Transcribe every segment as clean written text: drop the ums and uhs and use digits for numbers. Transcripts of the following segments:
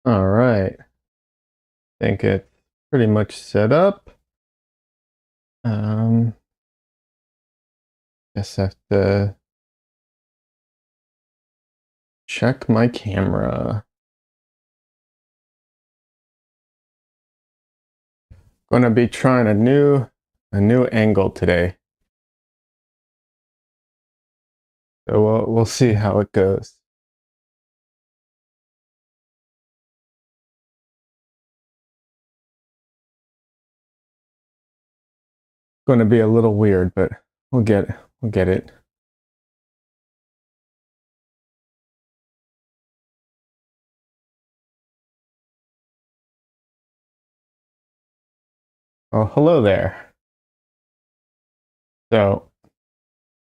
All right. Think it's pretty much set up. Um, Guess I have to check my camera. Gonna be trying a new angle today. So we'll see how it goes. Gonna be a little weird, but we'll get it. Oh, hello there. So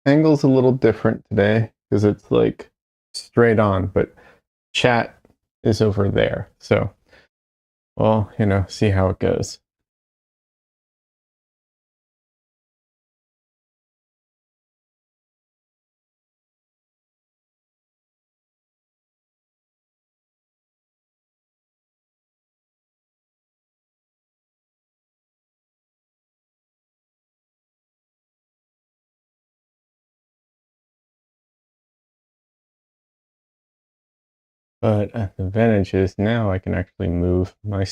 angle's a little different today because it's like straight on, but chat is over there. So well, see how it goes. But the advantage is now I can actually move my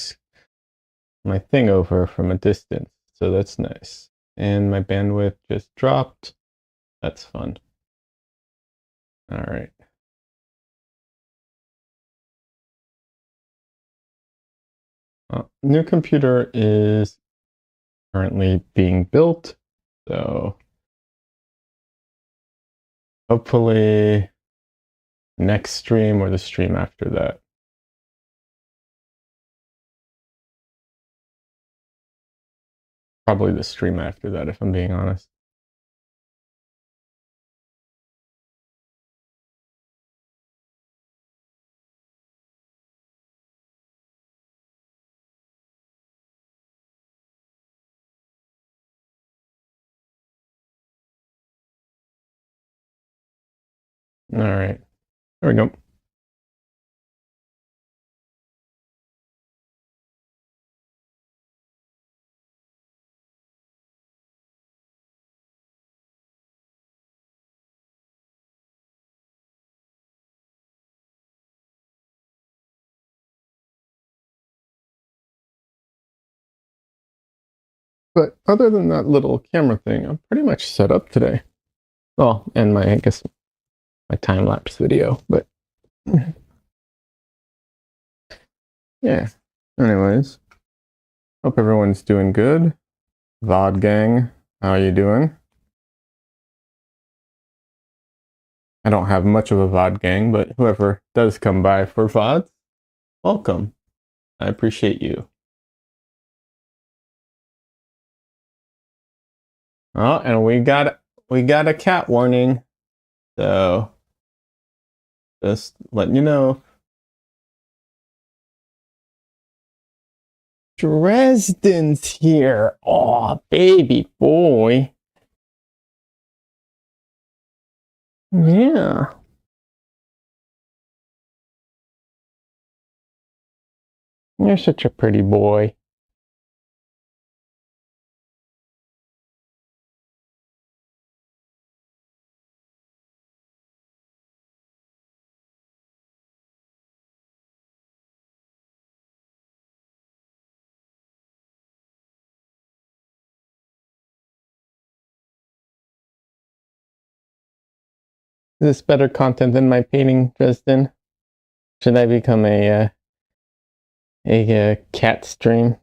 thing over from a distance, so that's nice. And my bandwidth just dropped. That's fun. All right. New computer is currently being built, so hopefully next stream or the stream after that. Probably the stream after that, if I'm being honest. All right. There we go. But other than that little camera thing, I'm pretty much set up today. Well, and I guess my time lapse video, but yeah. Anyways, hope everyone's doing good. VOD gang, how are you doing? I don't have much of a VOD gang, but whoever does come by for VODs, welcome. I appreciate you. Oh, and we got a cat warning. So just letting you know. Dresden's here. Oh, baby boy. Yeah. You're such a pretty boy. Is this better content than my painting, Dresden? Should I become a cat stream?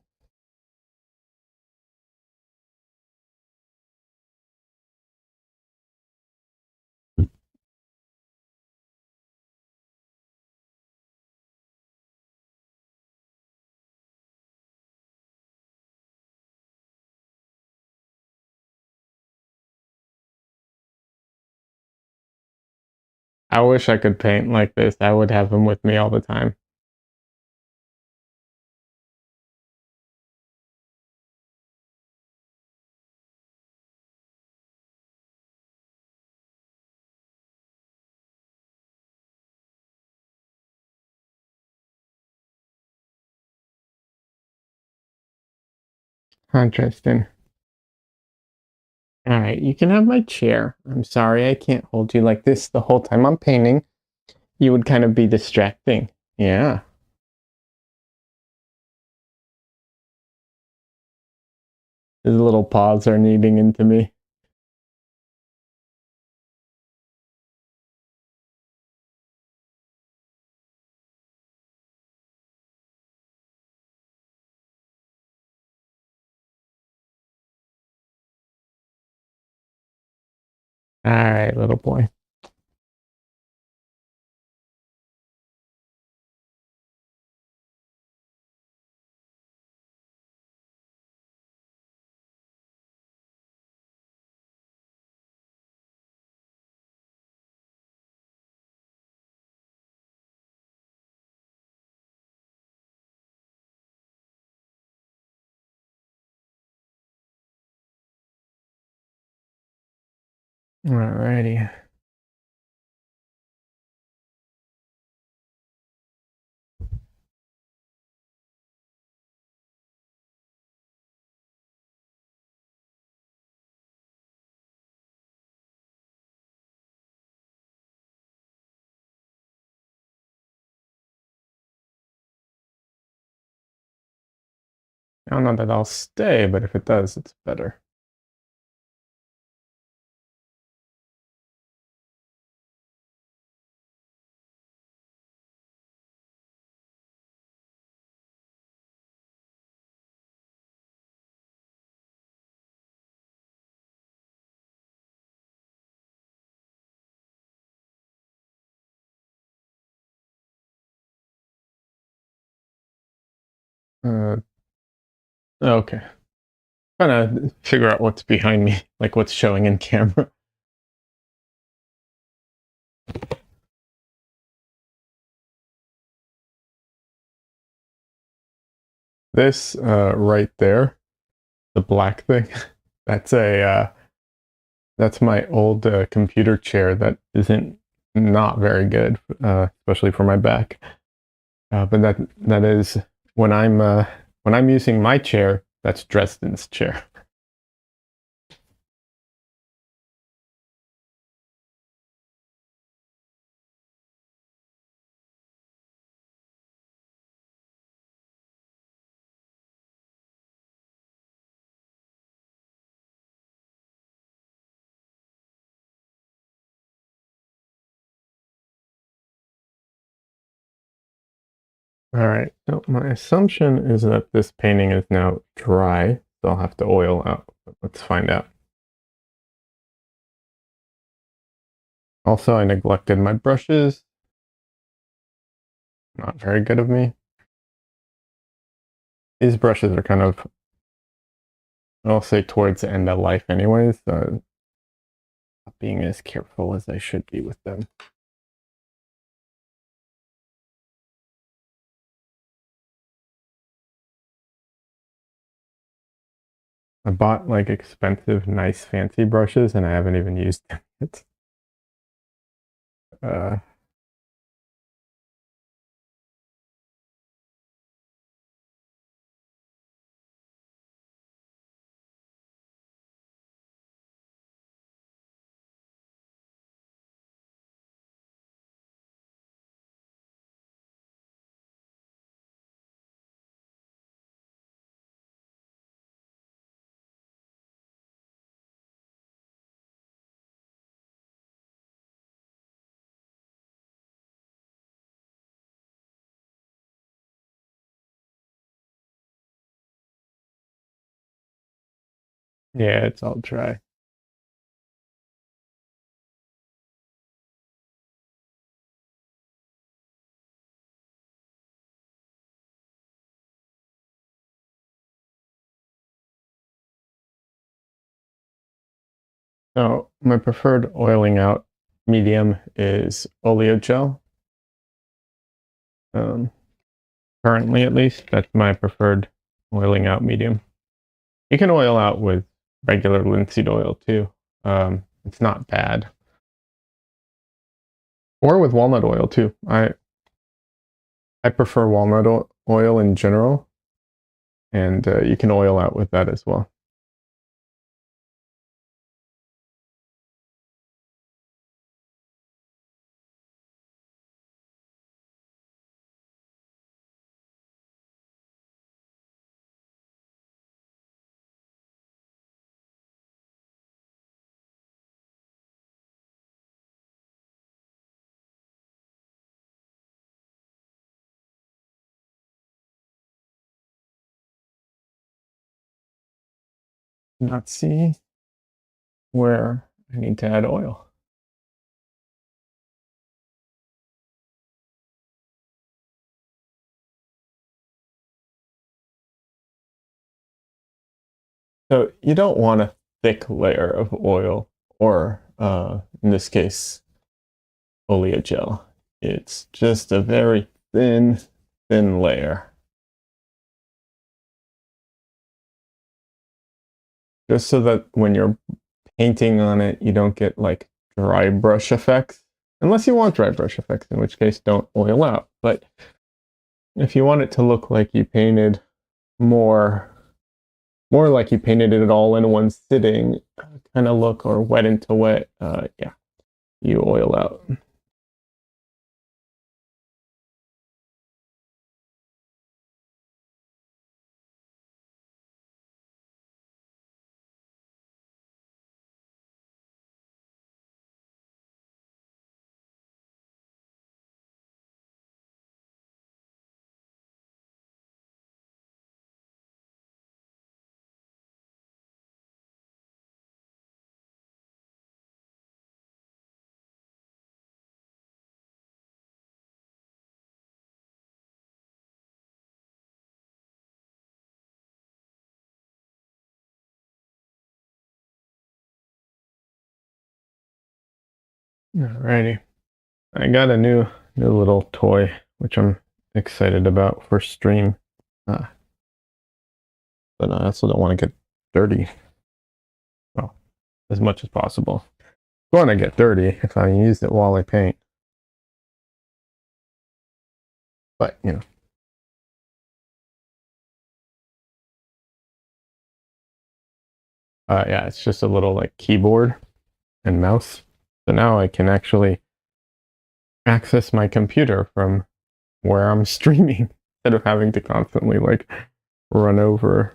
I wish I could paint like this. I would have him with me all the time. Huh, Tristan. All right, you can have my chair. I'm sorry I can't hold you like this the whole time I'm painting. You would kind of be distracting. Yeah. His little paws are kneading into me. All right, little boy. Alrighty. I don't know that I'll stay, but if it does, it's better. Uh, okay. Trying to figure out what's behind me, like what's showing in camera. This right there, the black thing, that's a that's my old computer chair that isn't not very good, especially for my back. But that is when I'm using my chair. That's Dresden's chair. All right. So my assumption is that this painting is now dry, so I'll have to oil out. Let's find out. Also, I neglected my brushes. Not very good of me. These brushes are kind of, I'll say, towards the end of life anyways, so not being as careful as I should be with them. I bought like expensive, nice, fancy brushes, and I haven't even used them yet. Uh, yeah, it's all dry. So my preferred oiling out medium is oleo gel. Um, Currently, at least, that's my preferred oiling out medium. You can oil out with regular linseed oil too. It's not bad. Or with walnut oil too. I prefer walnut oil in general, and you can oil out with that as well. Not see where I need to add oil. So you don't want a thick layer of oil, or in this case, oleogel. It's just a very thin layer. Just so that when you're painting on it, you don't get like dry brush effects. Unless you want dry brush effects, in which case don't oil out. But if you want it to look like you painted more like you painted it all in one sitting kind of look, or wet into wet, yeah, you oil out. Alrighty, I got a new little toy which I'm excited about for stream, uh, but I also don't want to get dirty. Well, as much as possible. I want to get dirty if I use it while I paint, but you know. Yeah, it's just a little like keyboard and mouse. So now I can actually access my computer from where I'm streaming instead of having to constantly like run over.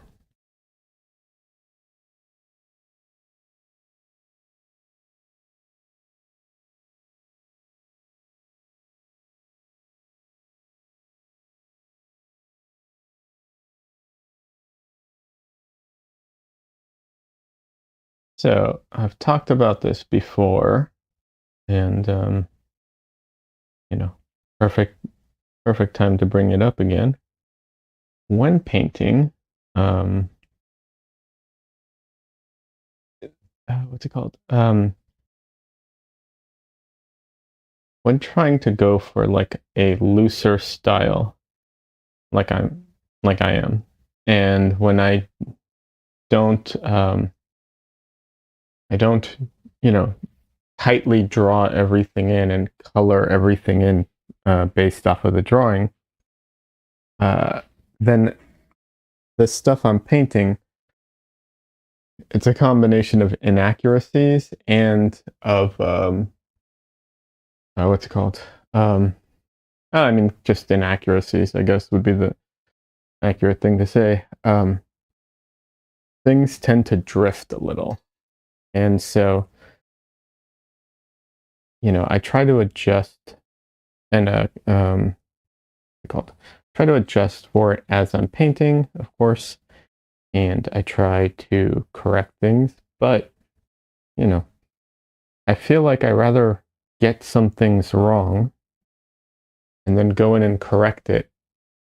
So I've talked about this before, and you know, perfect time to bring it up again. When painting, what's it called? When trying to go for like a looser style, like I am, and when don't, I don't, you know, tightly draw everything in and color everything in based off of the drawing, then the stuff I'm painting, it's a combination of inaccuracies and of what's it called? I mean, just inaccuracies, I guess would be the accurate thing to say. Things tend to drift a little, and so I try to adjust and called try to adjust for it as I'm painting, of course, and I try to correct things, but I feel like I rather get some things wrong and then go in and correct it,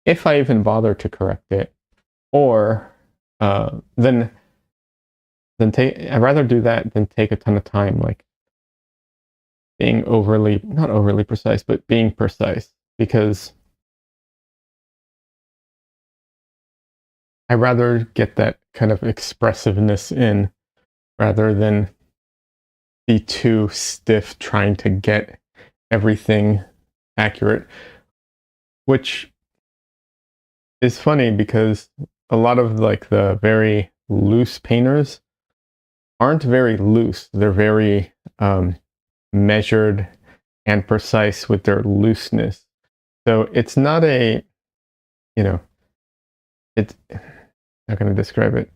if I even bother to correct it, or then I'd rather do that than take a ton of time, like being not overly precise, but being precise, because I rather get that kind of expressiveness in rather than be too stiff trying to get everything accurate, which is funny because a lot of like the very loose painters aren't very loose. They're very measured and precise with their looseness. So it's not a, you know, it's how can I describe it?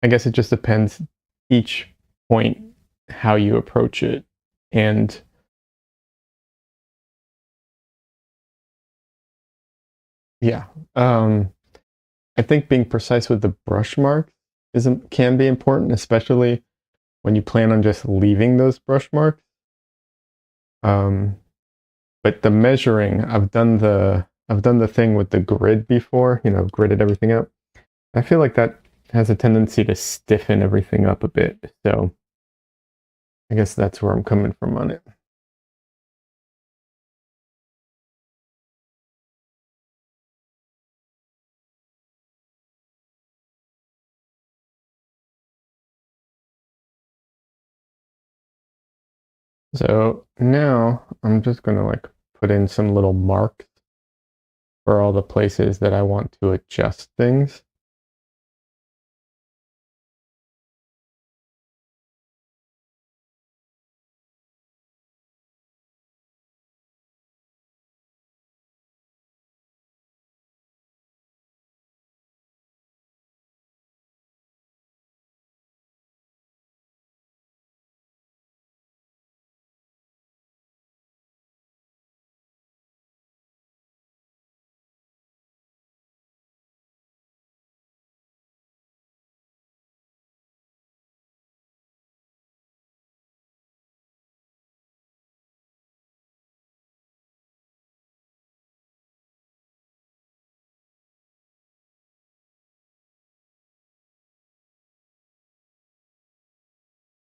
I guess it just depends each point how you approach it. And yeah, I think being precise with the brush marks can be important, especially when you plan on just leaving those brush marks. Um, but the measuring, I've done the thing with the grid before. You know, I've gridded everything out. I feel like that has a tendency to stiffen everything up a bit. So I guess that's where I'm coming from on it. So now I'm just gonna like put in some little marks for all the places that I want to adjust things.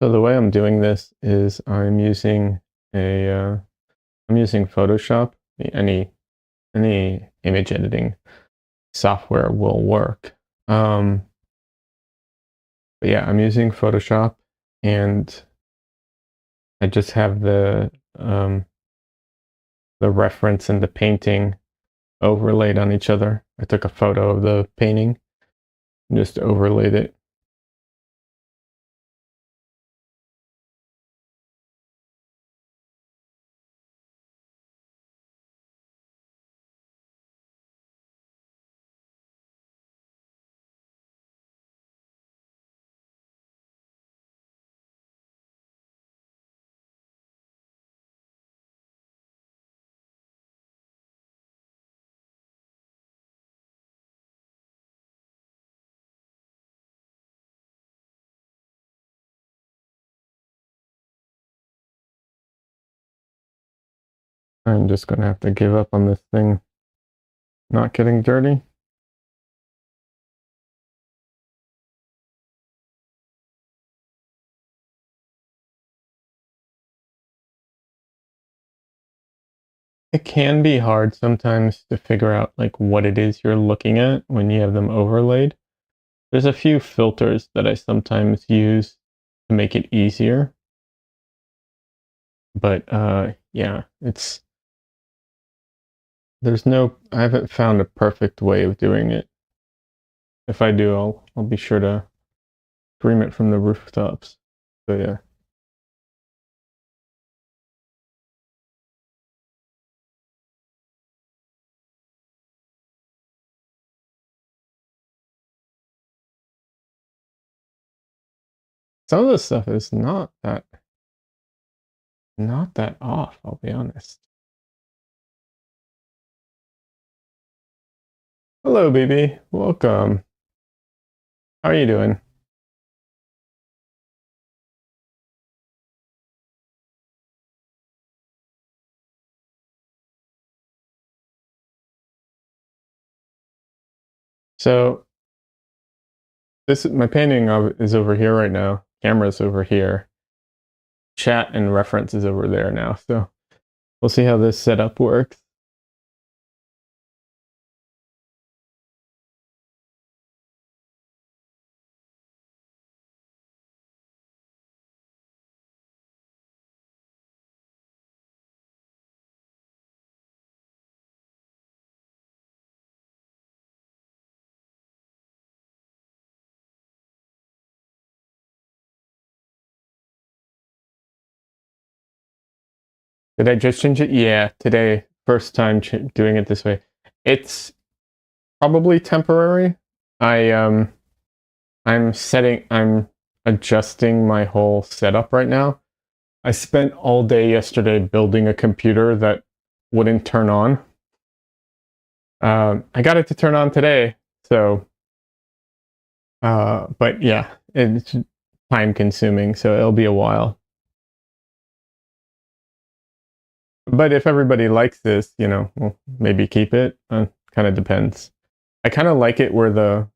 So the way I'm doing this is I'm using Photoshop. Any any image editing software will work. But yeah, I'm using Photoshop, and I just have the reference and the painting overlaid on each other. I took a photo of the painting and just overlaid it. I'm just gonna have to give up on this thing not getting dirty. It can be hard sometimes to figure out like what it is you're looking at when you have them overlaid. There's a few filters that I sometimes use to make it easier. But yeah, it's there's no I haven't found a perfect way of doing it. If I do, I'll be sure to scream it from the rooftops. So yeah. Some of this stuff is not that off, I'll be honest. Hello, baby. Welcome. How are you doing? So this my painting is over here right now. Camera's over here. Chat and reference is over there now. So we'll see how this setup works. Did I just change it? Yeah, today, first time doing it this way. It's probably temporary. I I'm adjusting my whole setup right now. I spent all day yesterday building a computer that wouldn't turn on. I got it to turn on today, so but yeah, it's time consuming, so it'll be a while. But if everybody likes this, we'll maybe keep it. Kind of depends. I kind of like it where the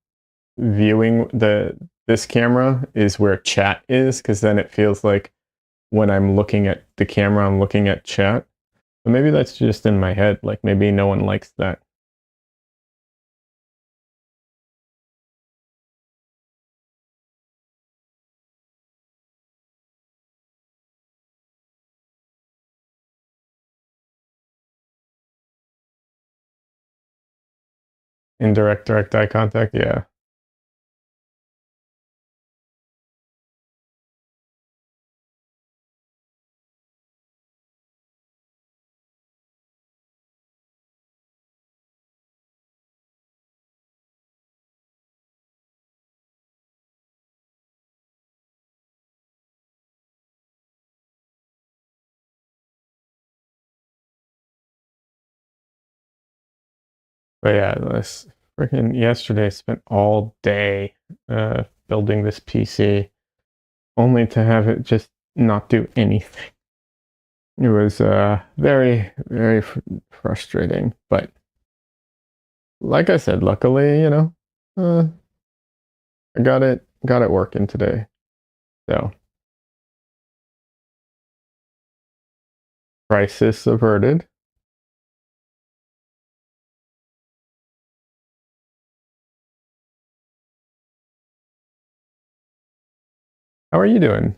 viewing the this camera is where chat is, because then it feels like when I'm looking at the camera, I'm looking at chat. But maybe that's just in my head. Like maybe no one likes that. Indirect, direct eye contact. Yeah. But yeah, this freaking yesterday I spent all day building this PC only to have it just not do anything. It was very, very frustrating. But like I said, luckily, I got it working today. So crisis averted. How are you doing?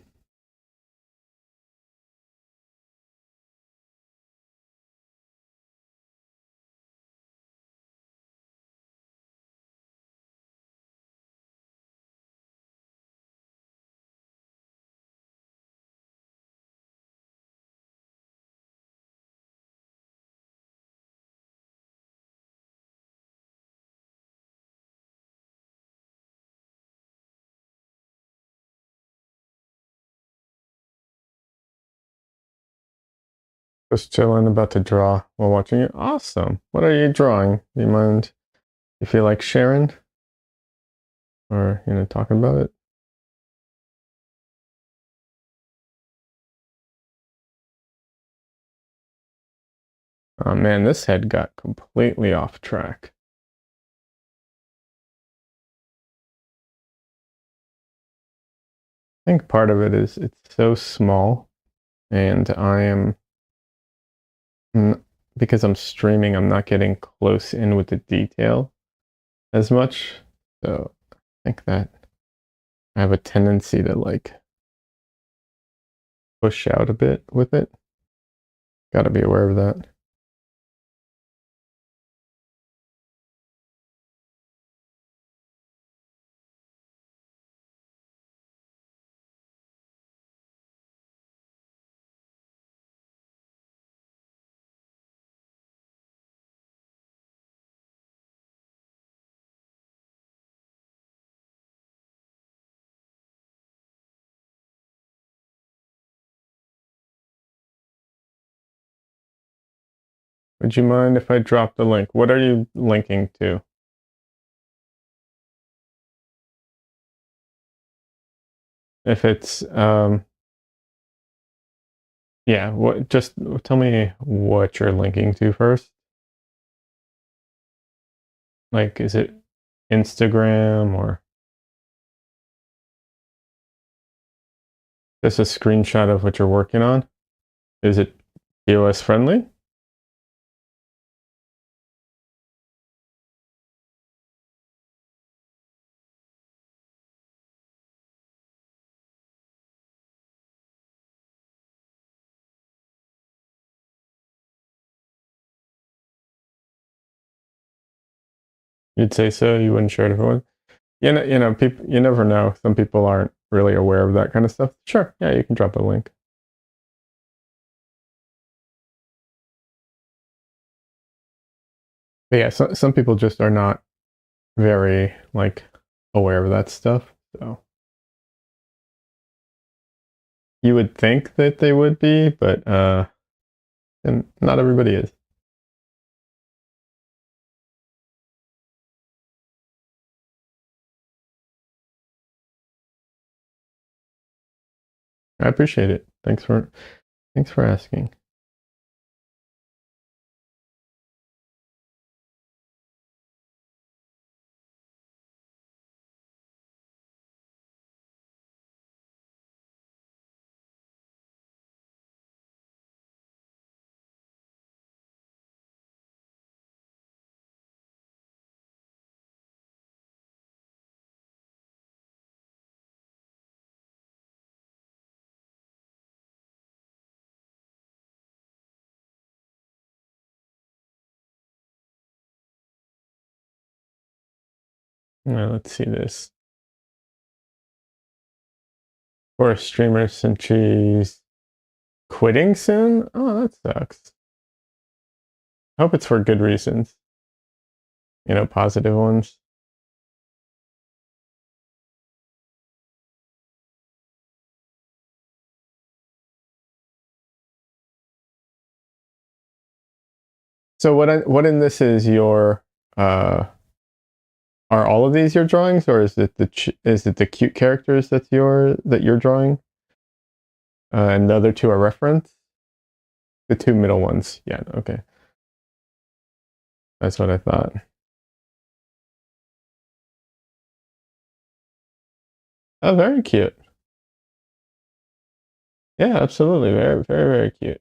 Just chilling, about to draw while watching it. Awesome. What are you drawing? Do you mind? You feel like sharing or talking about it? Oh man, this head got completely off track. I think part of it is it's so small, and I am because I'm streaming, I'm not getting close in with the detail as much. So I think that I have a tendency to like push out a bit with it. Got to be aware of that. Would you mind if I drop the link? What are you linking to? If it's yeah, what just tell me what you're linking to first. Like is it Instagram or just a screenshot of what you're working on? Is it iOS friendly? You'd say so. You wouldn't share it if it was. People. You never know. Some people aren't really aware of that kind of stuff. Sure. Yeah, you can drop a link. But yeah, some people just are not very like aware of that stuff. So you would think that they would be, but and not everybody is. I appreciate it. Thanks for asking. Let's see this. For a streamer since she's quitting soon? Oh, that sucks. I hope it's for good reasons. Positive ones. So what in this is your are all of these your drawings, or is it the cute characters that you're drawing, and the other two are reference? The two middle ones, yeah, okay, that's what I thought. Oh, very cute. Yeah, absolutely, very, very, very cute.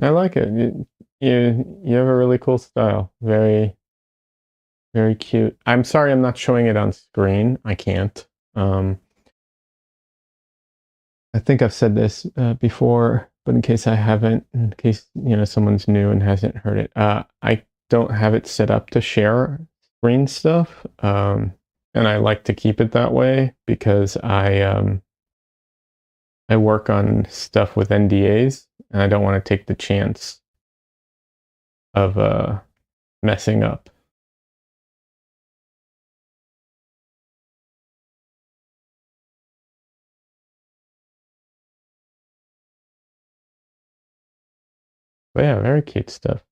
I like it. You have a really cool style. Very, very cute. I'm sorry I'm not showing it on screen. I can't. Um, I think I've said this before, but in case I haven't, in case someone's new and hasn't heard it, I don't have it set up to share screen stuff, and I like to keep it that way because I work on stuff with NDAs, and I don't want to take the chance of messing up. But yeah, very cute stuff.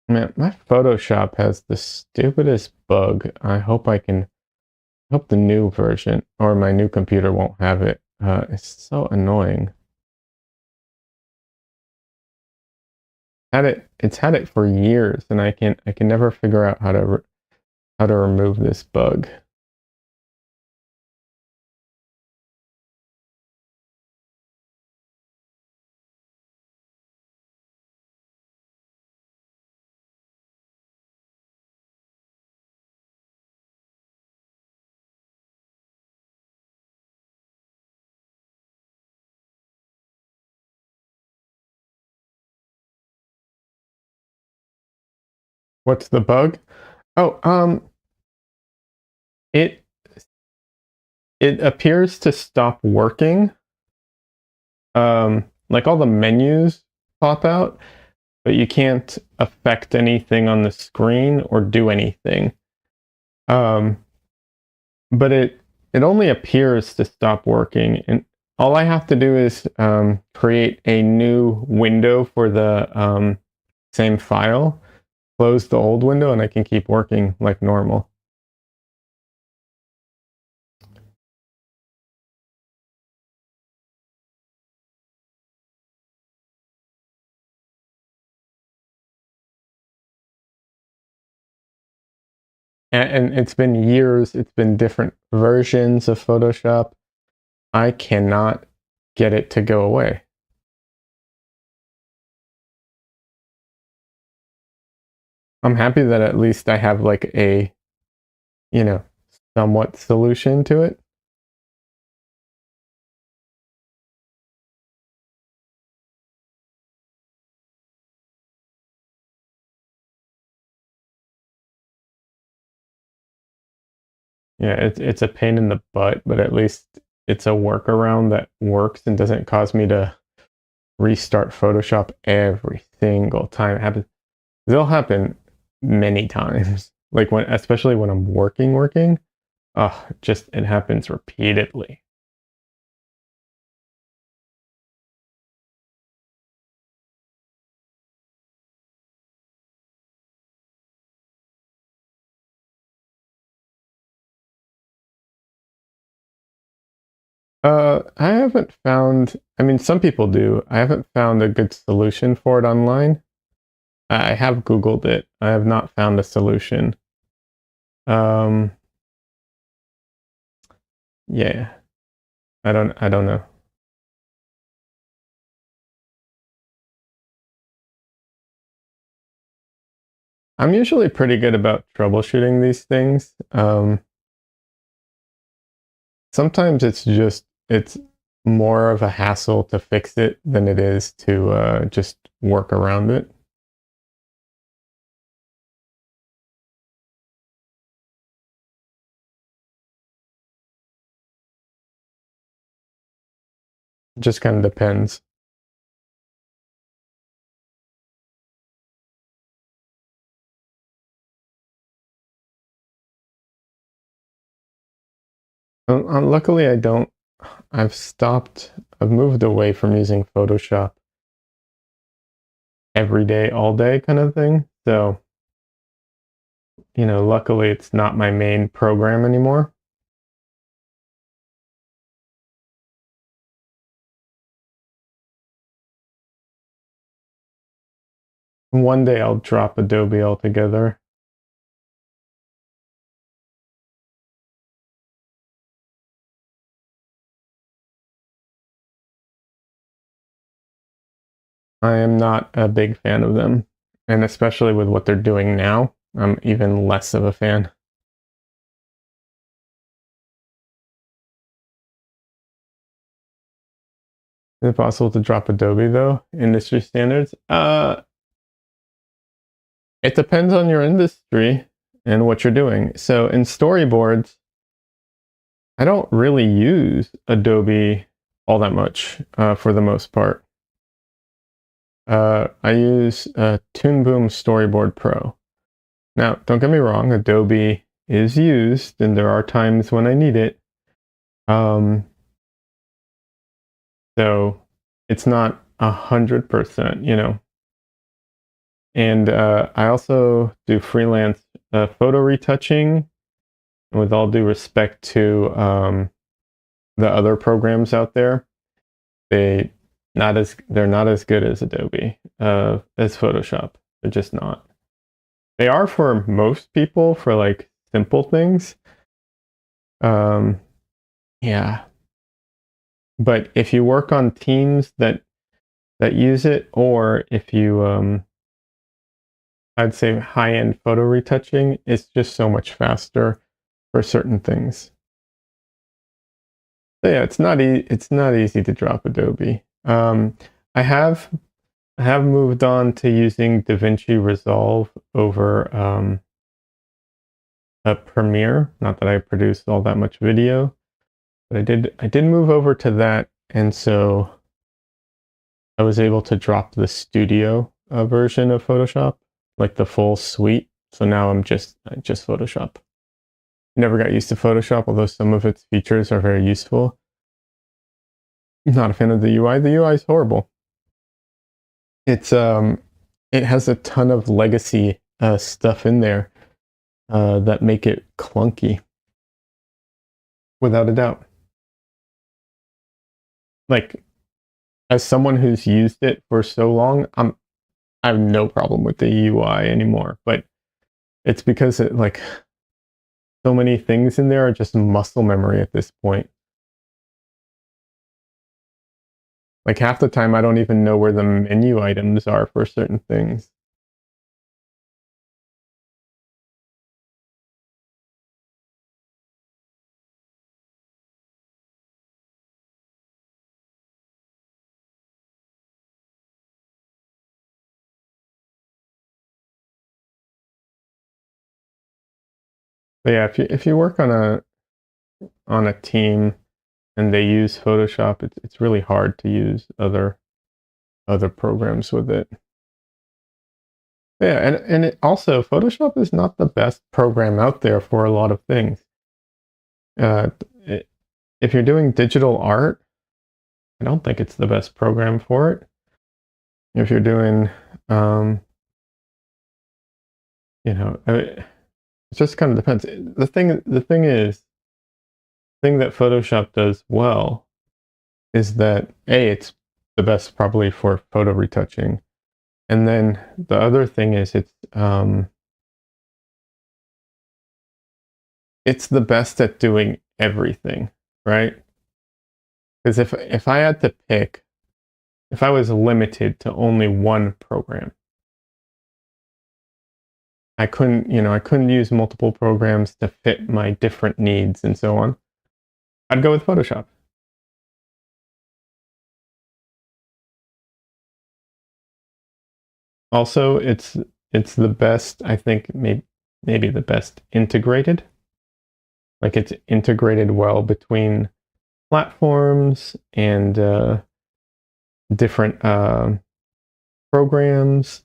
Man, my Photoshop has the stupidest bug. I hope the new version or my new computer won't have it. It's so annoying. It's had it for years, and I can never figure out how to remove this bug. What's the bug? Oh, it it appears to stop working. Like all the menus pop out, but you can't affect anything on the screen or do anything. Um, but it only appears to stop working, and all I have to do is create a new window for the same file, close the old window, and I can keep working like normal. And it's been years, it's been different versions of Photoshop. I cannot get it to go away. I'm happy that at least I have like a, you know, somewhat solution to it. Yeah, it's a pain in the butt, but at least it's a workaround that works and doesn't cause me to restart Photoshop every single time it happens. It'll happen many times. Like when, especially when I'm working. Just it happens repeatedly. I haven't found. I mean, some people do. I haven't found a good solution for it online. I have Googled it. I have not found a solution. Um, yeah, I don't know. I'm usually pretty good about troubleshooting these things. Sometimes it's more of a hassle to fix it than it is to just work around it. It just kind of depends. Luckily, I don't. I've stopped. I've moved away from using Photoshop every day, all day kind of thing. So, luckily it's not my main program anymore. One day I'll drop Adobe altogether. I am not a big fan of them. And especially with what they're doing now, I'm even less of a fan. Is it possible to drop Adobe though? Industry standards? It depends on your industry and what you're doing. So in storyboards, I don't really use Adobe all that much for the most part. I use Toon Boom Storyboard Pro. Now, don't get me wrong, Adobe is used, and there are times when I need it. Um, so it's not 100%, And I also do freelance photo retouching. With all due respect to the other programs out there, they they're not as good as Adobe as Photoshop. They're just not. They are for most people for like simple things. Um, yeah, but if you work on teams that use it, or if you I'd say high end photo retouching, it's just so much faster for certain things. So yeah, it's not easy to drop Adobe. I have I have moved on to using DaVinci Resolve over a Premiere. Not that I produce all that much video, but I did move over to that, and so I was able to drop the studio version of Photoshop, like the full suite. So now I'm just Photoshop. Never got used to Photoshop, although some of its features are very useful. Not a fan of the UI. The UI is horrible. It's it has a ton of legacy stuff in there that make it clunky, without a doubt. Like as someone who's used it for so long, I have no problem with the UI anymore. But it's because it like so many things in there are just muscle memory at this point. Like half the time, I don't even know where the menu items are for certain things. But yeah, if you work on a team and they use Photoshop, it's really hard to use other programs with it. Yeah, and it also Photoshop is not the best program out there for a lot of things. Uh, it, if you're doing digital art, I don't think it's the best program for it. If you're doing, um, it just kind of depends. The thing that Photoshop does well is that it's the best probably for photo retouching, and then the other thing is it's the best at doing everything, right? Because if I had to pick, if I was limited to only one program, I couldn't use multiple programs to fit my different needs and so on. I'd go with Photoshop. Also, it's the best, I think, maybe the best integrated. Like it's integrated well between platforms and different programs,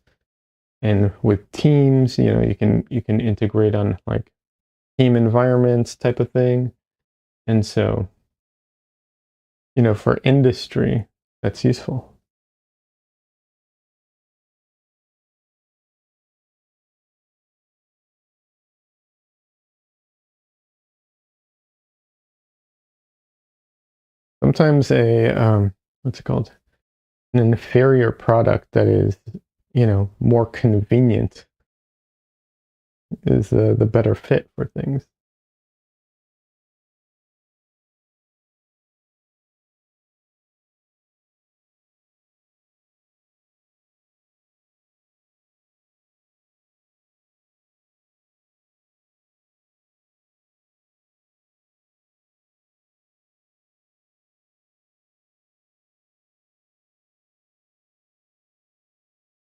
and with teams. You can integrate on like team environments type of thing. And so, for industry, that's useful. Sometimes what's it called? An inferior product that is, more convenient is the better fit for things.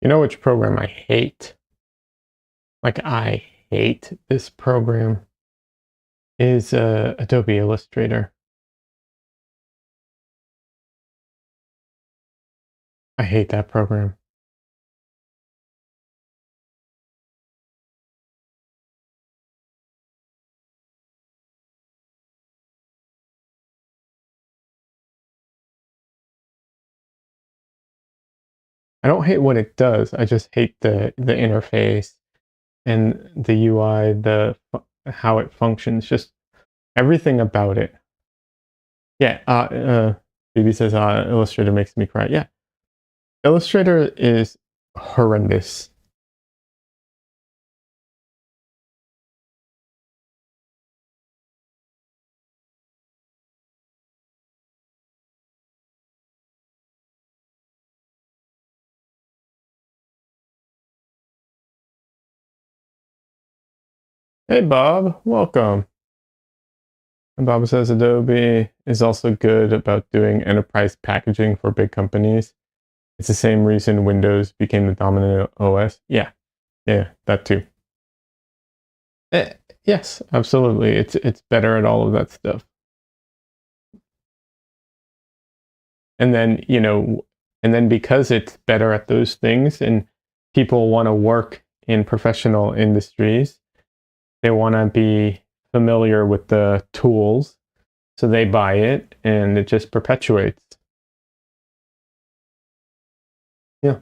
You know which program I hate? Like I hate this program is Adobe Illustrator. I hate that program. I don't hate what it does. I just hate the interface and the UI, how it functions, just everything about it. Yeah, BB says Illustrator makes me cry. Yeah, Illustrator is horrendous. Hey Bob, welcome. And Bob says Adobe is also good about doing enterprise packaging for big companies. It's the same reason Windows became the dominant OS. Yeah, yeah, that too. Eh, yes, absolutely. It's better at all of that stuff. And then, and then because it's better at those things and people want to work in professional industries, they want to be familiar with the tools, so they buy it and it just perpetuates. Yeah.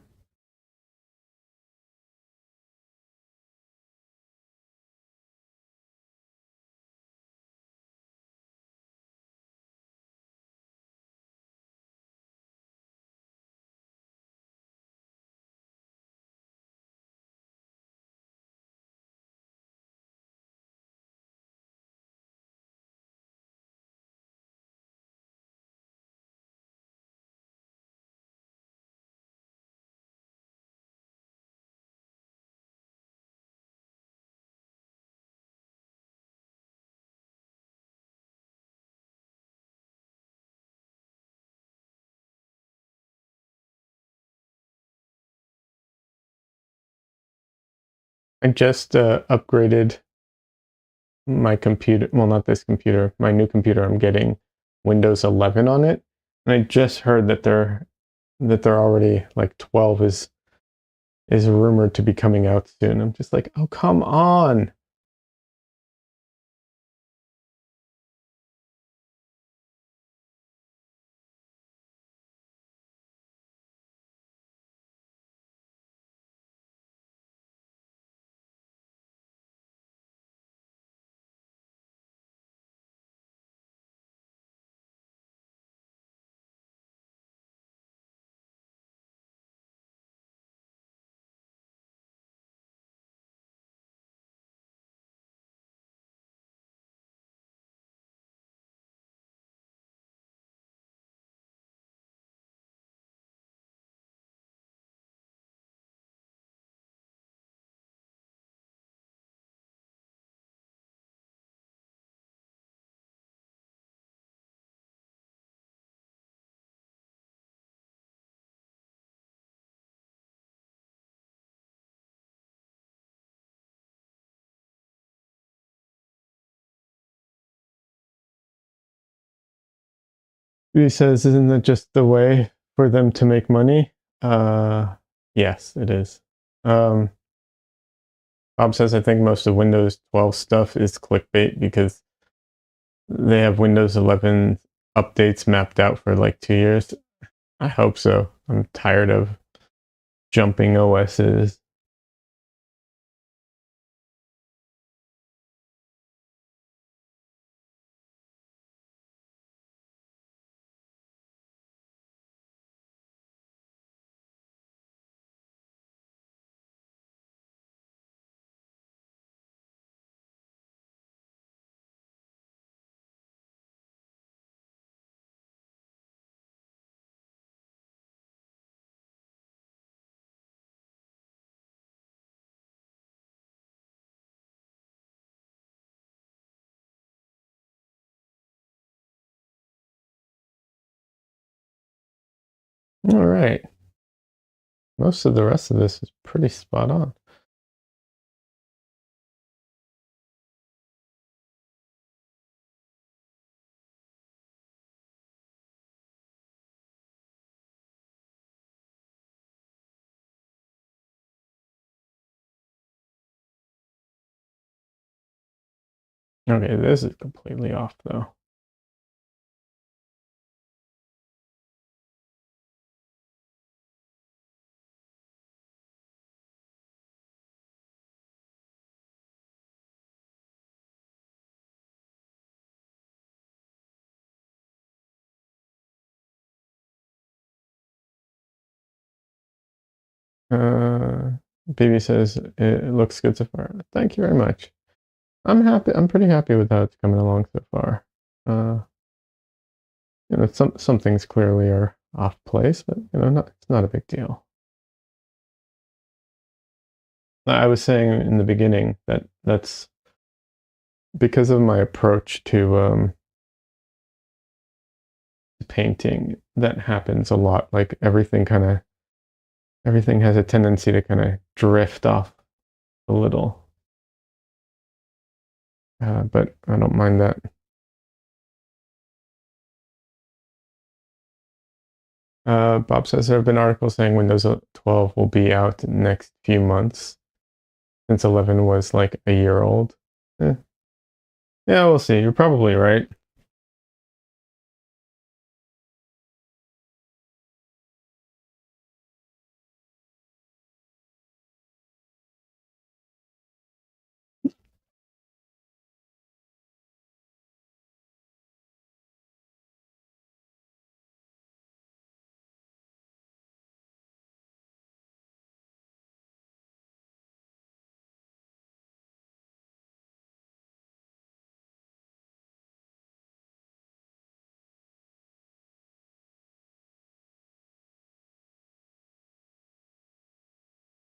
I just upgraded my computer, well, not this computer, my new computer, I'm getting Windows 11 on it. And I just heard that they're already like 12 is rumored to be coming out soon. I'm just like, oh, come on. He says, isn't that just the way for them to make money? Uh, yes, it is. Bob says, I think most of Windows 12 stuff is clickbait because they have Windows 11 updates mapped out for like 2 years. I hope so. I'm tired of jumping OSs. All right. Most of the rest of this is pretty spot on. Okay, this is completely off though. Uh, BB says it looks good so far. Thank you very much. I'm happy. I'm pretty happy with how it's coming along so far. Uh, some things clearly are off place, but it's not a big deal. I was saying in the beginning that that's because of my approach to painting. That happens a lot. Like everything has a tendency to kind of drift off a little. But I don't mind that. Bob says there have been articles saying Windows 12 will be out in the next few months, since 11 was like a year old. Eh. Yeah, we'll see. You're probably right.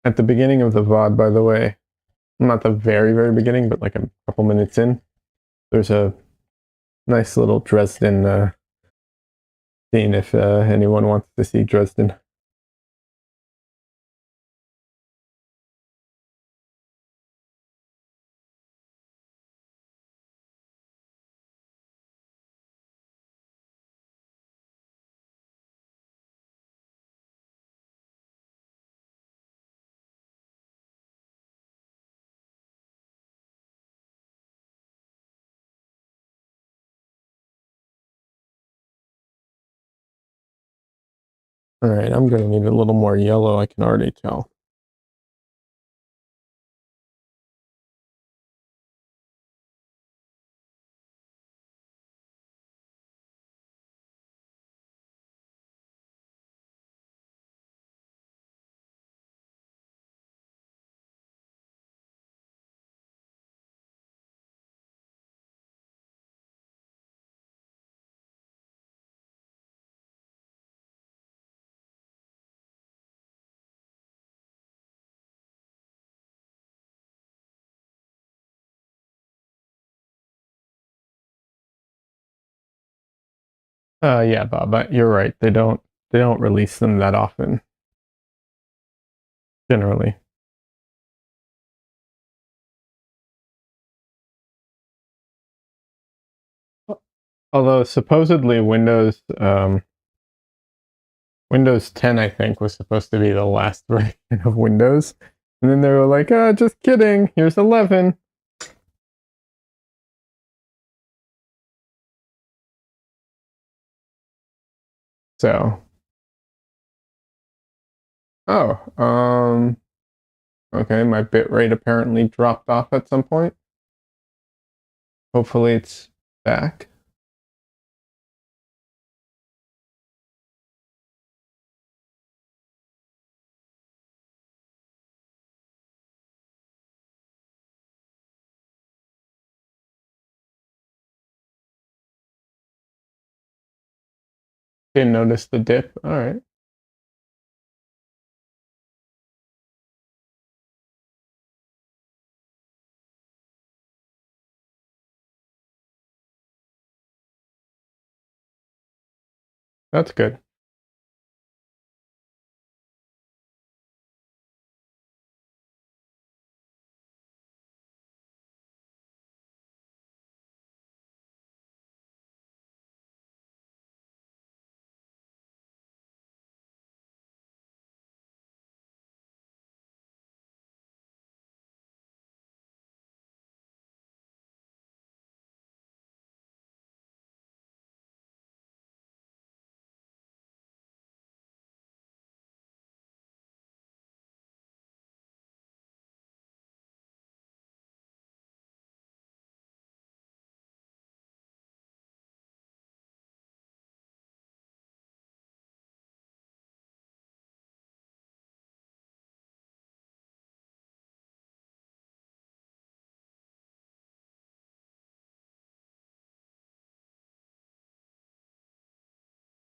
At the beginning of the VOD, by the way, not the very, very beginning, but like a couple minutes in, there's a nice little Dresden scene if anyone wants to see Dresden. All right, I'm gonna need a little more yellow, I can already tell. Yeah, Bob, you're right. They don't release them that often, generally. Although supposedly Windows 10, I think, was supposed to be the last version of Windows, and then they were like, just kidding. Here's 11." So, oh, okay, my bitrate apparently dropped off at some point. Hopefully, it's back. Didn't notice the dip. All right, that's good.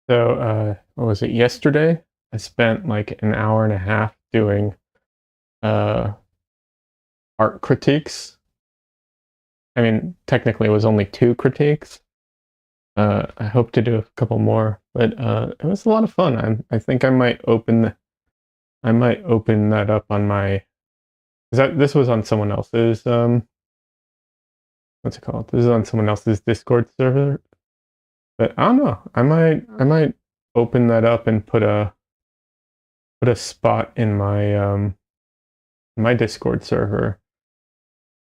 So, what was it? Yesterday, I spent like an hour and a half doing uh, art critiques. I mean, technically, it was only two critiques. I hope to do a couple more, but it was a lot of fun. I think I might open that up on my. Is that this was on someone else's what's it called? This is on someone else's Discord server, but I don't know. I might open that up and put a spot in my Discord server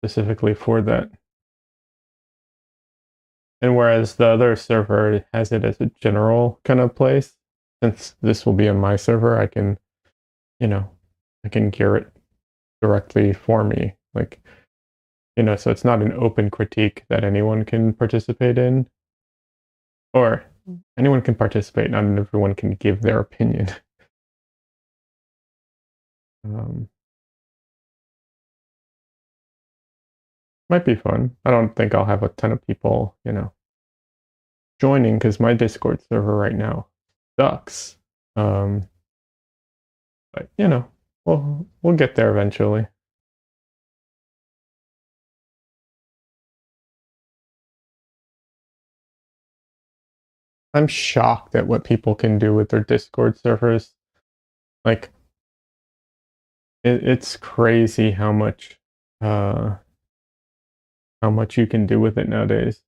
specifically for that. And whereas the other server has it as a general kind of place, since this will be on my server, you know, I can gear it directly for me. Like, so it's not an open critique that anyone can participate in, or anyone can participate, not everyone can give their opinion. Um, might be fun. I don't think I'll have a ton of people, joining because my Discord server right now sucks. Um, but we'll get there eventually. I'm shocked at what people can do with their Discord servers. Like, it's crazy uh, how much you can do with it nowadays.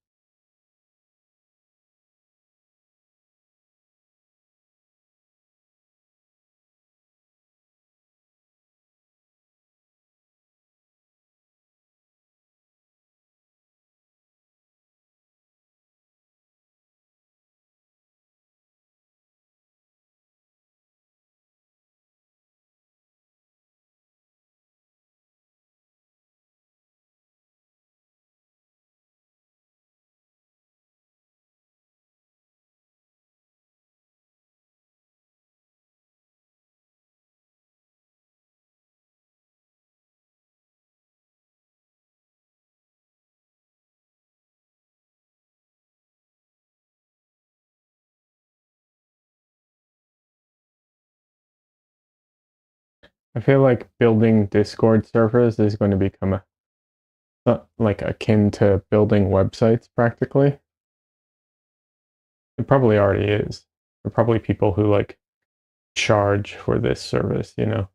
I feel like building Discord servers is going to become like akin to building websites practically. It probably already is. There are probably people who like charge for this service, you know.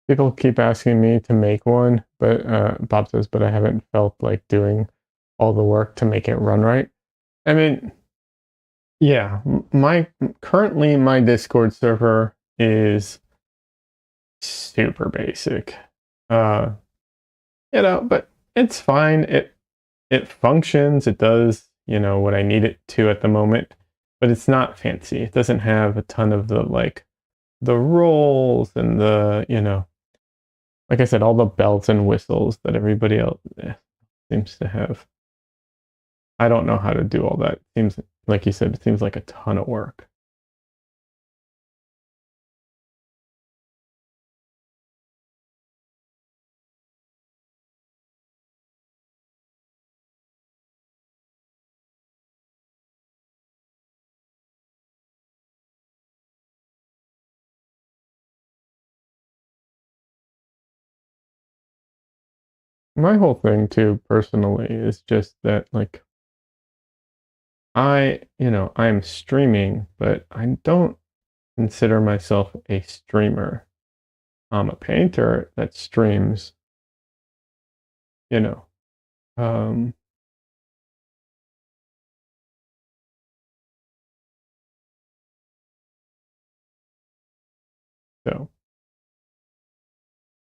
People keep asking me to make one, but Bob says, but I haven't felt like doing all the work to make it run right. I mean, yeah, my currently my Discord server is super basic. Uh, but it's fine. It functions. It does, what I need it to at the moment, but it's not fancy. It doesn't have a ton of the roles and like I said, all the bells and whistles that everybody else seems to have. I don't know how to do all that. It seems like you said, it seems like a ton of work. My whole thing too, personally, is just that like I'm streaming, but I don't consider myself a streamer. I'm a painter that streams, you know. Um, so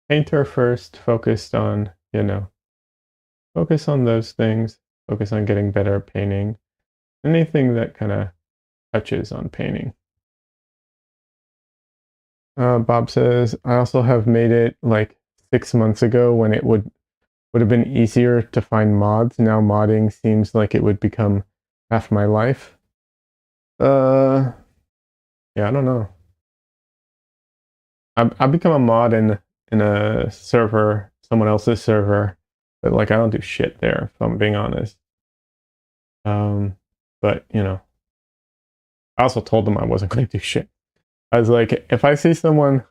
painter first, focus on those things, focus on getting better at painting. Anything that kind of touches on painting. Bob says, I also have made it like 6 months ago when it would have been easier to find mods. Now modding seems like it would become half my life. Uh, yeah, I don't know. I become a mod in a server, someone else's server, but like I don't do shit there, if I'm being honest. Um, but I also told them I wasn't going to do shit. I was like, if I see someone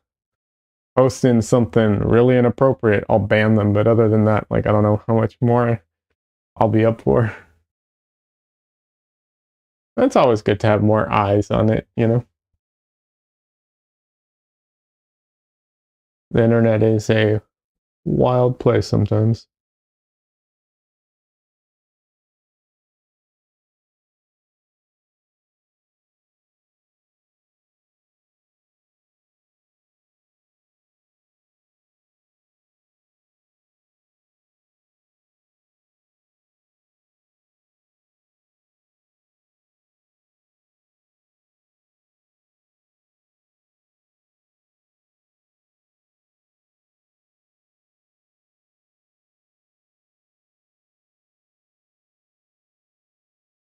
posting something really inappropriate, I'll ban them. But other than that, like I don't know how much more I'll be up for. It's always good to have more eyes on it, you know? The internet is a wild place sometimes.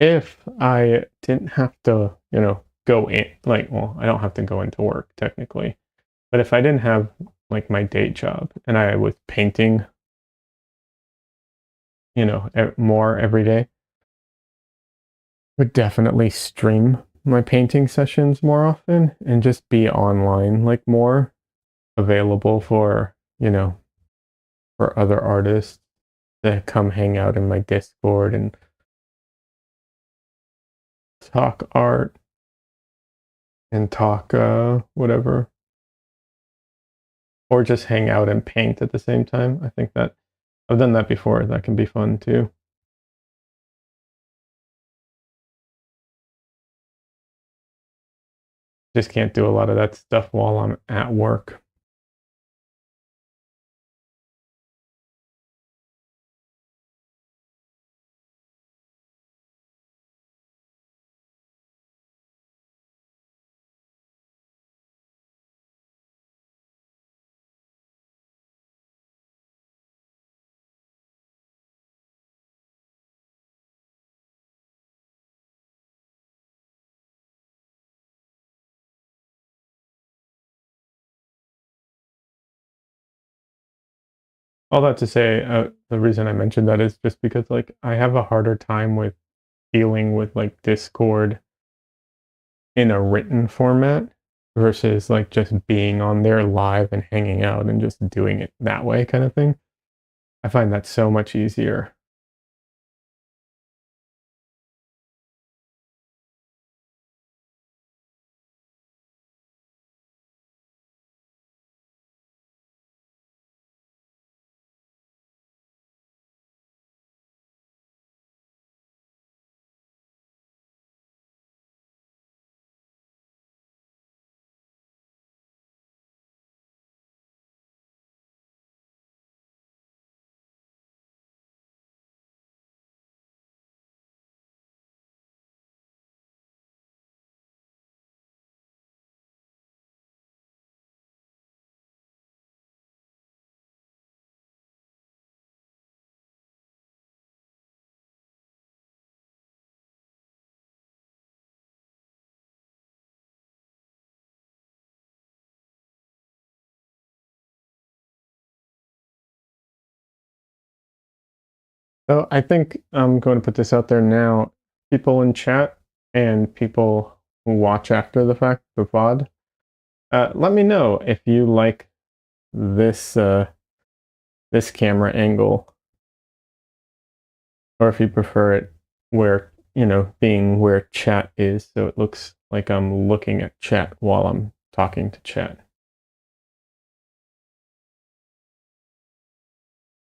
If I didn't have to, go in, like, well, I don't have to go into work technically, but if I didn't have like my day job and I was painting, more every day, I would definitely stream my painting sessions more often and just be online, like more available for other artists to come hang out in my Discord and talk art and talk whatever, or just hang out and paint at the same time. I think that I've done that before. That can be fun too. Just can't do a lot of that stuff while I'm at work. All that to say, the reason I mentioned that is just because, like, I have a harder time with dealing with, like, Discord in a written format versus, like, just being on there live and hanging out and just doing it that way kinda thing. I find that so much easier. So I think I'm going to put this out there now. People in chat and people who watch after the fact, the VOD, let me know if you like this this camera angle, or if you prefer it where being where chat is, so it looks like I'm looking at chat while I'm talking to chat.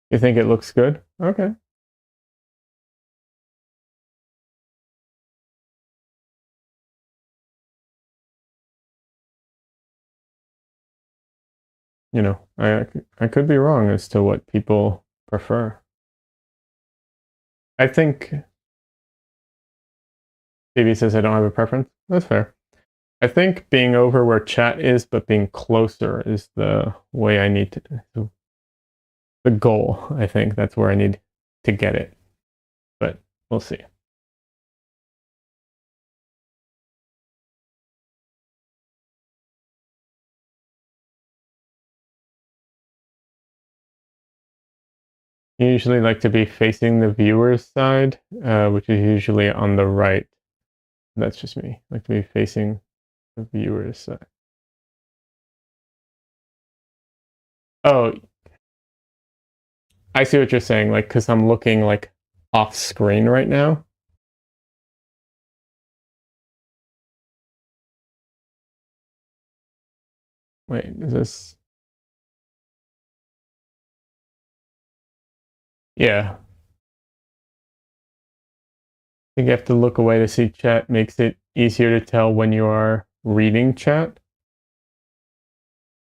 You think it looks good? Okay. I could be wrong as to what people prefer. I think TV says I don't have a preference. That's fair. I think being over where chat is, but being closer is the way I need to, the goal. I think that's where I need to get it, but we'll see. You usually like to be facing the viewer's side, which is usually on the right. That's just me. I like to be facing the viewer's side. Oh, I see what you're saying. Like, because I'm looking like off screen right now. Wait, is this? Yeah. I think you have to look away to see chat. Makes it easier to tell when you are reading chat.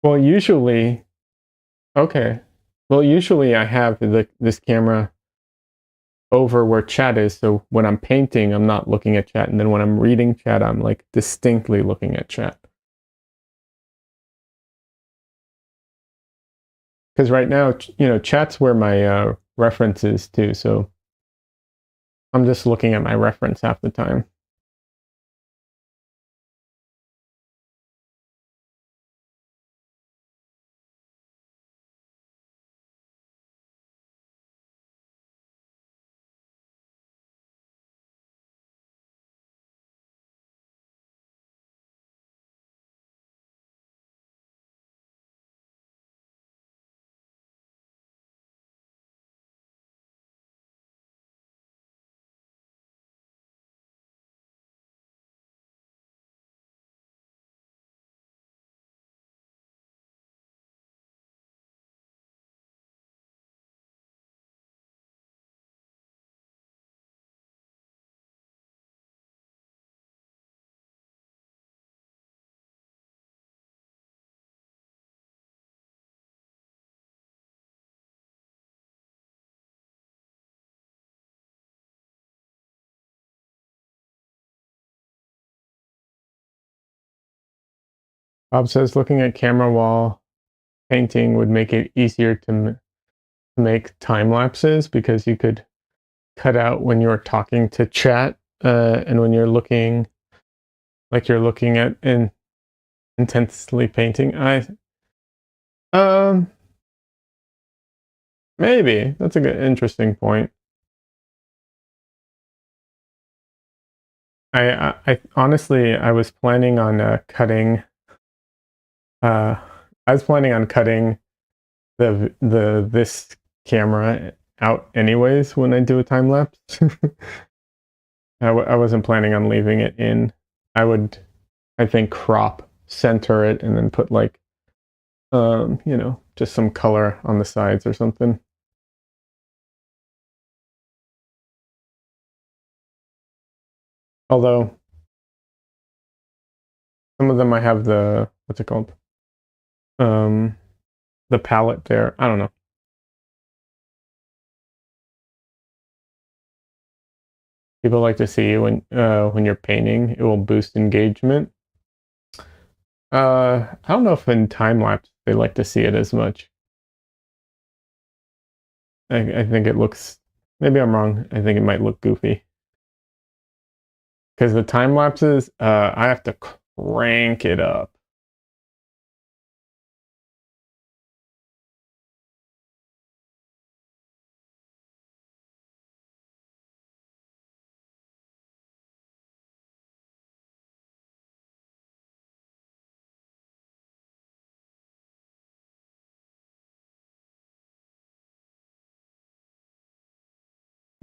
Well, usually, okay. Well, usually I have this camera over where chat is, so when I'm painting, I'm not looking at chat, and then when I'm reading chat, I'm like distinctly looking at chat. Because right now, chat's where my reference is too, so I'm just looking at my reference half the time. Bob says looking at camera while painting would make it easier to make time lapses because you could cut out when you're talking to chat and when you're looking like you're looking at and intensely painting. I um Maybe that's a good, interesting point. I honestly, I was planning on cutting. Uh, I was planning on cutting the this camera out anyways when I do a time lapse. I wasn't planning on leaving it in. I would, I think, crop, center it, and then put like, just some color on the sides or something. Although some of them I have the what's it called? Um, the palette there. I don't know. People like to see when you're painting. It will boost engagement. I don't know if in time lapse they like to see it as much. I think it looks. Maybe I'm wrong. I think it might look goofy because the time lapses. I have to crank it up.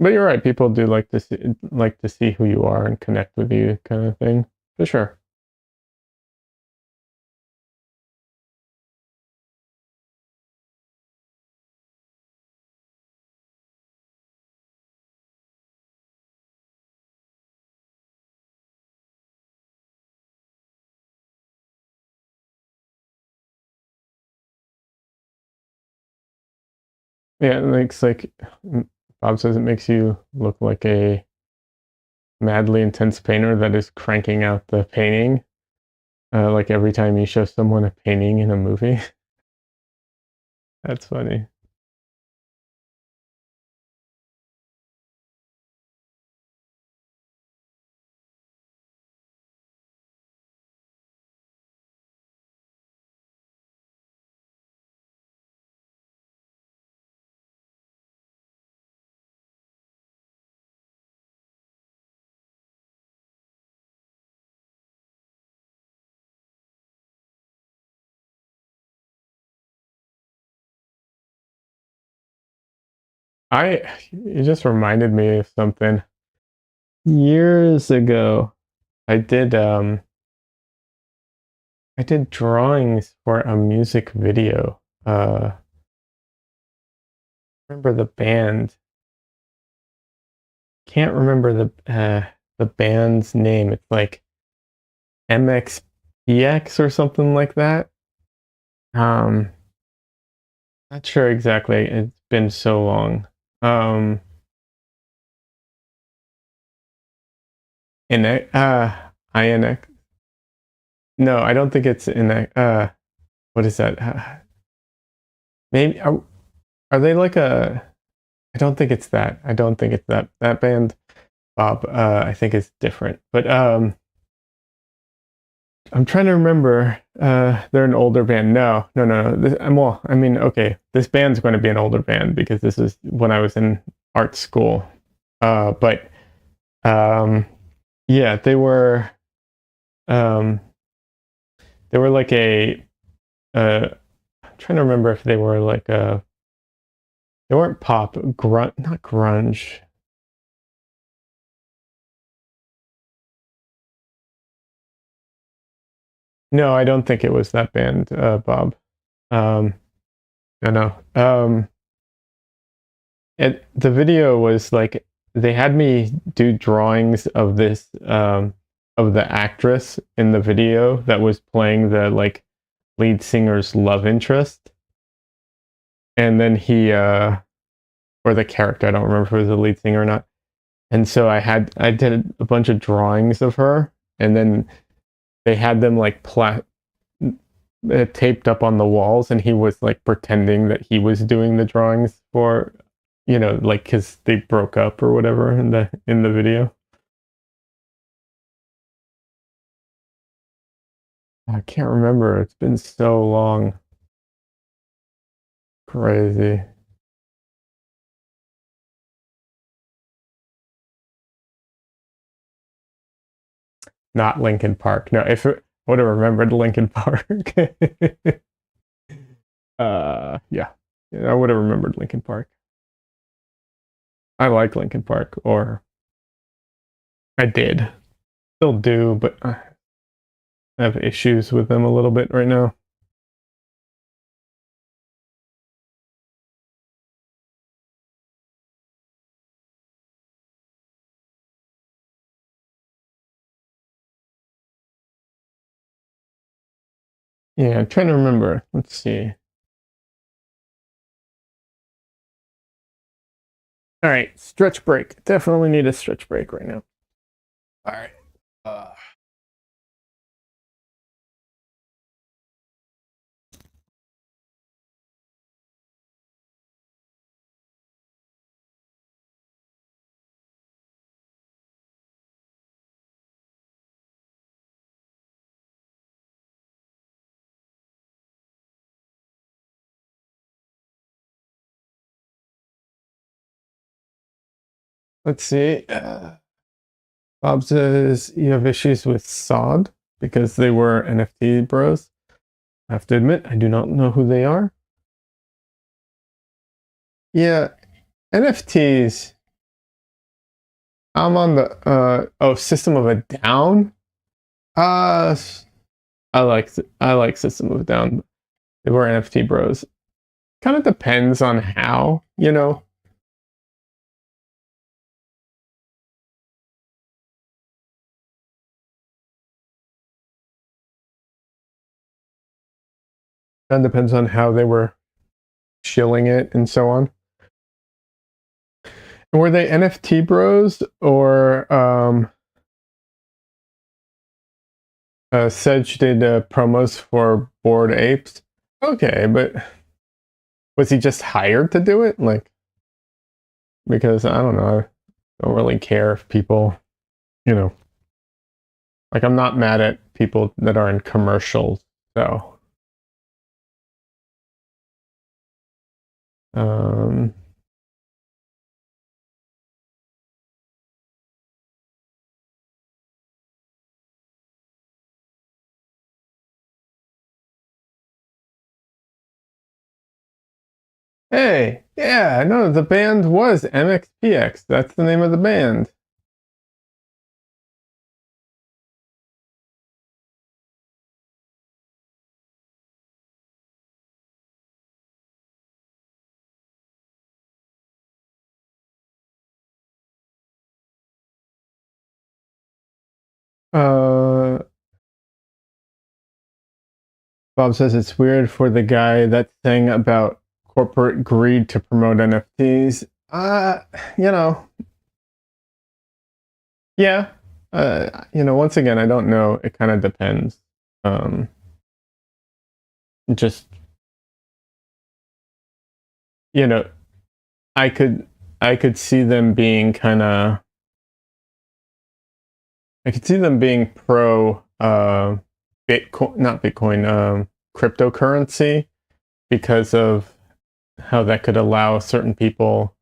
But you're right. People do like to see who you are and connect with you, kind of thing. For sure. Yeah, it makes like Bob says, it makes you look like a madly intense painter that is cranking out the painting. Like every time you show someone a painting in a movie. That's funny. I it just reminded me of something. Years ago, I did um I did drawings for a music video. Remember the band. Can't remember the band's name. It's like MXPX or something like that. Um Not sure exactly. It's been so long. Um in INX. No, I don't think it's in what is that? Maybe are they like a I don't think it's that. I don't think it's that band. Bob, I think it's different. But I'm trying to remember. They're an older band. No, no, no, no. Well, I mean, okay, this band's going to be an older band because this is when I was in art school. But um, yeah, um, they were like I'm trying to remember if they were like they weren't pop, not grunge. No, I don't think it was that band, Bob. Um, no, no. The video was like they had me do drawings of this of the actress in the video that was playing the like lead singer's love interest, and then he or the character, I don't remember if it was the lead singer or not. And so I did a bunch of drawings of her, and then they had them like taped up on the walls, and he was like pretending that he was doing the drawings for, like because they broke up or whatever in the video. I can't remember. It's been so long. Crazy. not Linkin Park. No, if it would have remembered Linkin Park. Yeah. Yeah, I would have remembered Linkin Park. I like Linkin Park, or I did. Still do, but I have issues with them a little bit right now. Yeah, I'm trying to remember. Let's see. All right, stretch break. Definitely need a stretch break right now. All right. Let's see. Bob says you have issues with Sod because they were NFT bros. I have to admit, I do not know who they are. Yeah, NFTs. I'm on the System of a Down. Uh I like System of a Down. They were NFT bros. Kind of depends on how, you know. Kind of depends on how they were shilling it and so on. And were they NFT bros or Sedge did promos for Bored Apes? Okay, but was he just hired to do it? Like, because I don't know, I don't really care if people, you know, like I'm not mad at people that are in commercials. So, um, hey, yeah, no, the band was MXPX. That's the name of the band. Uh, Bob says it's weird for the guy that sang about corporate greed to promote NFTs. You know, yeah. Once again, I don't know. It kind of depends. Um, just you know, I could I could see them being kind of I could see them being pro Bitcoin, not Bitcoin, cryptocurrency because of how that could allow certain people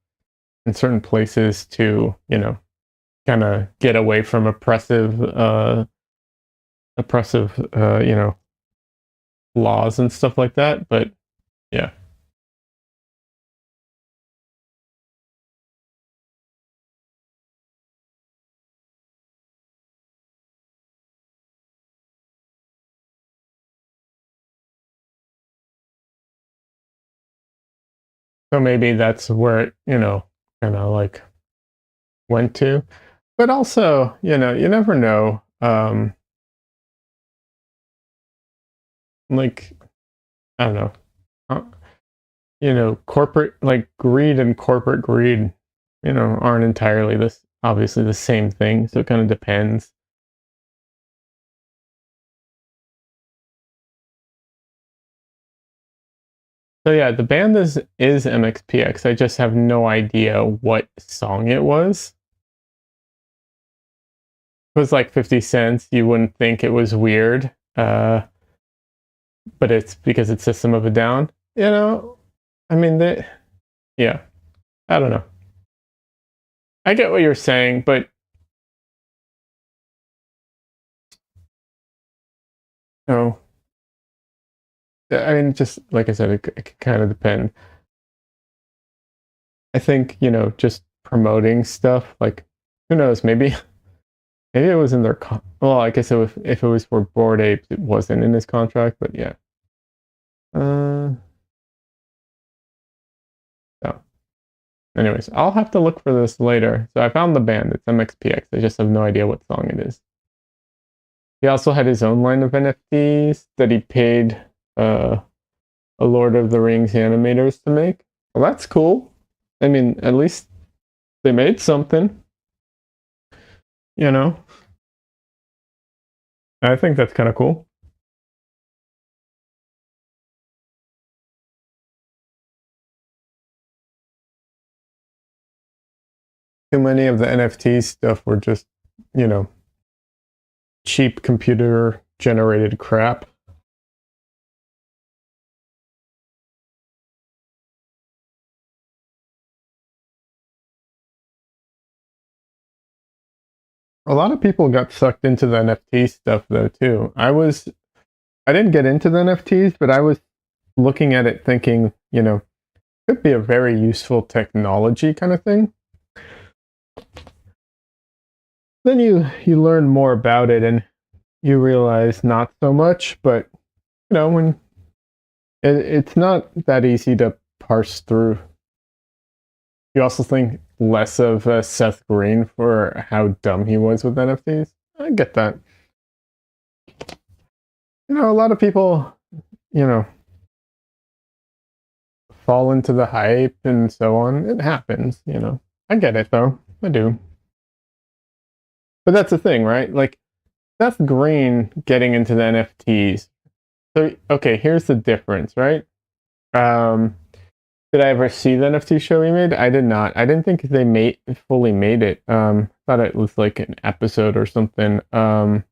in certain places to, kind of get away from oppressive laws and stuff like that. But yeah. So maybe that's where it, kind of like went to. But also, you never know. Like, I don't know. Uh, corporate, like greed and corporate greed, aren't entirely this obviously the same thing. So it kind of depends. So yeah, the band is MXPX. I just have no idea what song it was. It was like 50 cents. You wouldn't think it was weird. But it's because it's System of a Down. I mean, yeah, I don't know. I get what you're saying, but know, I mean, just like I said, it could kind of depend. I think, just promoting stuff, like, who knows, maybe it was in their well, I guess if it was for Bored Apes, it wasn't in his contract, but yeah. Uh, so, anyways, I'll have to look for this later. So I found the band. It's MXPX. I just have no idea what song it is. He also had his own line of NFTs that he paid a Lord of the Rings animators to make. Well, that's cool. I mean, at least they made something, you know? I think that's kind of cool. Too many of the NFT stuff were just, you know, cheap computer generated crap. A lot of people got sucked into the NFT stuff though too. I didn't get into the NFTs, but I was looking at it thinking, it could be a very useful technology kind of thing. Then you learn more about it and you realize not so much, but when it's not that easy to parse through. You also think less of Seth Green for how dumb he was with NFTs. I get that. A lot of people, you know, fall into the hype and so on. It happens. I get it though. I do. But that's the thing, right? Like Seth Green getting into the NFTs. So okay, here's the difference, right? Did I ever see the NFT show he made? I did not. I didn't think they fully made it. Thought it was like an episode or something. But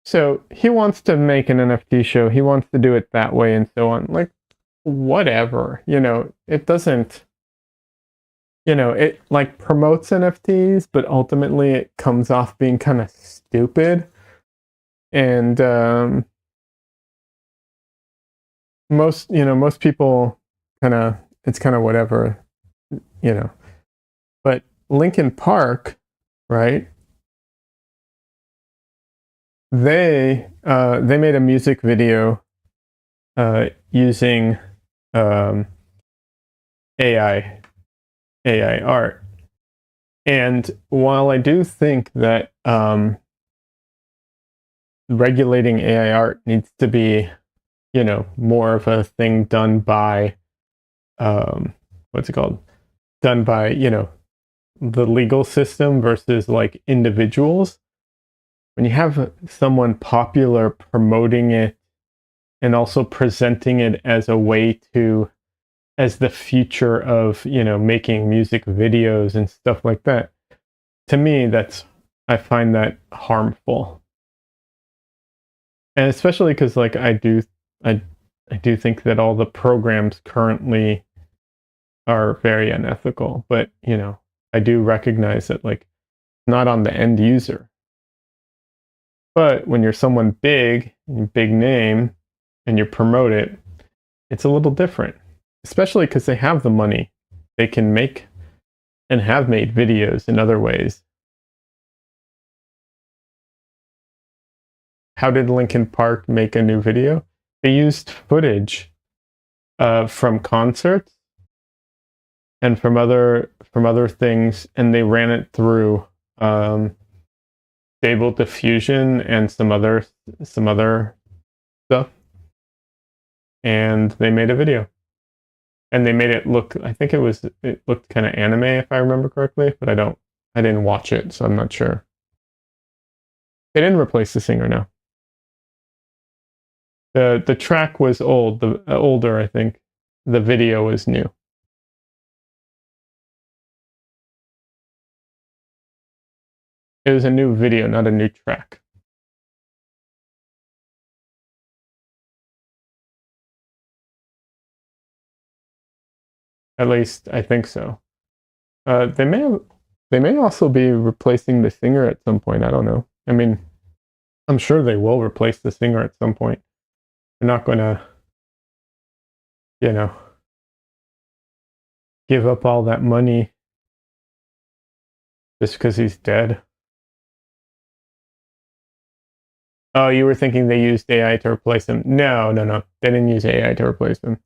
so he wants to make an NFT show. He wants to do it that way and so on. Like, whatever. It doesn't. It like promotes NFTs, but ultimately it comes off being kind of stupid. And most people it's kind of whatever, but Linkin Park, right? They made a music video using AI art. And while I do think that regulating AI art needs to be more of a thing done by what's it called? Done by, the legal system versus like individuals. When you have someone popular promoting it and also presenting it as a way as the future of, making music videos and stuff like that, to me, I find that harmful. And especially because like I do think that all the programs currently are very unethical, but I do recognize that like not on the end user. But when you're someone big name and you promote it, it's a little different, especially because they have the money. They can make and have made videos in other ways. How did Linkin Park make a new video? They used footage from concerts and from other things, and they ran it through Stable Diffusion and some other stuff, and they made a video. And they made it look. I think it looked kind of anime, if I remember correctly, but I didn't watch it, so I'm not sure. They didn't replace the singer, no. The track was older, I think. The video was new. It was a new video, not a new track. At least I think so. They may also be replacing the singer at some point. I don't know. I mean, I'm sure they will replace the singer at some point. They're not going to, you know, give up all that money just because he's dead. Oh, you were thinking they used AI to replace him? No, no, no. They didn't use AI to replace him.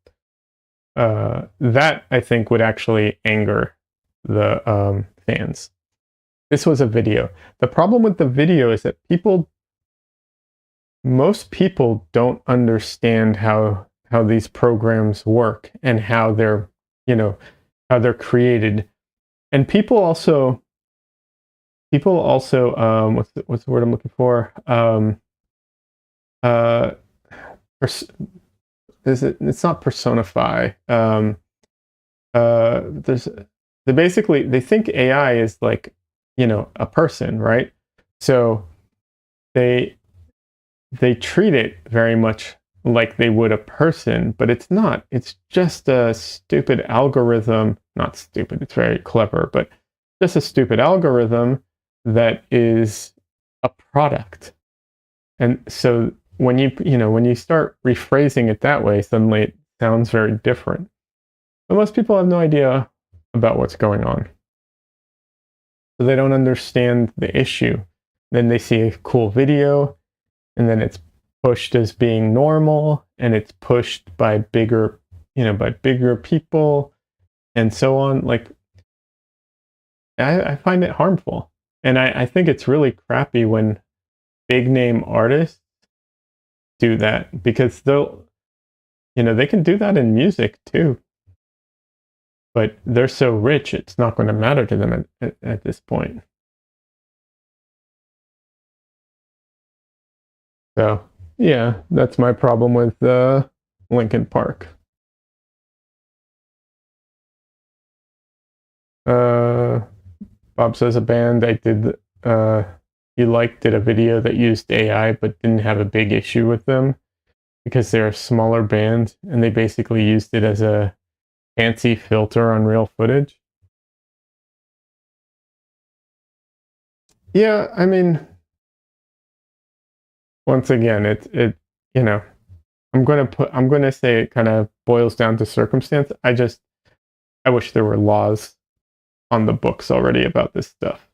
That I think would actually anger the fans. This was a video. The problem with the video is that most people don't understand how these programs work and how they're, how they're created. And people also what's the word I'm looking for? It's not personify. There's they think AI is like, a person, right? So they treat it very much like they would a person, but it's not. It's just a stupid algorithm. Not stupid, it's very clever, but just a stupid algorithm that is a product. And so when you start rephrasing it that way, suddenly it sounds very different. But most people have no idea about what's going on. So they don't understand the issue. Then they see a cool video, and then it's pushed as being normal, and it's pushed by bigger people, and so on. Like, I find it harmful. And I think it's really crappy when big name artists do that, because they can do that in music too. But they're so rich, it's not going to matter to them at this point. So, yeah, that's my problem with Linkin Park. Bob says a band did a video that used AI but didn't have a big issue with them because they're a smaller band and they basically used it as a fancy filter on real footage. Yeah, I mean, once again, I'm gonna say it kind of boils down to circumstance. I wish there were laws on the books already about this stuff.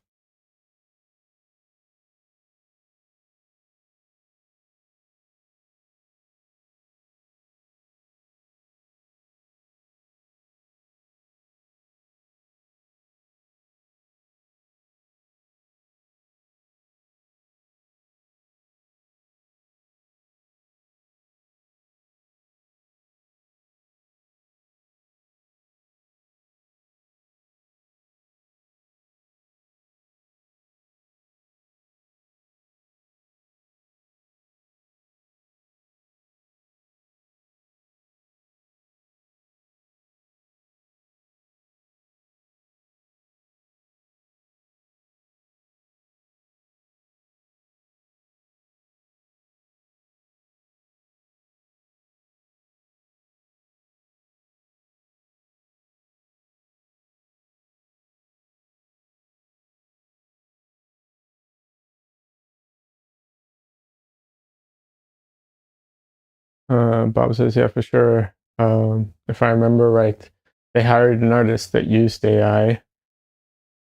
Bob says, yeah, for sure. If I remember right, they hired an artist that used AI,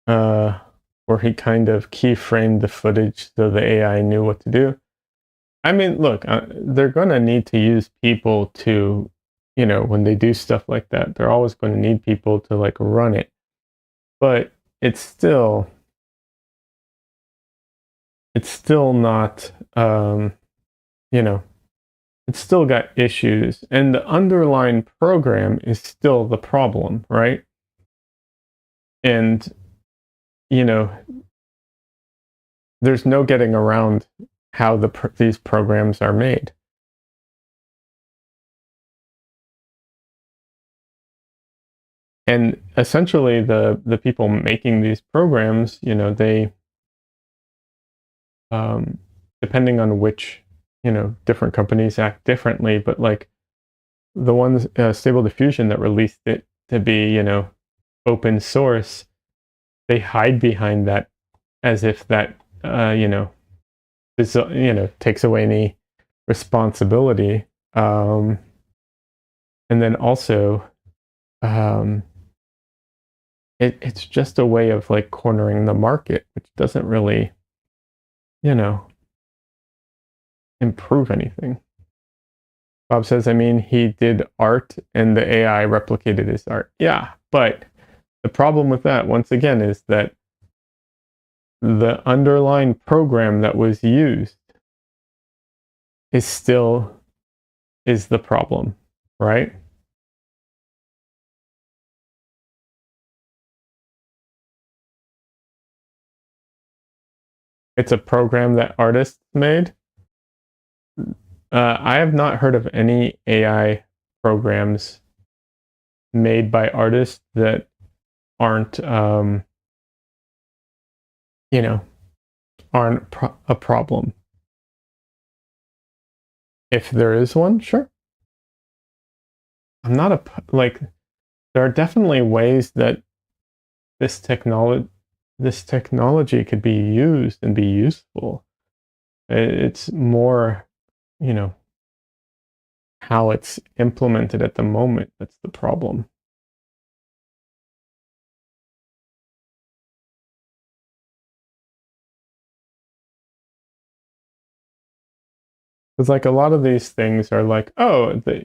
where he kind of keyframed the footage so the AI knew what to do. I mean, look, they're going to need to use people to, when they do stuff like that, they're always going to need people to like run it. But it's still not, it's still got issues, and the underlying program is still the problem, right? And there's no getting around how these programs are made. And essentially, the people making these programs, they, depending on which, different companies act differently, but like the ones, Stable Diffusion, that released it to be, open source, they hide behind that as if that, takes away any responsibility. And then also, um, it's just a way of like cornering the market, which doesn't really, you know, improve anything. Bob says, I mean, he did art and the AI replicated his art. Yeah, but the problem with that, once again, is that the underlying program that was used is the problem, right? It's a program that artists made. I have not heard of any AI programs made by artists that aren't, you know, a problem. If there is one, sure. I'm not like. There are definitely ways that this technology could be used and be useful. It's more, you know, how it's implemented at the moment that's the problem. It's like a lot of these things are like, oh, you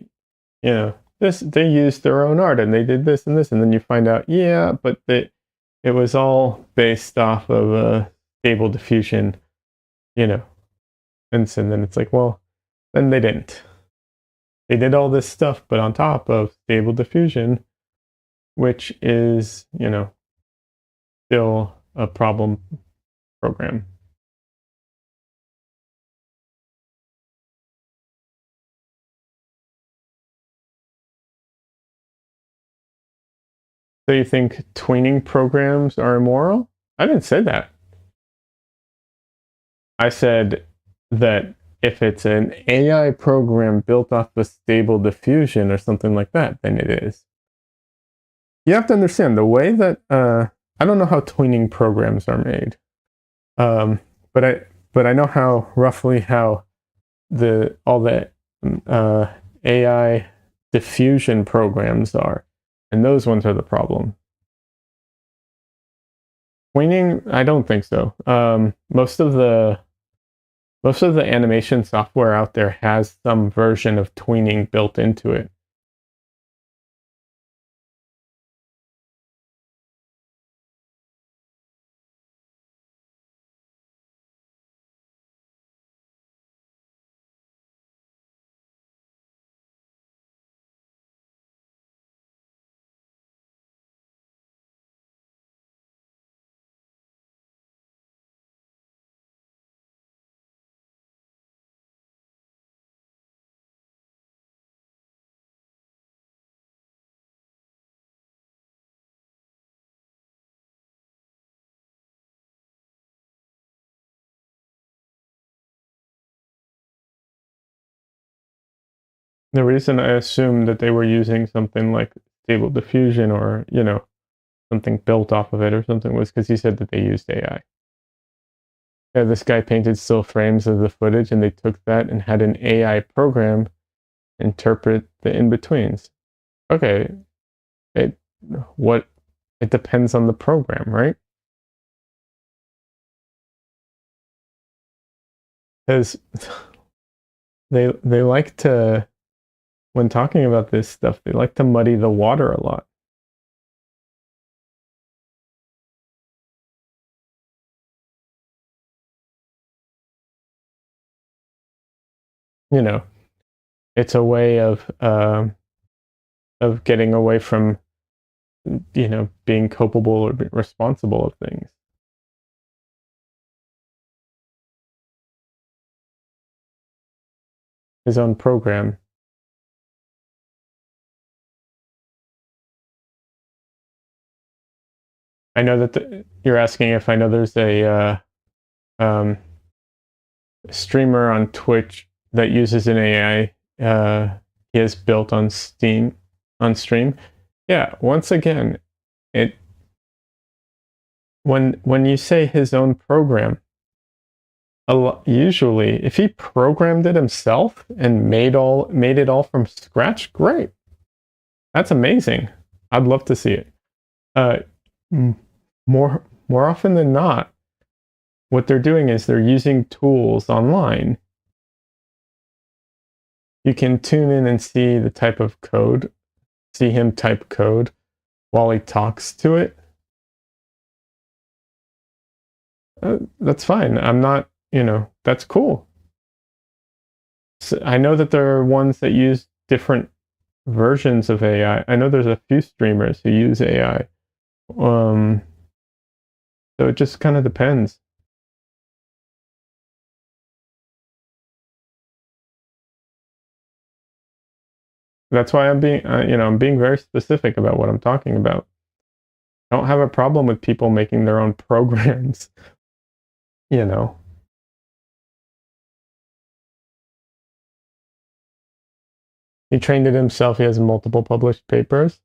know, they used their own art and they did this and this, and then you find out, yeah, but it was all based off of a stable diffusion, you know, and so then it's like, well, then they didn't. They did all this stuff, but on top of stable diffusion, which is, you know, still a problem program. So you think tweening programs are immoral? I didn't say that. I said that if it's an AI program built off of stable diffusion or something like that, then it is. You have to understand the way that I don't know how tweening programs are made, um, but I know how roughly how the all the uh, AI diffusion programs are, and those ones are the problem. Tweening, I don't think so. Most of the animation software out there has some version of tweening built into it. The reason I assumed that they were using something like stable diffusion or, you know, something built off of it or something was because he said that they used AI. Yeah, this guy painted still frames of the footage and they took that and had an AI program interpret the in-betweens. Okay, it what it depends on the program, right? Because they like to, when talking about this stuff, they like to muddy the water a lot. You know, it's a way of getting away from, you know, being culpable or responsible of things. His own program. I know that you're asking if I know there's a streamer on Twitch that uses an AI he has built on Steam on stream. Yeah, once again, it when you say his own program, Usually, if he programmed it himself and made it all from scratch, great. That's amazing. I'd love to see it. Uh, more often than not, what they're doing is they're using tools online. You can tune in and see the type of code, see him type code while he talks to it. That's fine. I'm not, that's cool. So I know that there are ones that use different versions of AI. I know there's a few streamers who use AI. Um, so it just kind of depends. That's why I'm being very specific about what I'm talking about. I don't have a problem with people making their own programs, you know. He trained it himself. He has multiple published papers.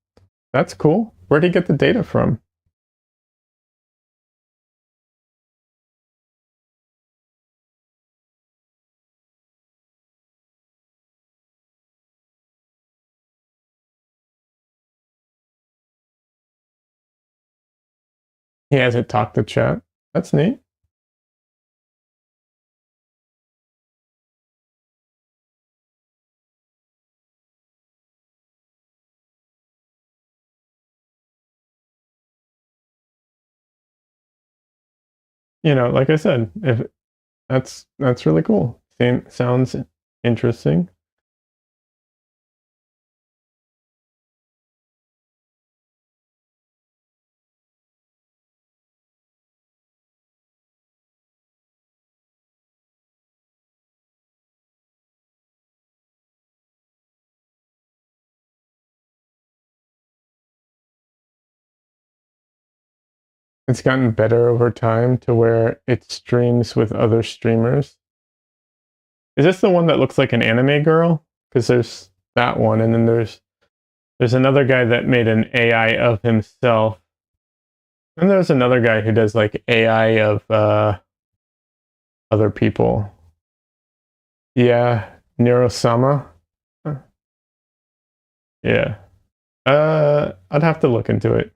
That's cool. Where'd he get the data from? He has it talk to chat. That's neat. Like I said, if that's really cool. Sounds interesting. It's gotten better over time to where it streams with other streamers. Is this the one that looks like an anime girl? Because there's that one, and then there's another guy that made an AI of himself, and there's another guy who does like AI of other people. Yeah, Neurosama. Yeah. I'd have to look into it.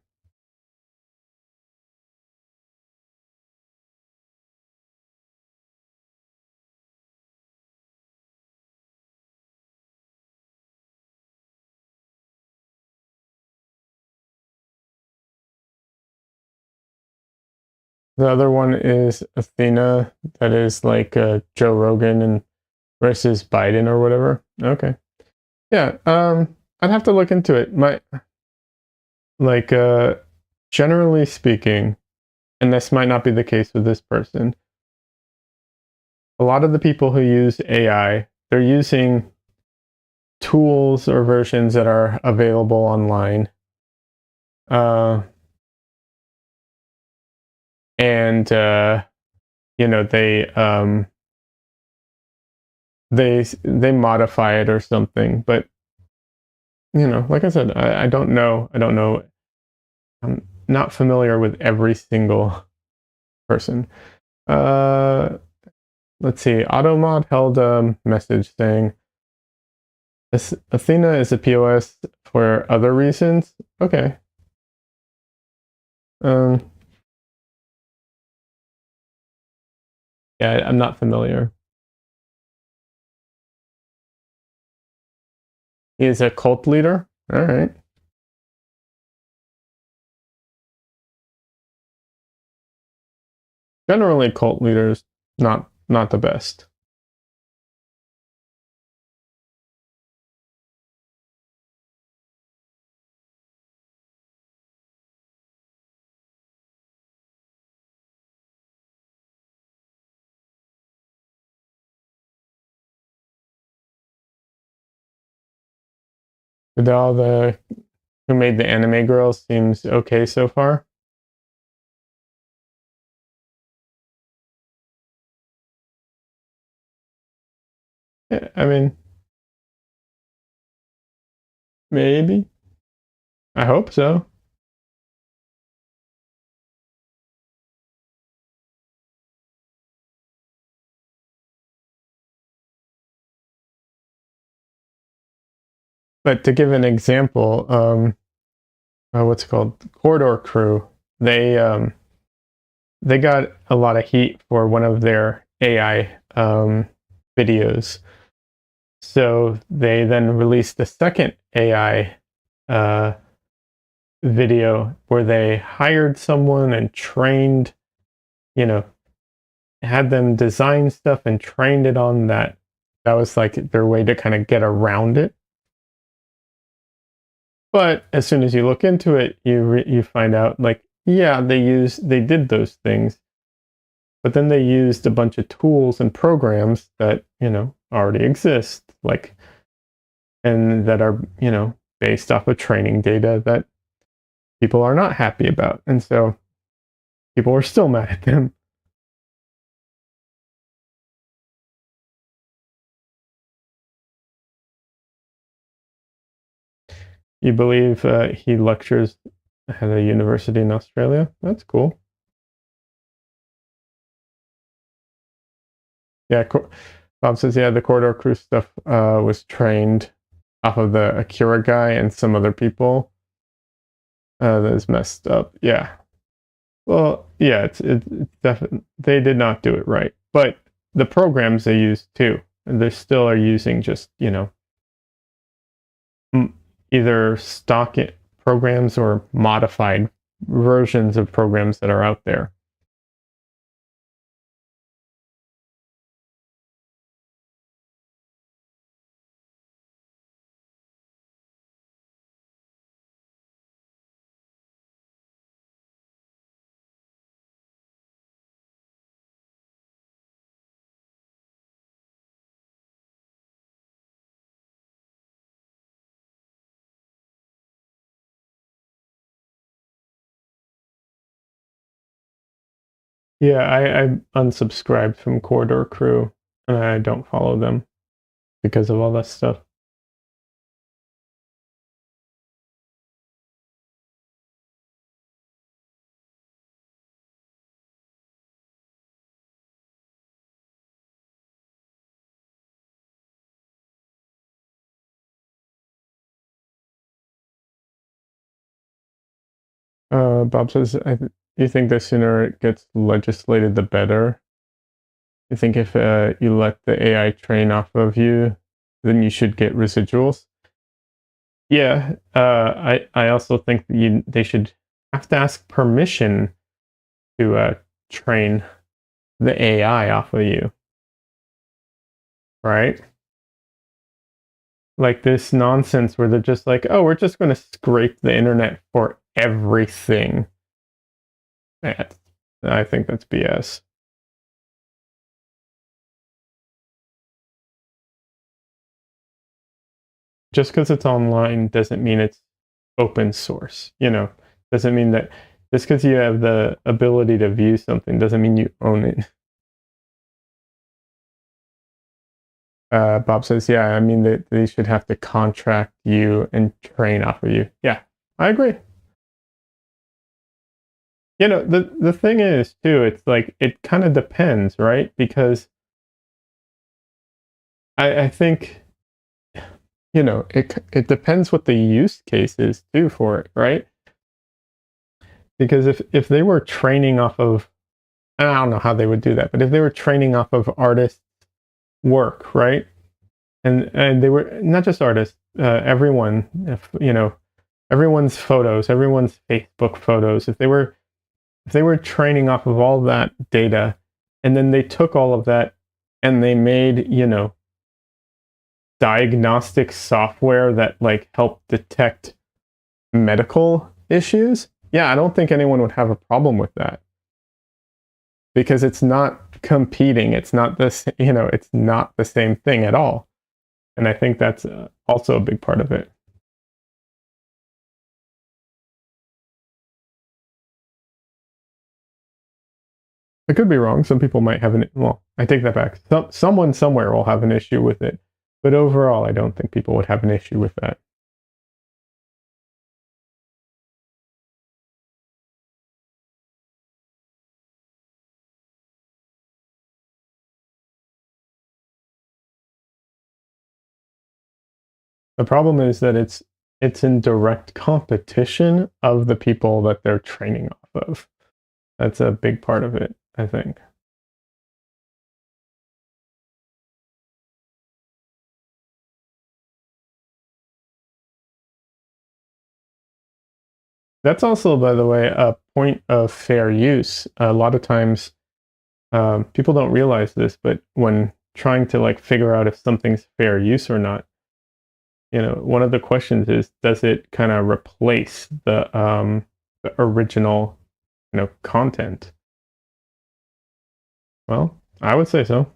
The other one is Athena, that is like Joe Rogan and versus Biden or whatever. Okay. Yeah. I'd have to look into it. My like generally speaking, and this might not be the case with this person. A lot of the people who use AI, they're using tools or versions that are available online. Uh, and you know they modify it or something. But like I said, I don't know. I don't know. I'm not familiar with every single person. Uh, let's see. Automod held a message saying Athena is a POS for other reasons. Okay. Um, yeah, I'm not familiar. He is a cult leader. All right. Generally, cult leaders not the best. Did all the who made the anime girls seems okay so far? Yeah, I mean, maybe. I hope so. But to give an example, what's it called? Corridor Crew. They um, they got a lot of heat for one of their AI videos. So they then released the second AI uh, video where they hired someone and trained, you know, had them design stuff and trained it on that. That was like their way to kind of get around it. But as soon as you look into it, you find out like, yeah, they did those things, but then they used a bunch of tools and programs that already exist, like, and that are based off of training data that people are not happy about, and so people are still mad at them. You believe he lectures at a university in Australia? That's cool. Yeah, Bob says, yeah, the Corridor Crew stuff was trained off of the Akira guy and some other people. That is messed up. Yeah. Well, yeah, it's definitely, they did not do it right. But the programs they use too, and they still are using just, either stock programs or modified versions of programs that are out there. Yeah, I unsubscribed from Corridor Crew and I don't follow them because of all that stuff. Bob says, you think the sooner it gets legislated, the better? You think if you let the AI train off of you, then you should get residuals? Yeah, I also think that they should have to ask permission to train the AI off of you, right? Like this nonsense where they're just like, oh, we're just going to scrape the internet for everything. That, I think that's BS. Just because it's online doesn't mean it's open source. Doesn't mean that just because you have the ability to view something doesn't mean you own it. Bob says, yeah, I mean, they should have to contract you and train off of you. Yeah, I agree. The thing is, too, it's like, it kind of depends, right? Because I think, it depends what the use case is, too, for it, right? Because if they were training off of, I don't know how they would do that, but if they were training off of artists' work, right? And they were not just artists, everyone, if everyone's photos, everyone's Facebook photos, if they were training off of all that data, and then they took all of that and they made, diagnostic software that like helped detect medical issues, yeah, I don't think anyone would have a problem with that because it's not competing. It's not this, it's not the same thing at all. And I think that's also a big part of it. I could be wrong. Some people might have well, I take that back. Someone somewhere will have an issue with it. But overall, I don't think people would have an issue with that. The problem is that it's in direct competition of the people that they're training off of. That's a big part of it, I think. That's also, by the way, a point of fair use. A lot of times, people don't realize this, but when trying to like figure out if something's fair use or not, one of the questions is, does it kind of replace the original, content? Well, I would say so.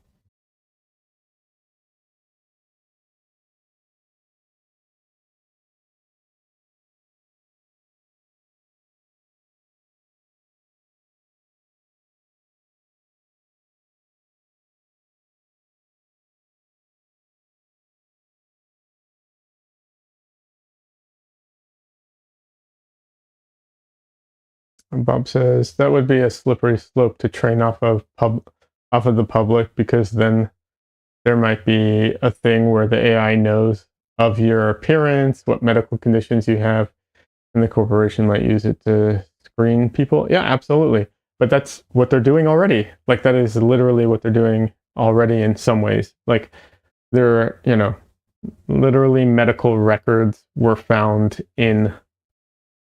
Bob says that would be a slippery slope to train off of the public, because then there might be a thing where the AI knows of your appearance, what medical conditions you have, and the corporation might use it to screen people. Yeah, absolutely. But that's what they're doing already. Like, that is literally what they're doing already in some ways. Like, there, literally medical records were found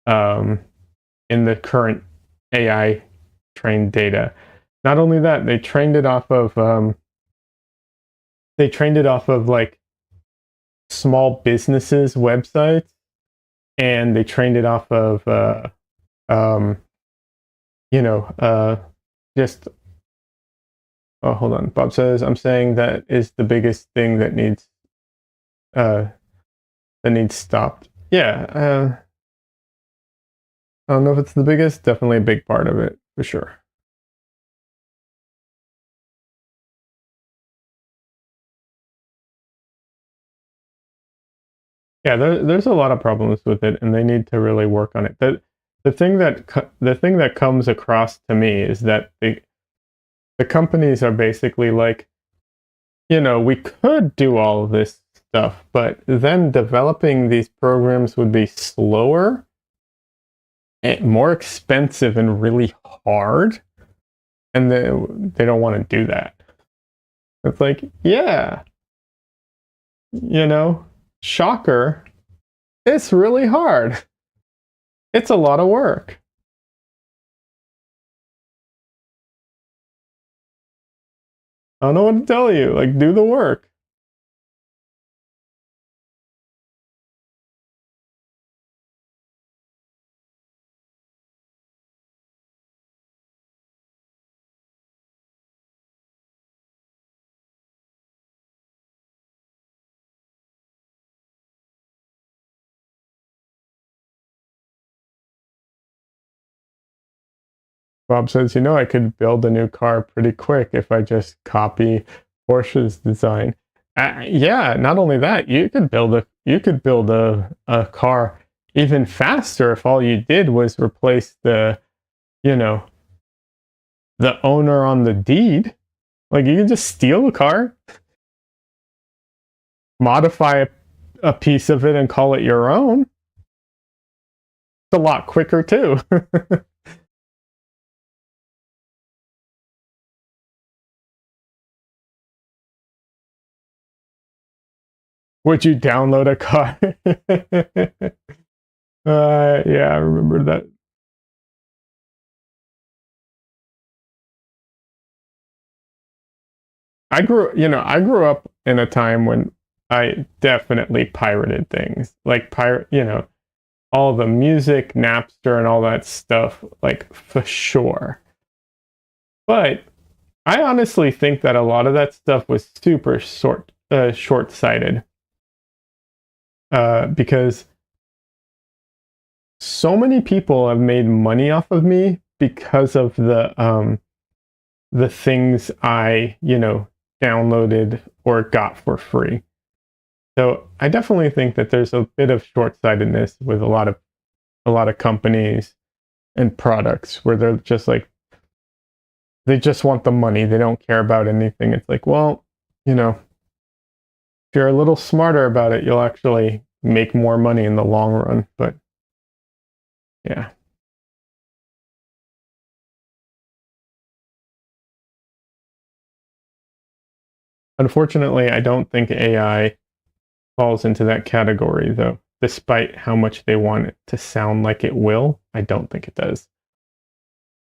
um, in the current AI trained data. Not only that, they trained it off of like small businesses' websites, and they trained it off of um, you know, just oh, hold on. Bob says, I'm saying that is the biggest thing uh that needs stopped. Yeah, I don't know if it's the biggest, definitely a big part of it for sure. Yeah, there's a lot of problems with it, and they need to really work on it. The thing that comes across to me is that the companies are basically like, we could do all of this stuff, but then developing these programs would be slower and more expensive and really hard, and they don't want to do that. It's like, yeah, you know, shocker, it's really hard. It's a lot of work. I don't know what to tell you. Like, do the work. Bob says, I could build a new car pretty quick if I just copy Porsche's design. Yeah, not only that, you could build a car even faster if all you did was replace you know, the owner on the deed. Like, you can just steal a car, modify a piece of it, and call it your own. It's a lot quicker too. Would you download a car? Yeah, I remember that. I grew up in a time when I definitely pirated things, like all the music, Napster, and all that stuff, like for sure. But I honestly think that a lot of that stuff was super short-sighted, because so many people have made money off of me because of the things I, downloaded or got for free. So I definitely think that there's a bit of short-sightedness with a lot of companies and products where they're just like, they just want the money. They don't care about anything. It's like, well, if you're a little smarter about it, you'll actually make more money in the long run. But yeah. Unfortunately, I don't think AI falls into that category, though. Despite how much they want it to sound like it will, I don't think it does.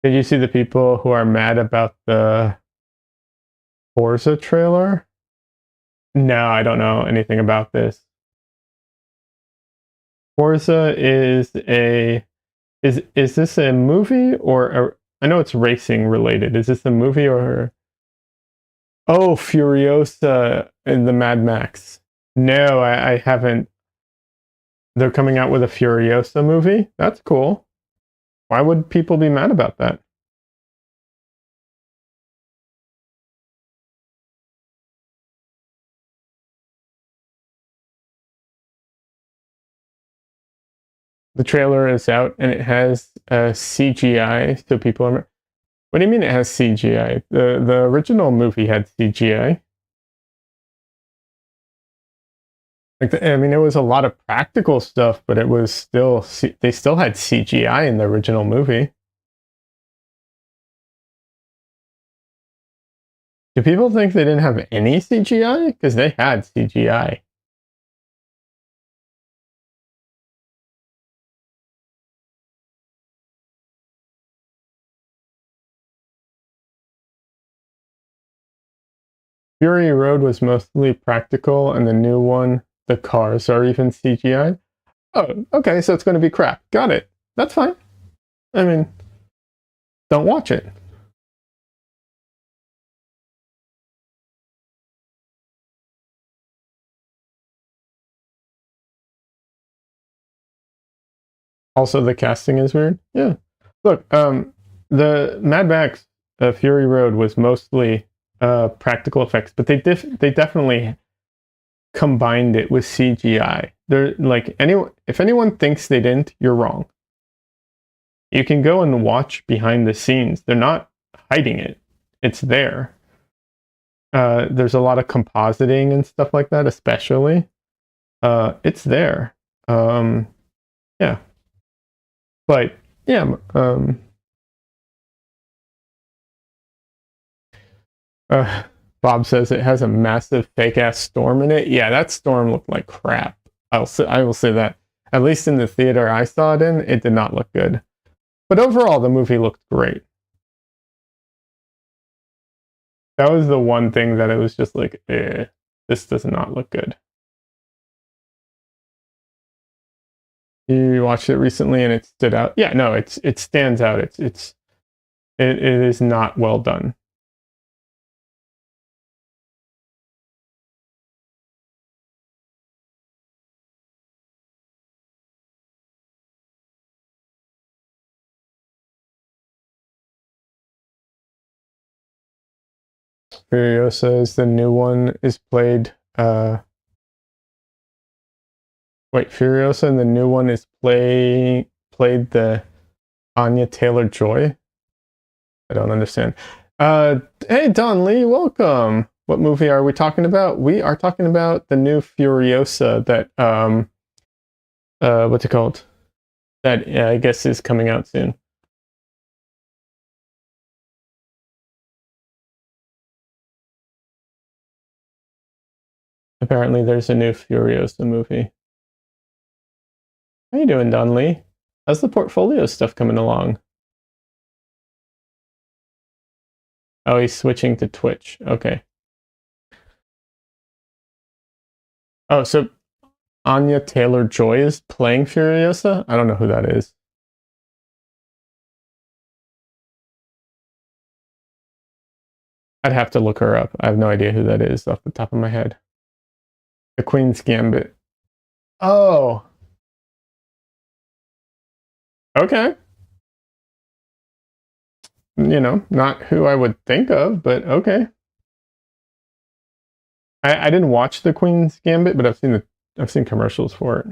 Did you see the people who are mad about the Forza trailer? No, I don't know anything about this. Forza is this a movie or I know it's racing related. Is this a movie or oh, Furiosa and the Mad Max? No, I haven't. They're coming out with a Furiosa movie? That's cool. Why would people be mad about that? The trailer is out and it has CGI, so people are. What do you mean it has CGI? The original movie had CGI. I mean, it was a lot of practical stuff, but it was still they still had CGI in the original movie. Do people think they didn't have any CGI? Because they had CGI. Fury Road was mostly practical, and the new one, the cars are even CGI. Oh, okay, so it's going to be crap. Got it. That's fine. I mean, don't watch it. Also, the casting is weird. Yeah. Look, the Mad Max Fury Road was mostly practical effects, but they definitely combined it with CGI. They're like anyone if anyone thinks they didn't, you're wrong. You can go and watch behind the scenes. They're not hiding it. It's there. There's a lot of compositing and stuff like that, especially. It's there. Yeah, but yeah. Uh, Bob says it has a massive fake ass storm in it. Yeah, that storm looked like crap. I will say that. At least in the theater I saw it in, it did not look good. But overall, the movie looked great. That was the one thing that it was just like, this does not look good. You watched it recently and it stood out. Yeah, no, it stands out. It is not well done. Furiosa is the new one is played. Wait, Furiosa and the new one is played the Anya Taylor Joy. I don't understand. Hey Don Lee, welcome. What movie are we talking about? We are talking about the new Furiosa that what's it called? That I guess is coming out soon. Apparently, there's a new Furiosa movie. How you doing, Don Lee? How's the portfolio stuff coming along? Oh, he's switching to Twitch. Okay. Oh, so Anya Taylor Joy is playing Furiosa? I don't know who that is. I'd have to look her up. I have no idea who that is off the top of my head. The Queen's Gambit. Oh, okay. You know, not who I would think of, but okay. I didn't watch the Queen's Gambit, but I've seen commercials for it.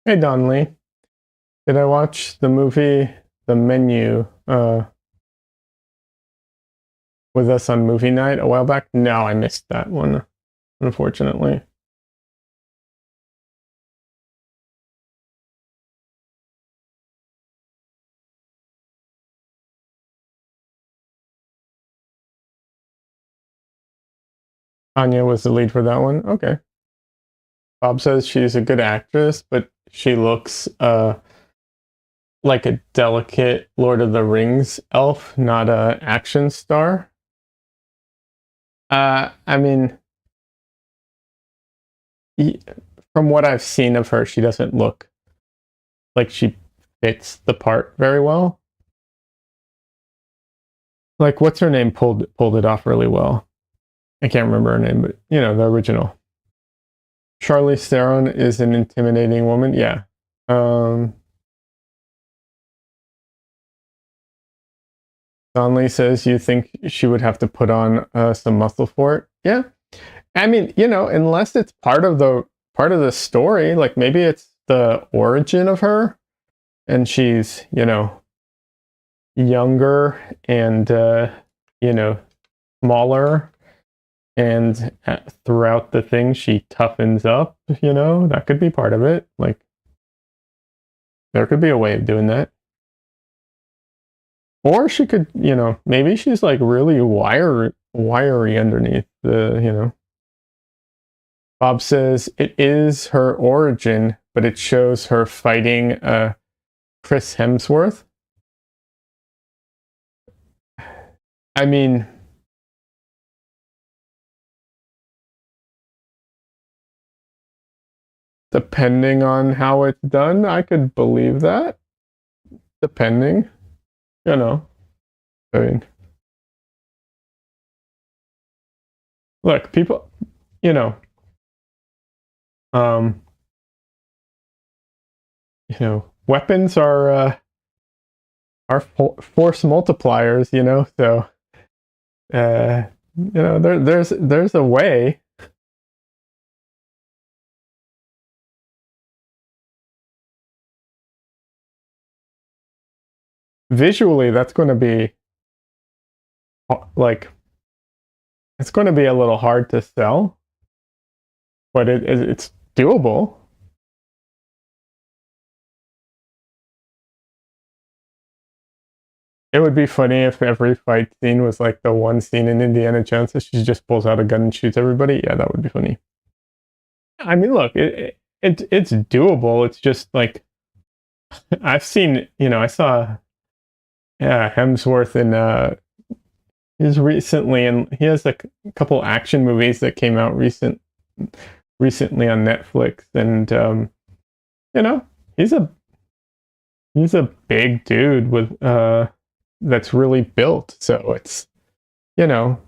Hey Donley, did I watch the movie The Menu with us on movie night a while back? No, I missed that one, unfortunately. Anya was the lead for that one. Okay. Bob says she's a good actress, but she looks like a delicate Lord of the Rings elf, not a action star. I mean, from what I've seen of her, she doesn't look like she fits the part very well. Like, what's her name pulled it off really well. I can't remember her name, but you know, the original. Charlize Theron is an intimidating woman. Yeah. Um, Donley says you think she would have to put on some muscle for it. Yeah. I mean, you know, unless it's part of the story, like maybe it's the origin of her, and she's younger and you know smaller, and throughout the thing she toughens up. That could be part of it. Like there could be a way of doing that. Or she could, maybe she's like really wiry underneath the. Bob says it is her origin, but it shows her fighting Chris Hemsworth. I mean, depending on how it's done, I could believe that. Depending, you know. I mean, look, people, you know, um, weapons are force multipliers, so there's a way. Visually, that's going to be like it's going to be a little hard to sell, but it's doable. It would be funny if every fight scene was like the one scene in Indiana Jones that she just pulls out a gun and shoots everybody. Yeah, that would be funny. I mean, look, it's doable. It's just like I've seen, I saw Hemsworth in he's recently, and he has a couple action movies that came out recently on Netflix, and you know, he's a he's a big dude with that's really built. So it's you know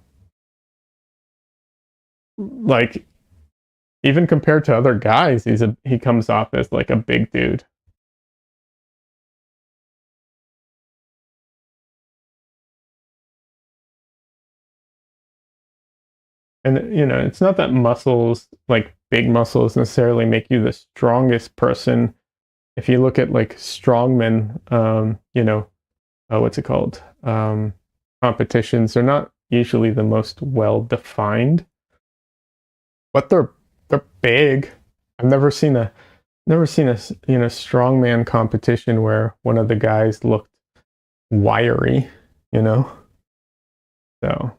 like even compared to other guys, he comes off as like a big dude. And it's not that muscles, like big muscles, necessarily make you the strongest person. If you look at like strongmen, what's it called? Competitions, they're not usually the most well defined, but they're big. I've never seen a strongman competition where one of the guys looked wiry, you know. So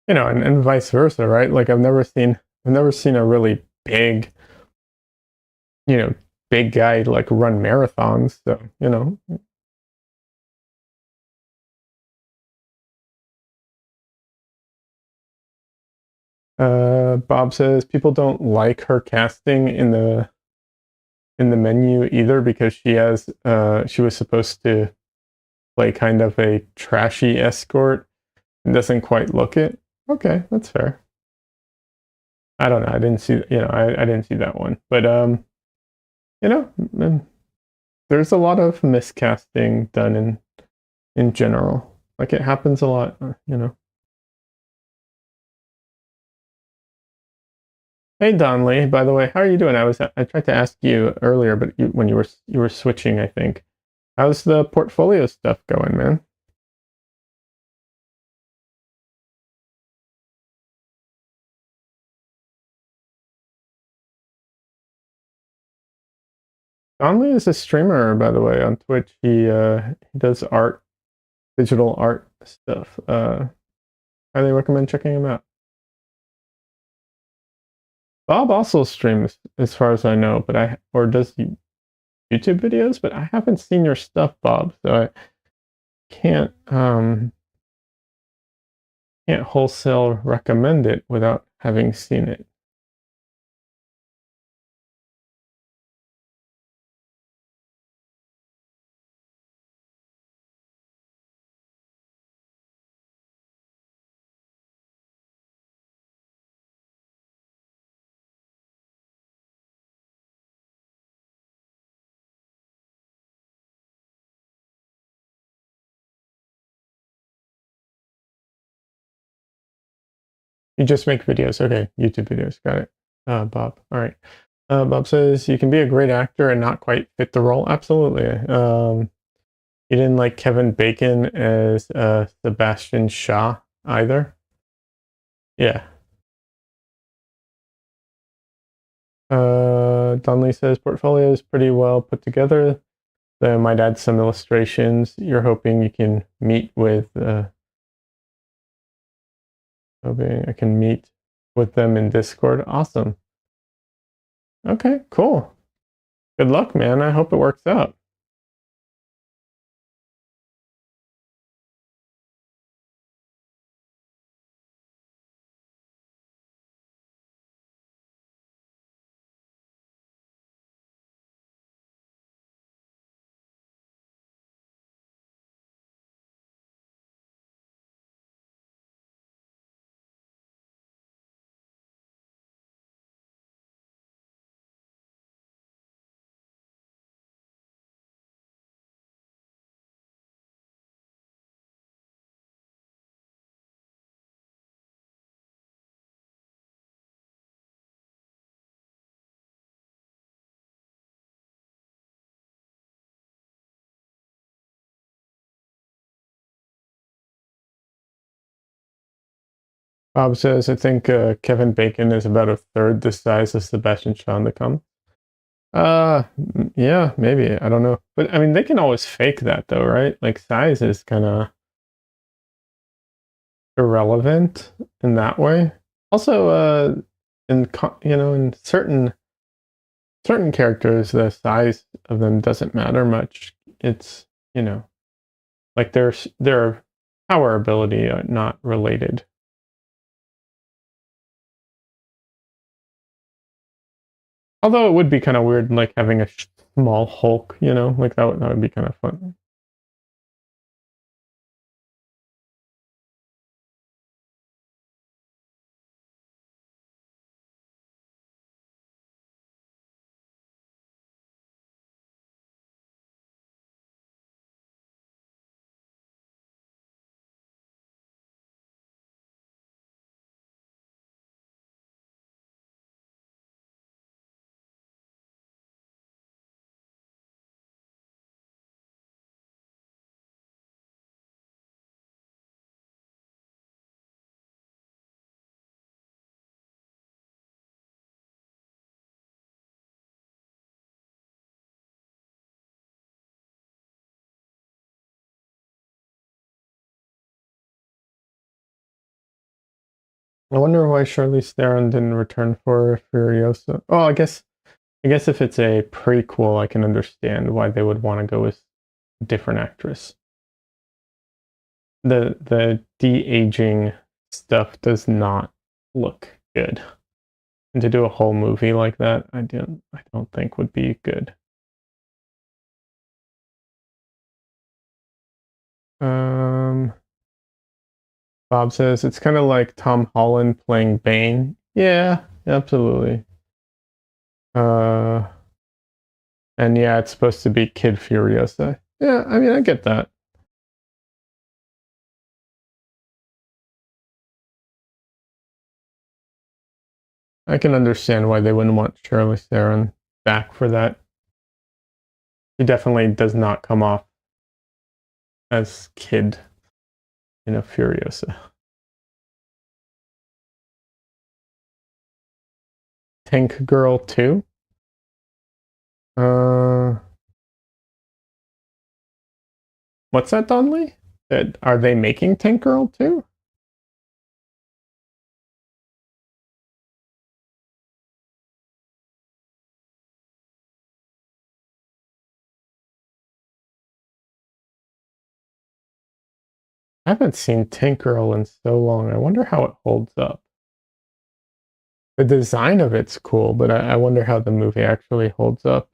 and vice versa, right? Like I've never seen a really you know, big guy like run marathons. So Bob says people don't like her casting in the menu either because she was supposed to play kind of a trashy escort and doesn't quite look it. Okay, that's fair. I don't know. I didn't see I didn't see that one, but you know, there's a lot of miscasting done in general. Like it happens a lot, you know. Hey Donley, by the way, how are you doing? I tried to ask you earlier, but when you were switching, I think. How's the portfolio stuff going, man? Donley is a streamer, by the way, on Twitch. He does art, digital art stuff. Highly recommend checking him out. Bob also streams, as far as I know, but or does YouTube videos, but I haven't seen your stuff, Bob, so I can't can't wholesale recommend it without having seen it. You just make videos. Okay, YouTube videos. Got it. Bob. All right. Bob says you can be a great actor and not quite fit the role. Absolutely. You didn't like Kevin Bacon as Sebastian Shaw either. Yeah. Donnelly says portfolio is pretty well put together. They might add some illustrations. You're hoping you can meet with. Hoping I can meet with them in Discord. Awesome. Okay. Cool. Good luck, man. I hope it works out. Bob says, I think Kevin Bacon is about a third the size of Sebastian Shaw to come. Yeah, maybe. I don't know. But I mean, they can always fake that though, right? Like size is kind of irrelevant in that way. Also, in certain characters, the size of them doesn't matter much. It's like their power ability are not related. Although it would be kind of weird, like having a small Hulk, like that would be kind of fun. I wonder why Charlize Theron didn't return for Furiosa. Oh, I guess if it's a prequel, I can understand why they would want to go with a different actress. The de-aging stuff does not look good. And to do a whole movie like that, I don't think would be good. Um Bob says it's kind of like Tom Holland playing Bane. Yeah, absolutely. Uh And yeah, it's supposed to be Kid Furiosa. Yeah, I mean, I get that. I can understand why they wouldn't want Charlize Theron back for that. He definitely does not come off as Kid in a Furiosa. Tank Girl 2? Uh, what's that, Donley? Are they making Tank Girl 2? I haven't seen Tank Girl in so long. I wonder how it holds up. The design of it's cool, but I wonder how the movie actually holds up.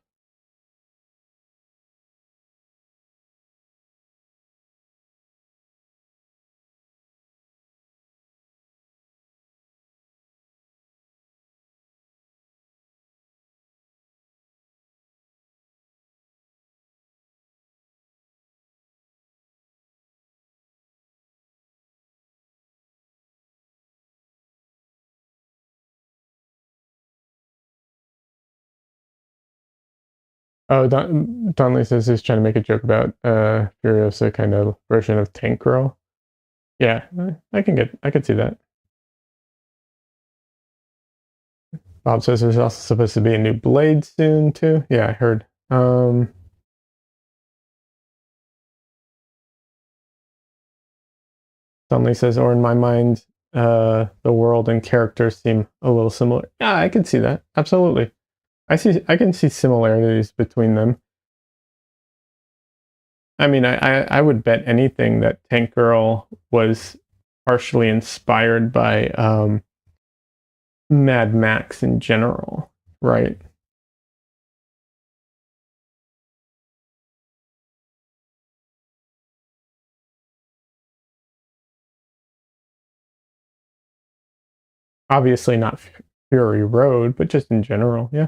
Oh, Donley says he's trying to make a joke about Furiosa kind of version of Tank Girl. Yeah, I can see that. Bob says there's also supposed to be a new Blade soon too. Yeah, I heard. Donley says, or in my mind, the world and characters seem a little similar. Yeah, I can see that. Absolutely. I can see similarities between them. I mean, I would bet anything that Tank Girl was partially inspired by Mad Max in general, right? Obviously not Fury Road, but just in general, yeah.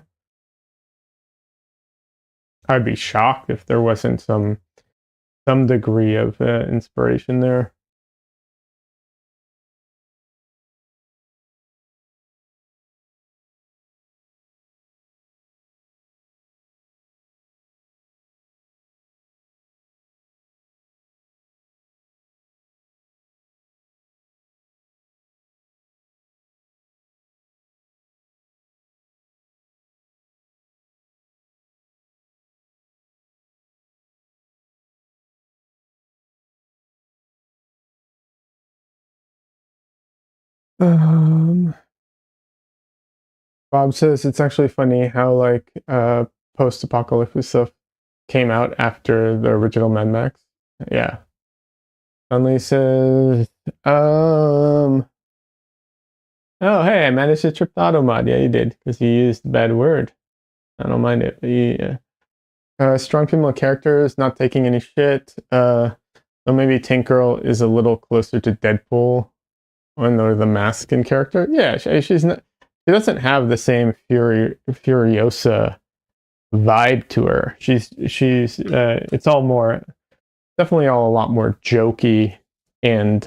I'd be shocked if there wasn't some degree of inspiration there. Um, Bob says it's actually funny how like post-apocalyptic stuff came out after the original Mad Max. Yeah. Hunley says, oh hey, I managed to trip the auto mod. Yeah, you did because you used the bad word. I don't mind it. Yeah. Strong female characters, not taking any shit. So maybe Tank Girl is a little closer to Deadpool when they're the masking character. Yeah, she's not. She doesn't have the same Furiosa vibe to her. She's it's all more definitely all a lot more jokey and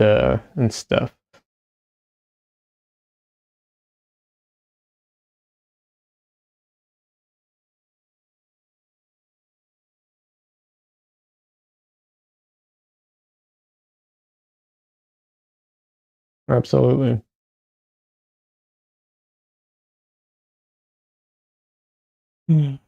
stuff. Absolutely. Mm.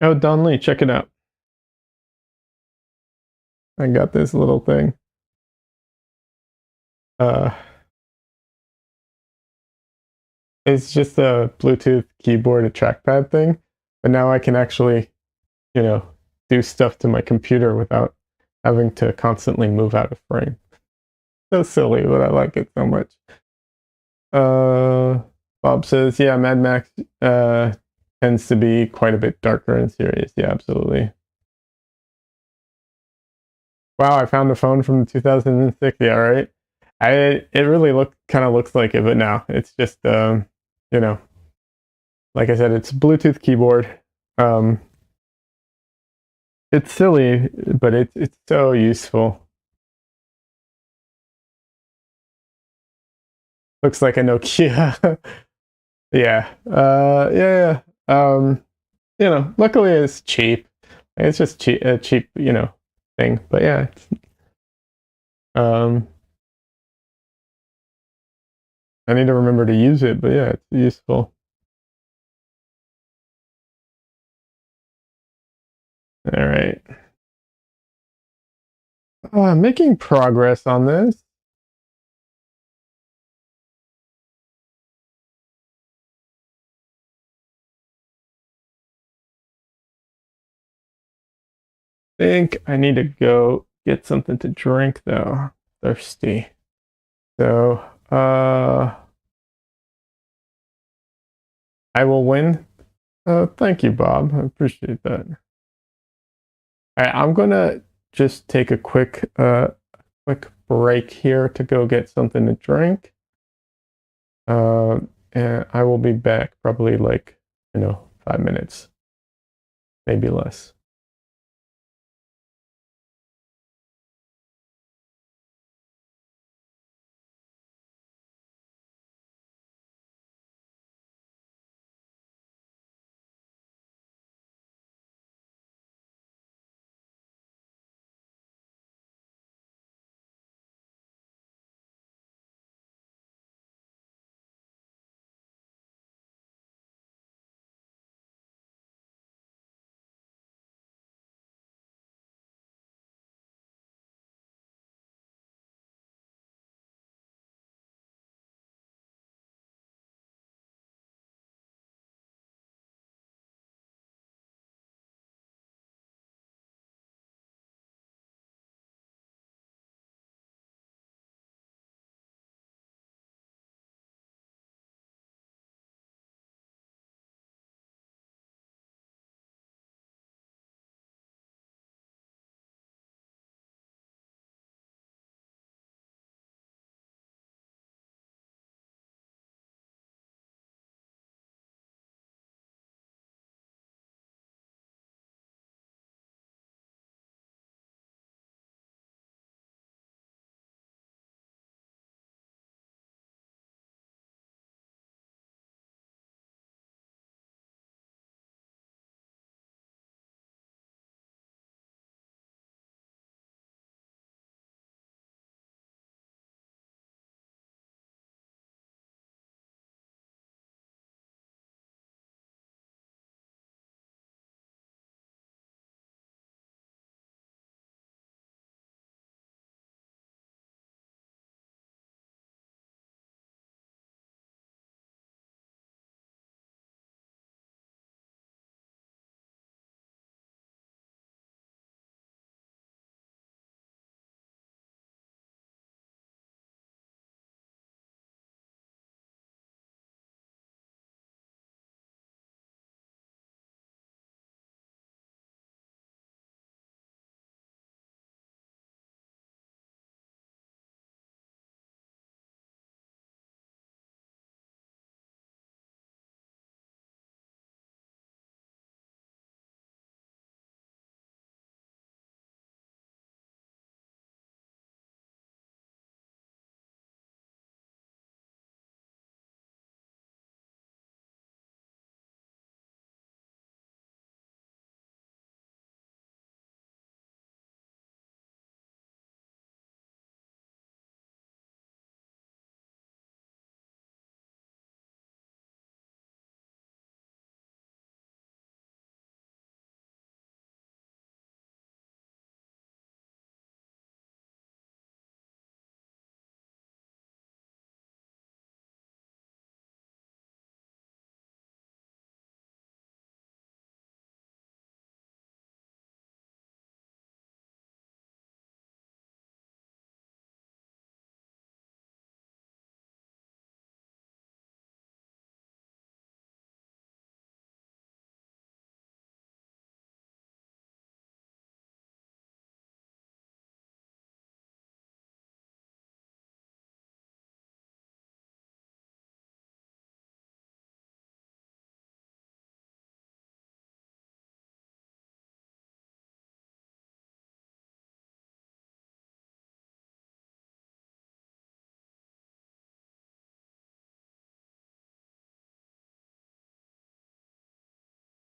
Oh, Don Lee, check it out. I got this little thing. Uh, it's just a Bluetooth keyboard, a trackpad thing, but now I can actually, you know, do stuff to my computer without having to constantly move out of frame. So silly, but I like it so much. Uh, Bob says, yeah, Mad Max tends to be quite a bit darker and serious. Yeah, absolutely. Wow, I found a phone from 2006. Yeah, right. It really kind of looks like it, but no, it's just you know, like I said, it's Bluetooth keyboard. Um, it's silly, but it's so useful. Looks like a Nokia. Yeah. Yeah. Luckily it's cheap. It's just cheap, a cheap, thing. But yeah, um, I need to remember to use it. But yeah, it's useful. All right. Making progress on this. Think I need to go get something to drink though. Thirsty. So, I will win. Thank you, Bob. I appreciate that. All right, I'm gonna just take a quick break here to go get something to drink. Uh, and I will be back probably like 5 minutes, maybe less.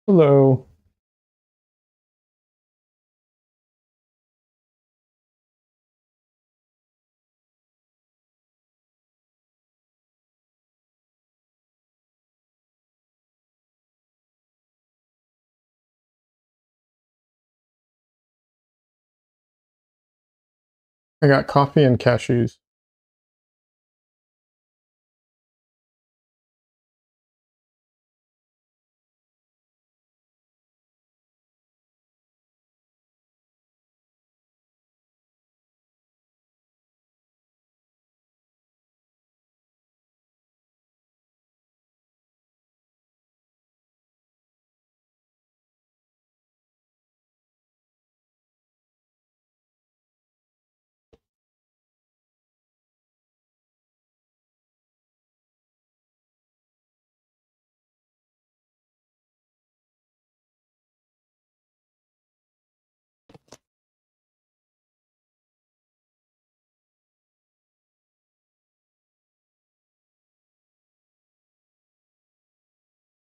Hello. I got coffee and cashews.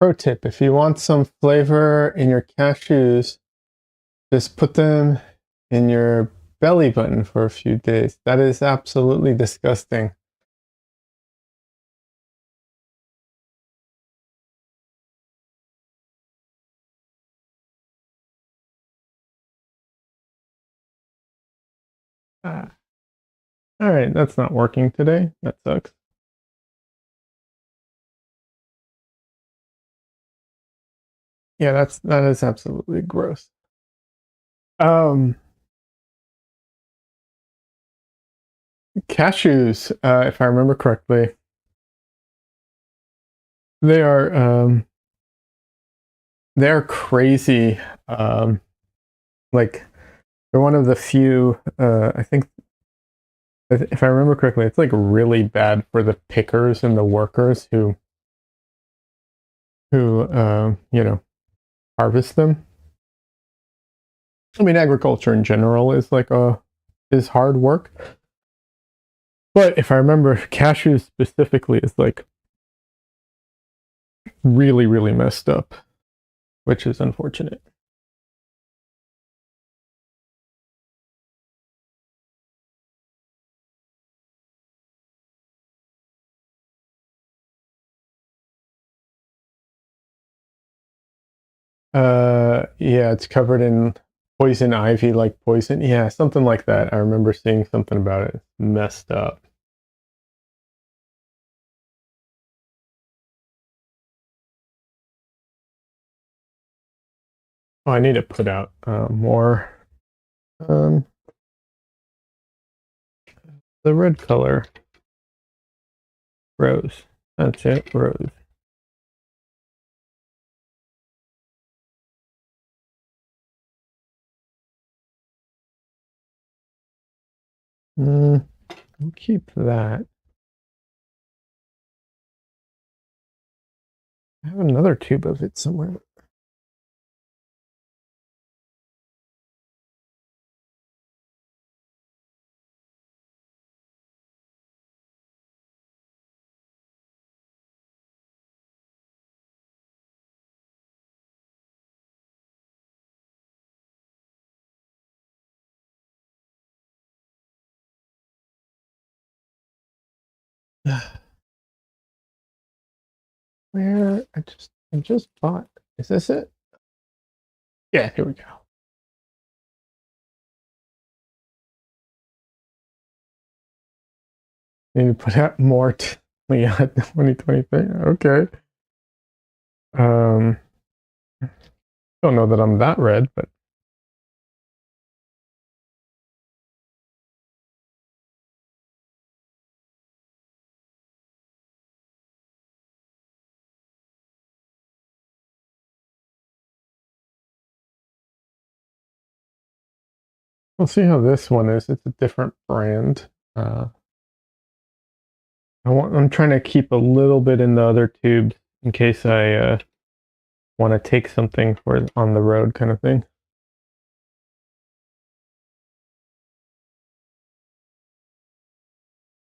Pro tip, if you want some flavor in your cashews, just put them in your belly button for a few days. That is absolutely disgusting. Ah. All right, that's not working today. That sucks. Yeah, that is absolutely gross. Um, Cashews, if I remember correctly, they are they're crazy. Like they're one of the few. I think if I remember correctly, it's like really bad for the pickers and the workers who harvest them. I mean, agriculture in general is like a is hard work, but if I remember, cashews specifically is like really really messed up, which is unfortunate. Yeah, it's covered in poison ivy, like poison. Yeah, something like that. I remember seeing something about it. Messed up. Oh, I need to put out more. Um, the red color, rose. That's it, rose. Mm, I'll keep that. I have another tube of it somewhere. Where I just bought. Is this it? Yeah, here we go. Need to put out more. Yeah, 2023. Okay. Um, don't know that I'm that red, but we'll see how this one is. It's a different brand. I'm trying to keep a little bit in the other tubes in case I want to take something for on the road kind of thing.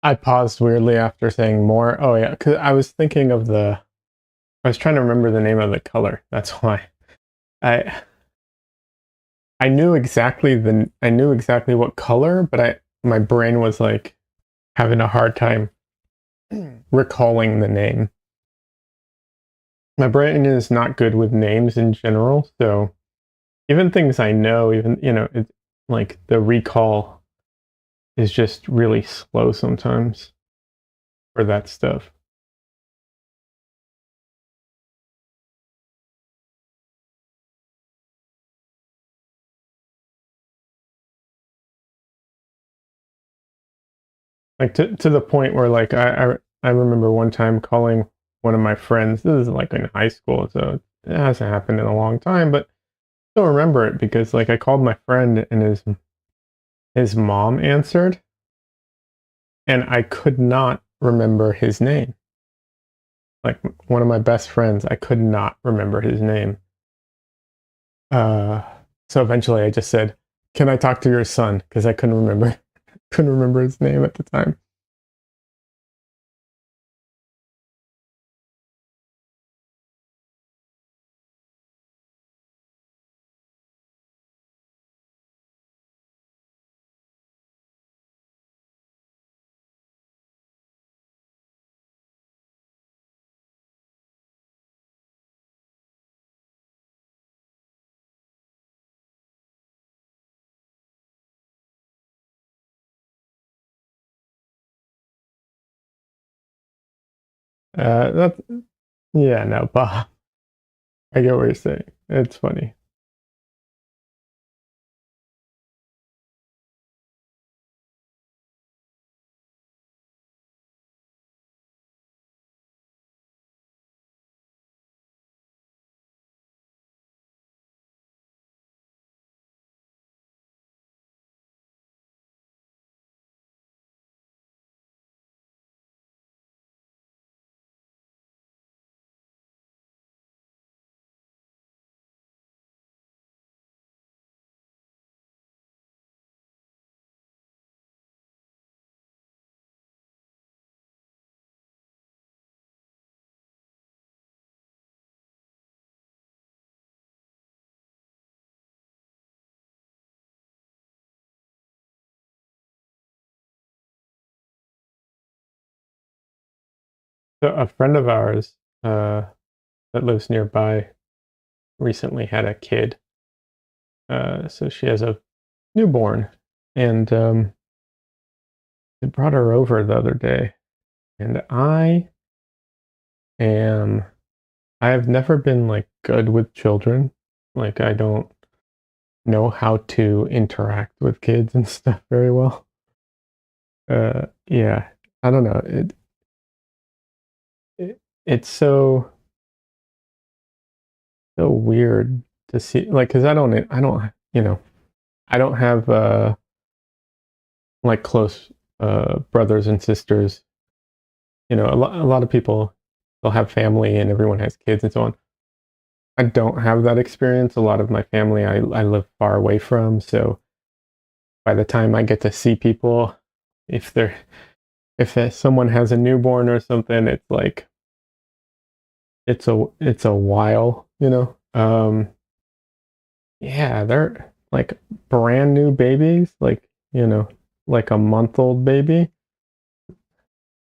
I paused weirdly after saying more. Oh yeah, because I was thinking of the. I was trying to remember the name of the color. That's why. I I knew exactly what color, but I my brain was like having a hard time recalling the name. My brain is not good with names in general, so even things I know, even it, like the recall is just really slow sometimes for that stuff. Like to the point where like I remember one time calling one of my friends. This is like in high school, so it hasn't happened in a long time, but still remember it because like I called my friend and his mom answered and I could not remember his name. Like one of my best friends, I could not remember his name. Uh, so eventually I just said, "Can I talk to your son?" Because I couldn't remember couldn't remember his name at the time. That's yeah, no, Bob. I get what you're saying. It's funny. So a friend of ours that lives nearby recently had a kid. So she has a newborn, and they brought her over the other day, and am I have never been like good with children. Like I don't know how to interact with kids and stuff very well. Yeah, I don't know. It's so weird to see like because I don't I don't have like close brothers and sisters. A lot of people they'll have family and everyone has kids and so on. I don't have that experience. A lot of my family I live far away from, so by the time I get to see people, if they're if someone has a newborn or something, it's like it's a while, you know. Yeah, they're like brand new babies, like like a month old baby.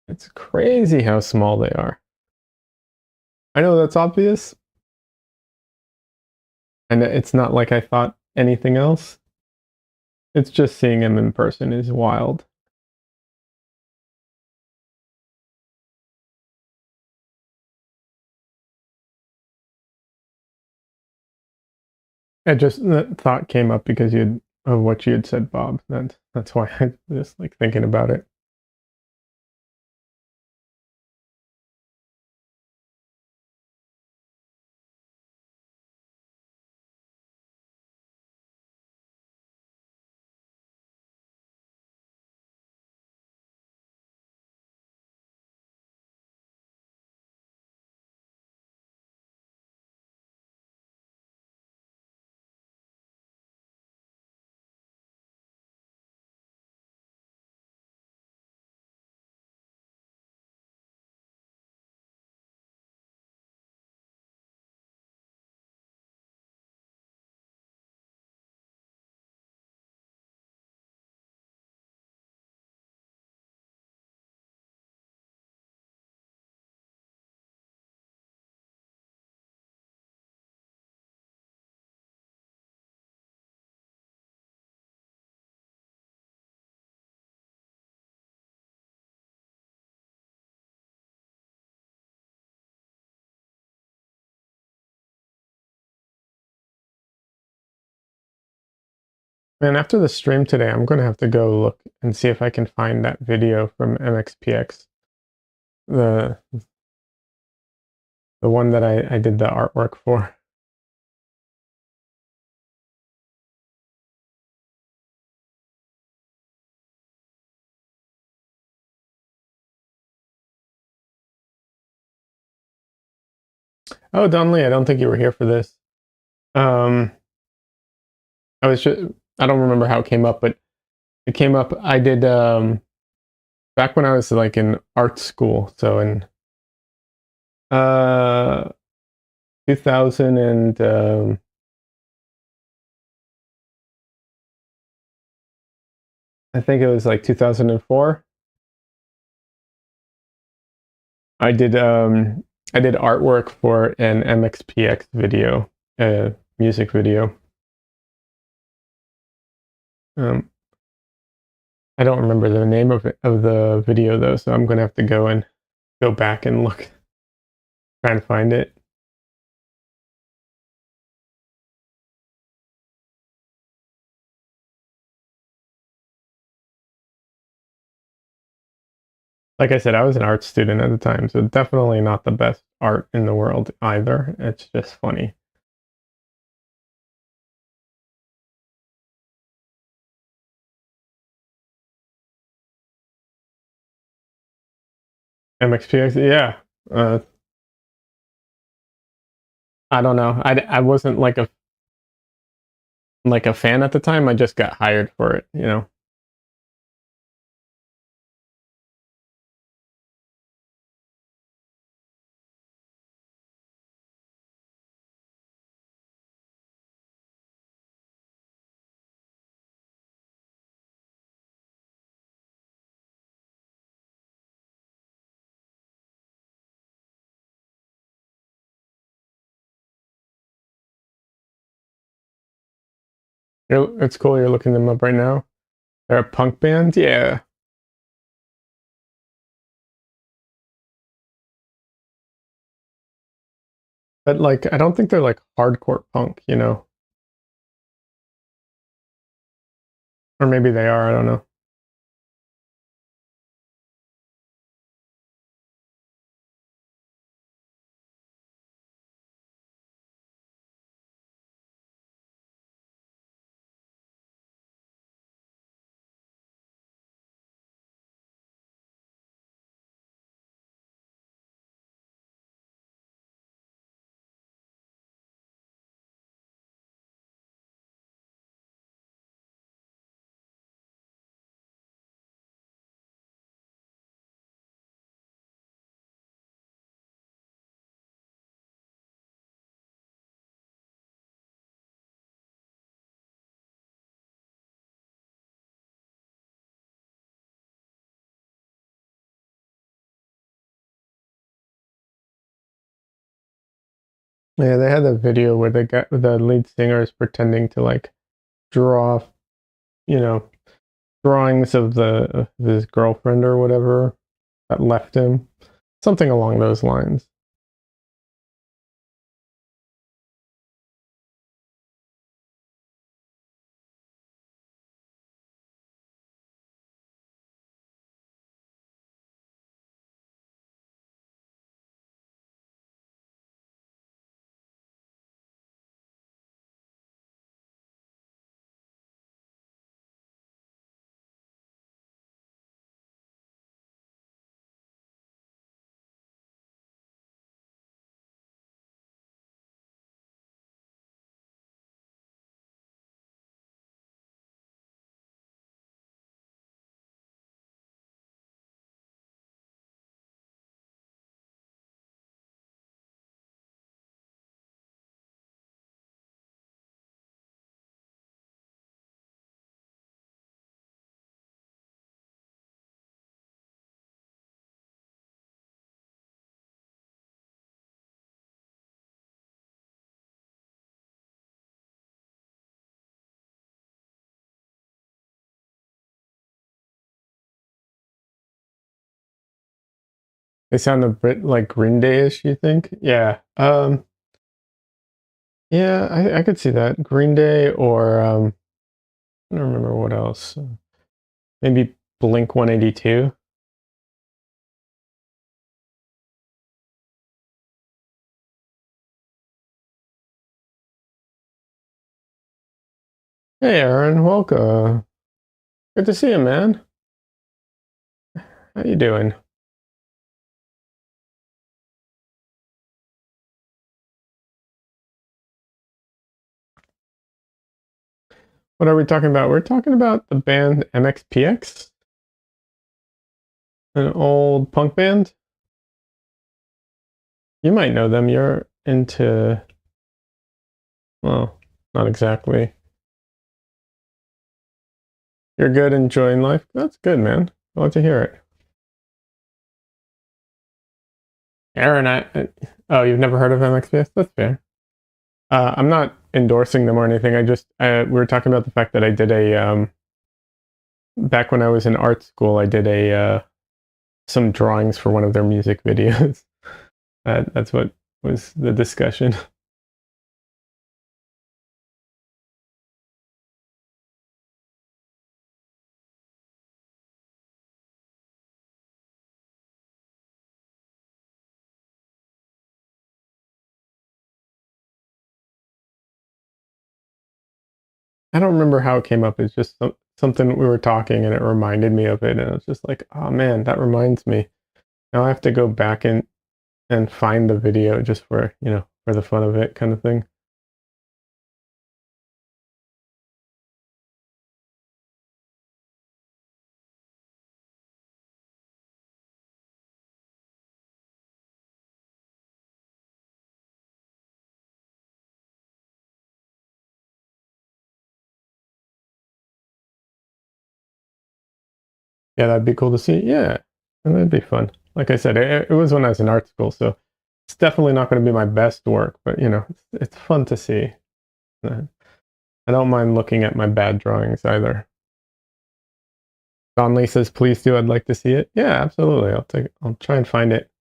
It's crazy how small they are. I know that's obvious, and it's not like I thought anything else. It's just seeing him in person is wild. I just that thought came up because you of what you had said, Bob. That's why I just like thinking about it. And after the stream today, I'm gonna have to go look and see if I can find that video from MXPX, the the one that I did the artwork for. Oh, Don Lee, I don't think you were here for this. Um, I was just, I don't remember how it came up, but it came up. I did back when I was like in art school, so in uh 2000 and I think it was like 2004. I did um I did artwork for an MXPX video, music video. Um, I don't remember the name of the video though, so I'm gonna have to go back and look, try and find it. Like I said, I was an art student at the time, so definitely not the best art in the world either. It's just funny. MXPX, yeah. Uh, I don't know. I wasn't like a fan at the time. I just got hired for it, you know. It's cool. You're looking them up right now. They're a punk band, yeah. But like, I don't think they're like hardcore punk, you know. Or maybe they are. I don't know. Yeah, they had a video where the lead singer is pretending to like draw, you know, drawings of of his girlfriend or whatever that left him, something along those lines. They sound a bit like Green Day-ish, you think? Yeah. Yeah, I could see that. Green Day or I don't remember what else. Maybe Blink 182. Hey, Aaron, welcome. Good to see you, man. How you doing? What are we talking about? We're talking about the band MXPX, an old punk band. You might know them. You're into, well, not exactly. You're good, enjoying life. That's good, man. I like to hear it. Aaron, oh, you've never heard of MXPX? That's fair. I'm not endorsing them or anything. We were talking about the fact that I did back when I was in art school, I did some drawings for one of their music videos. That's what was the discussion. I don't remember how it came up. It's just something we were talking and it reminded me of it. And I was just like, oh man, that reminds me. Now I have to go back and find the video just for, for the fun of it kind of thing. Yeah, that'd be cool to see. Yeah, and that'd be fun. Like I said, it was when I was in art school, so it's definitely not going to be my best work, but it's fun to see. I don't mind looking at my bad drawings either. Don Lee says, "Please do. I'd like to see it." Yeah, absolutely. I'll try and find it.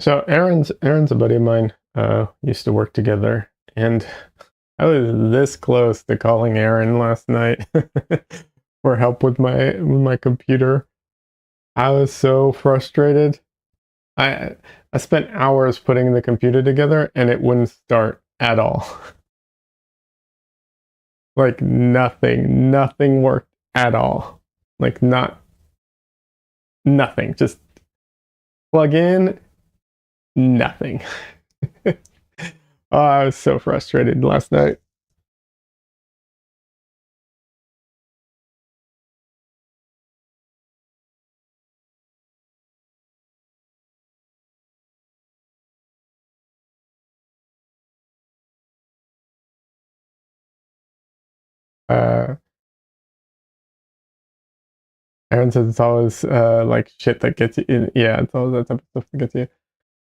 So Aaron's a buddy of mine. Used to work together, and I was this close to calling Aaron last night for help with my computer. I was so frustrated. I I spent hours putting the computer together, and it wouldn't start at all. Like nothing worked at all. Like not nothing. Just plug in, nothing. Oh, I was so frustrated last night. Uh, Aaron says it's always like shit that gets you. Yeah, it's always that type of stuff that gets you.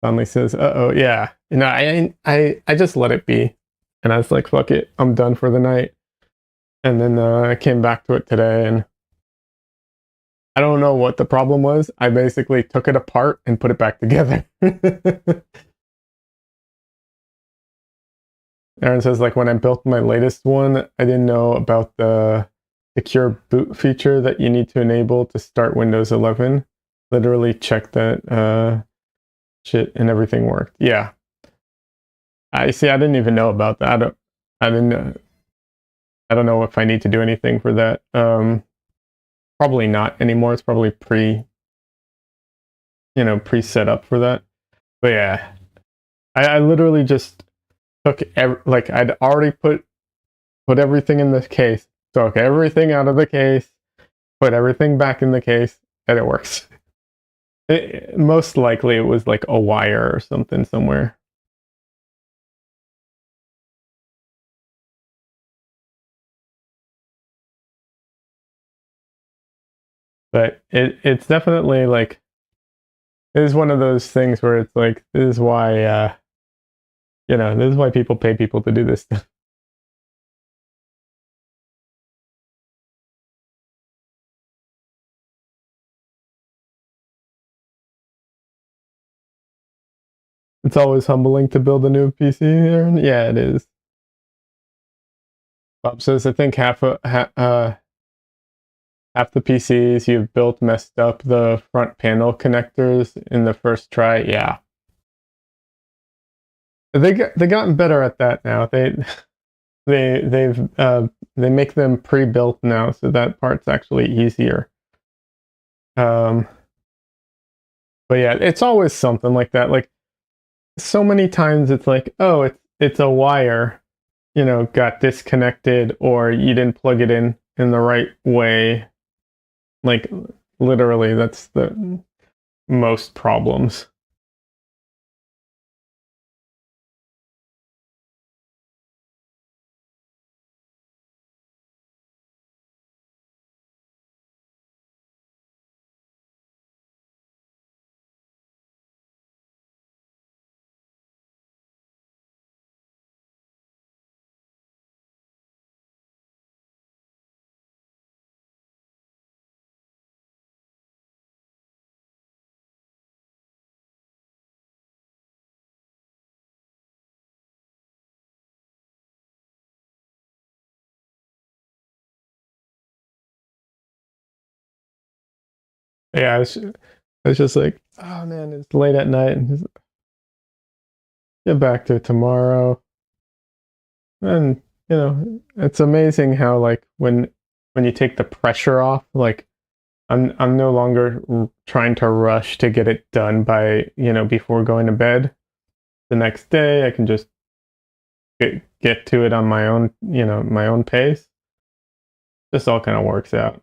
Finally says, "Uh oh, yeah." I just let it be, and I was like, "Fuck it, I'm done for the night." And then I came back to it today, and I don't know what the problem was. I basically took it apart and put it back together. Aaron says, like, when I built my latest one, I didn't know about the secure boot feature that you need to enable to start Windows 11. Literally check that shit and everything worked. Yeah. I see. I didn't even know about that. I didn't, I don't know if I need to do anything for that. Probably not anymore. It's probably pre set up for that. But yeah, I literally just took like I'd already put everything in the case, took everything out of the case, put everything back in the case, and it works. Most likely it was like a wire or something somewhere. But it's definitely like it is one of those things where it's like, this is why, this is why people pay people to do this stuff. It's always humbling to build a new PC here. Yeah, it is. Bob says, I think half the PCs you've built messed up the front panel connectors in the first try. Yeah, they gotten better at that now. They make them pre-built now, so that part's actually easier. Um, but yeah, it's always something like that. Like so many times, it's like, oh, it's a wire, got disconnected, or you didn't plug it in the right way. Like literally, that's the most problems. Yeah, it's just like, oh man, it's late at night, and just get back to it tomorrow. And it's amazing how like when you take the pressure off, like I'm no longer trying to rush to get it done by before going to bed. The next day, I can just get to it on my own my own pace. This all kind of works out.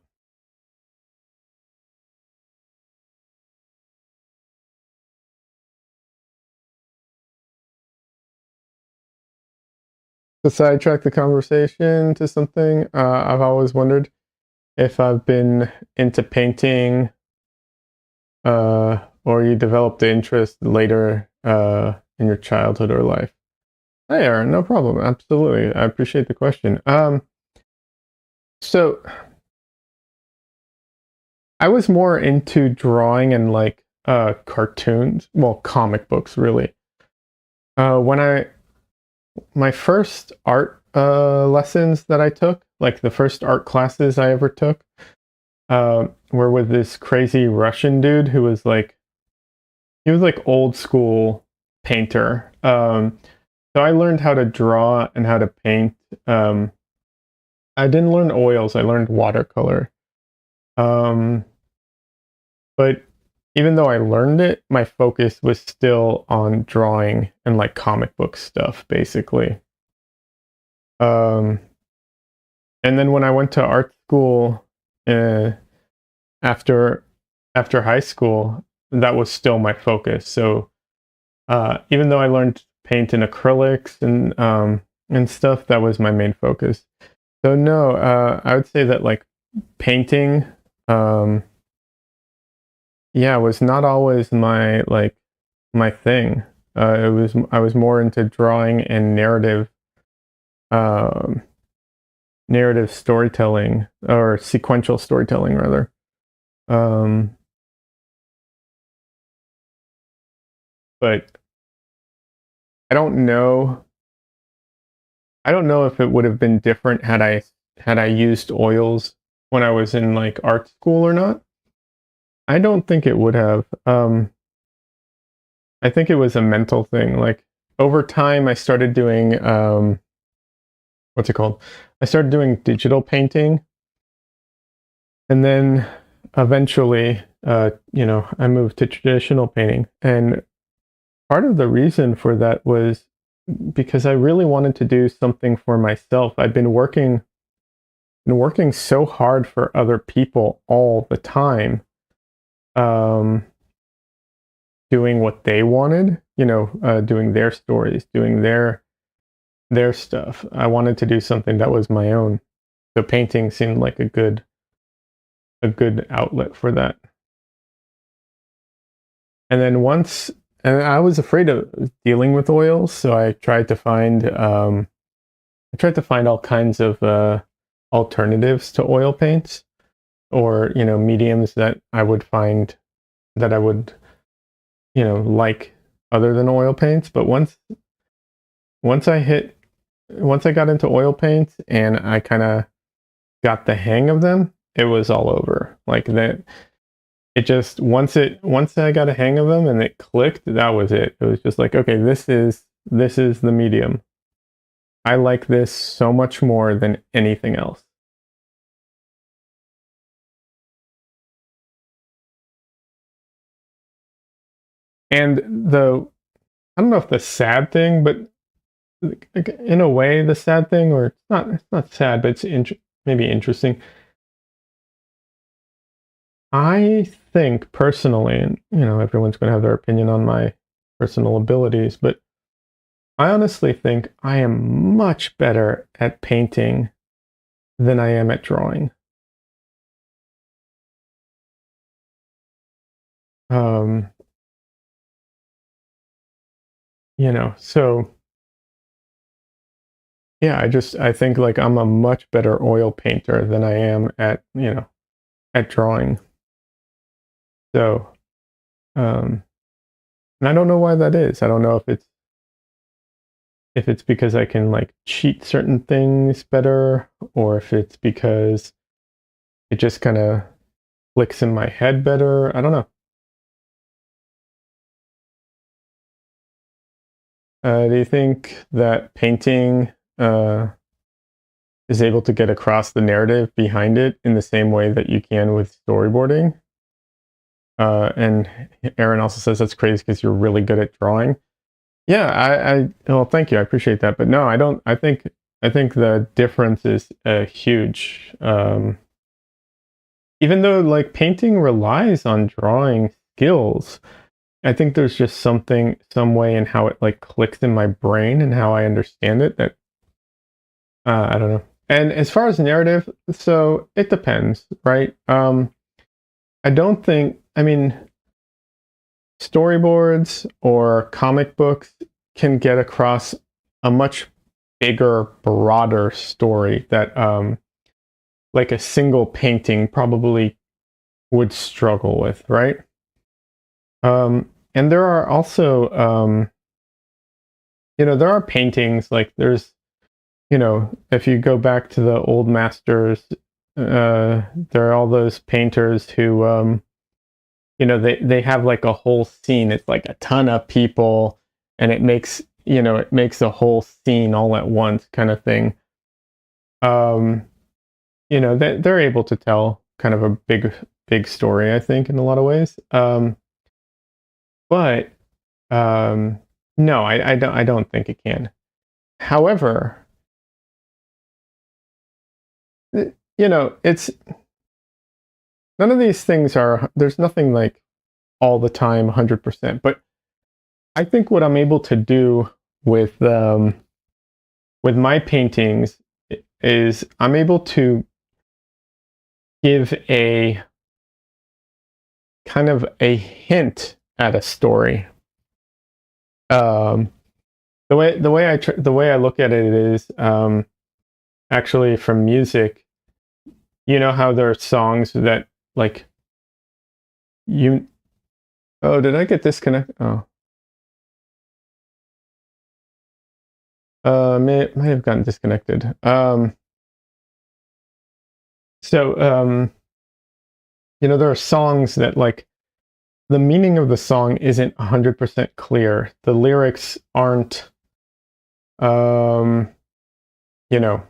To sidetrack the conversation to something, I've always wondered if I've been into painting, or you developed the interest later in your childhood or life. Hey, Aaron, no problem. Absolutely, I appreciate the question. So I was more into drawing and like cartoons, well, comic books, really. When I my first art lessons that I took, like the first art classes I ever took, were with this crazy Russian dude who was like he was like old school painter. So I learned how to draw and how to paint. Um, I didn't learn oils. I learned watercolor. Um, but even though I learned it, my focus was still on drawing and like comic book stuff, basically. Um, and then when I went to art school uh, after high school, that was still my focus. So even though I learned paint and acrylics and stuff, that was my main focus. So no, I would say that like painting, um, yeah, was not always my thing. It was I was more into drawing and um, narrative storytelling or sequential storytelling rather. Um, but I don't know. I don't know if it would have been different had I used oils when I was in like art school or not. I don't think it would have. I think it was a mental thing. Like over time, I started doing what's it called? I started doing digital painting, and then eventually, I moved to traditional painting. And part of the reason for that was because I really wanted to do something for myself. I'd been working so hard for other people all the time, um, doing what they wanted, doing their stories, doing their stuff. I wanted to do something that was my own. So painting seemed like a good outlet for that. And then once, and I was afraid of dealing with oils, so I tried to find all kinds of alternatives to oil paints, or mediums that I would find that I would like other than oil paints. But once I hit once I got into oil paints and I kind of got the hang of them, it was all over. Like that, it just once I got a hang of them and it clicked, that was it. It was just like, okay, this is the medium. I like this so much more than anything else. And I don't know if the sad thing, but in a way, the sad thing, or it's not sad, but maybe interesting. I think personally, and everyone's going to have their opinion on my personal abilities, but I honestly think I am much better at painting than I am at drawing. Um, so yeah, I think like I'm a much better oil painter than I am at drawing. So, um, and I don't know why that is. I don't know if it's because I can like cheat certain things better, or if it's because it just kind of clicks in my head better. I don't know. Do you think that painting uh, is able to get across the narrative behind it in the same way that you can with storyboarding? And Aaron also says that's crazy because you're really good at drawing. Yeah, well, thank you. I appreciate that. But no, I don't. I think the difference is huge. Even though like painting relies on drawing skills, I think there's just some way in how it like clicks in my brain and how I understand it that I don't know. And as far as narrative, so it depends, right? I don't think. I mean, storyboards or comic books can get across a much bigger, broader story that like a single painting probably would struggle with, right? And there are also there are paintings like if you go back to the old masters, there are all those painters who they have like a whole scene. It's like a ton of people, and it makes a whole scene all at once kind of thing. Um, they're able to tell kind of a big story, I think, in a lot of ways. But no, I don't think it can. However, it's none of these things are. There's nothing like all the time, 100%. But I think what I'm able to do with with my paintings is I'm able to give a kind of a hint at a story. Um, the way I look at it is actually from music. You know how there are songs that like you. Oh, did I get disconnected? Oh, might have gotten disconnected. So there are songs that like the meaning of the song isn't 100% clear. The lyrics aren't um you know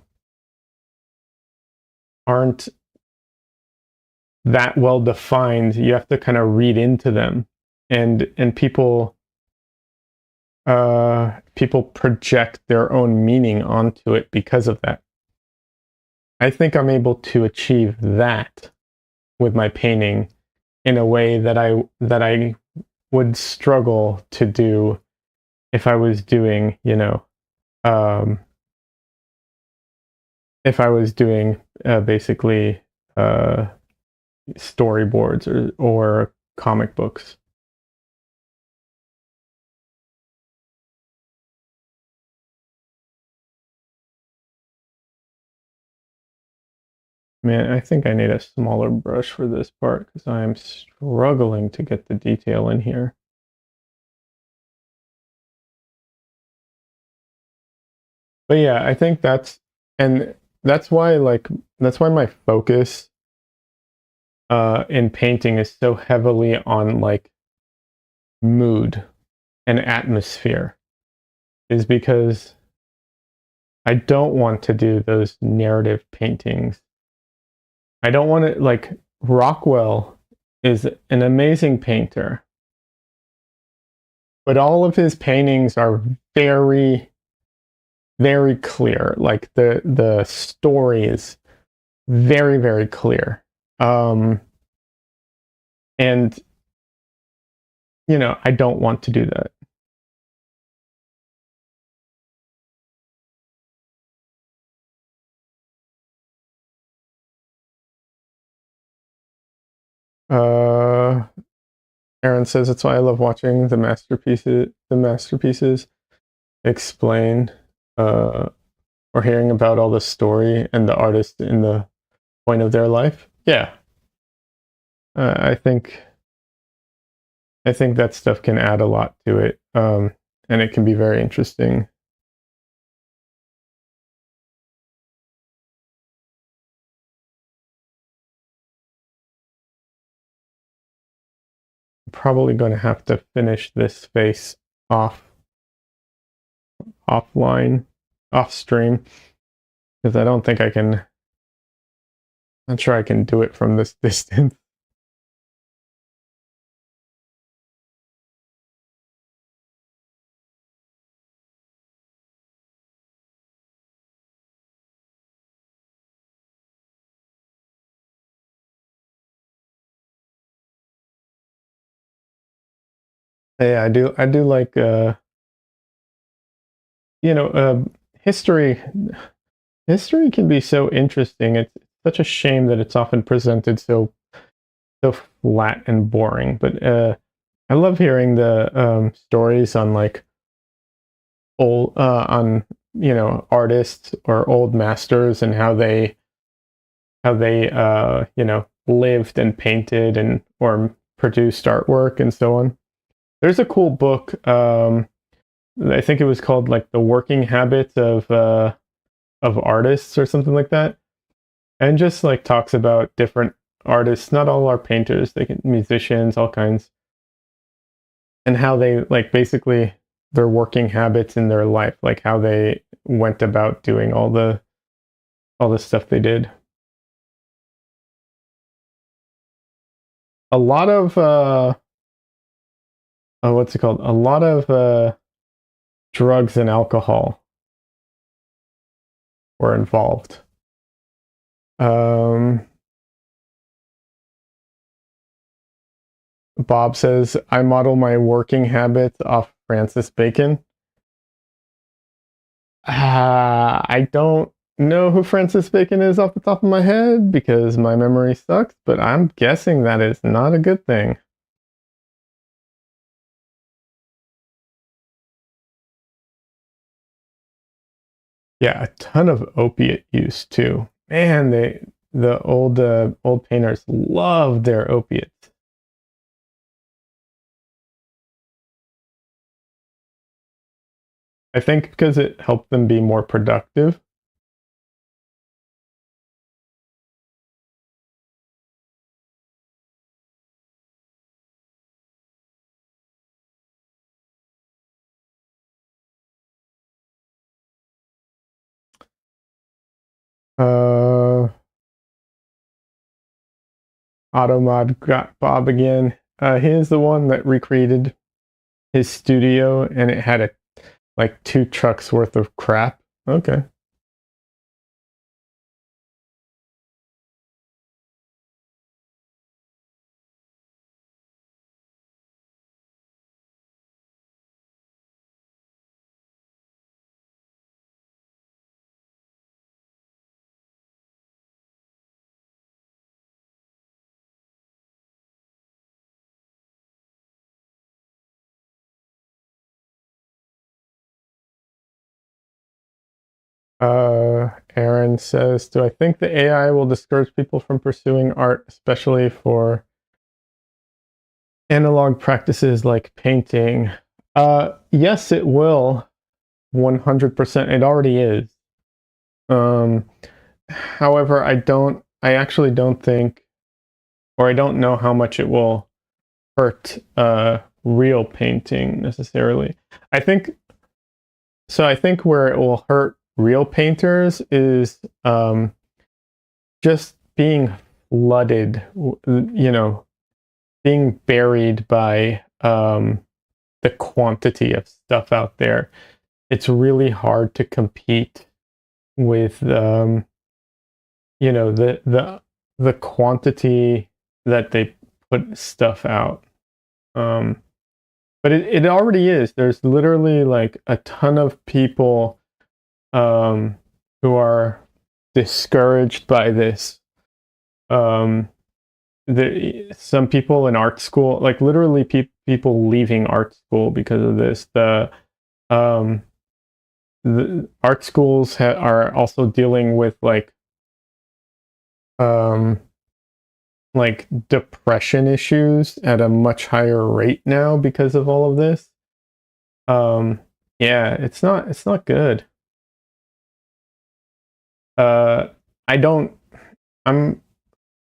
aren't that well defined. You have to kind of read into them, and people project their own meaning onto it because of that. I think I'm able to achieve that with my painting in a way that I would struggle to do if I was doing, um, if I was doing basically uh, storyboards or comic books. Man, I think I need a smaller brush for this part because I'm struggling to get the detail in here. But yeah, I think and that's why like that's why my focus in painting is so heavily on like mood and atmosphere, is because I don't want to do those narrative paintings. I don't want to like Rockwell is an amazing painter, but all of his paintings are very very clear. Like the story is very very clear. Um and I don't want to do that. Uh Aaron says it's why I love watching the masterpieces explain uh or hearing about all the story and the artist in the point of their life. Yeah. I think that stuff can add a lot to it. And it can be very interesting. I'm probably going to have to finish this face off offline, off stream, because I don't think I can. Not sure I can do it from this distance. Yeah, I do like you know uh, history. History can be so interesting. It's such a shame that it's often presented so flat and boring. But I love hearing the stories on like old on artists or old masters and how they lived and painted and or produced artwork and so on. There's a cool book. I think it was called like The Working Habits of Artists or something like that, and just like talks about different artists. Not all are painters; they can musicians, all kinds, and how they like basically their working habits in their life, like how they went about doing all the stuff they did. A lot of what's it called? A lot of drugs and alcohol were involved. Um, Bob says I model my working habits off Francis Bacon. I don't know who Francis Bacon is off the top of my head because my memory sucks, but I'm guessing that is not a good thing. Yeah, a ton of opiate use too. Man, the old painters loved their opiates. I think because it helped them be more productive. Uh, Automod got Bob again. He is the one that recreated his studio, and it had like 2 trucks worth of crap. Okay. Aaron says, do I think the AI will discourage people from pursuing art, especially for analog practices like painting? Yes, it will. 100%. It already is. However, I actually don't think, or I don't know how much it will hurt real painting necessarily. I think where it will hurt real painters is just being flooded, being buried by the quantity of stuff out there. It's really hard to compete with the quantity that they put stuff out. But it already is. There's literally like a ton of people who are discouraged by this. Some people in art school, like literally people leaving art school because of this. The art schools are also dealing with like depression issues at a much higher rate now because of all of this. Yeah, it's not good. I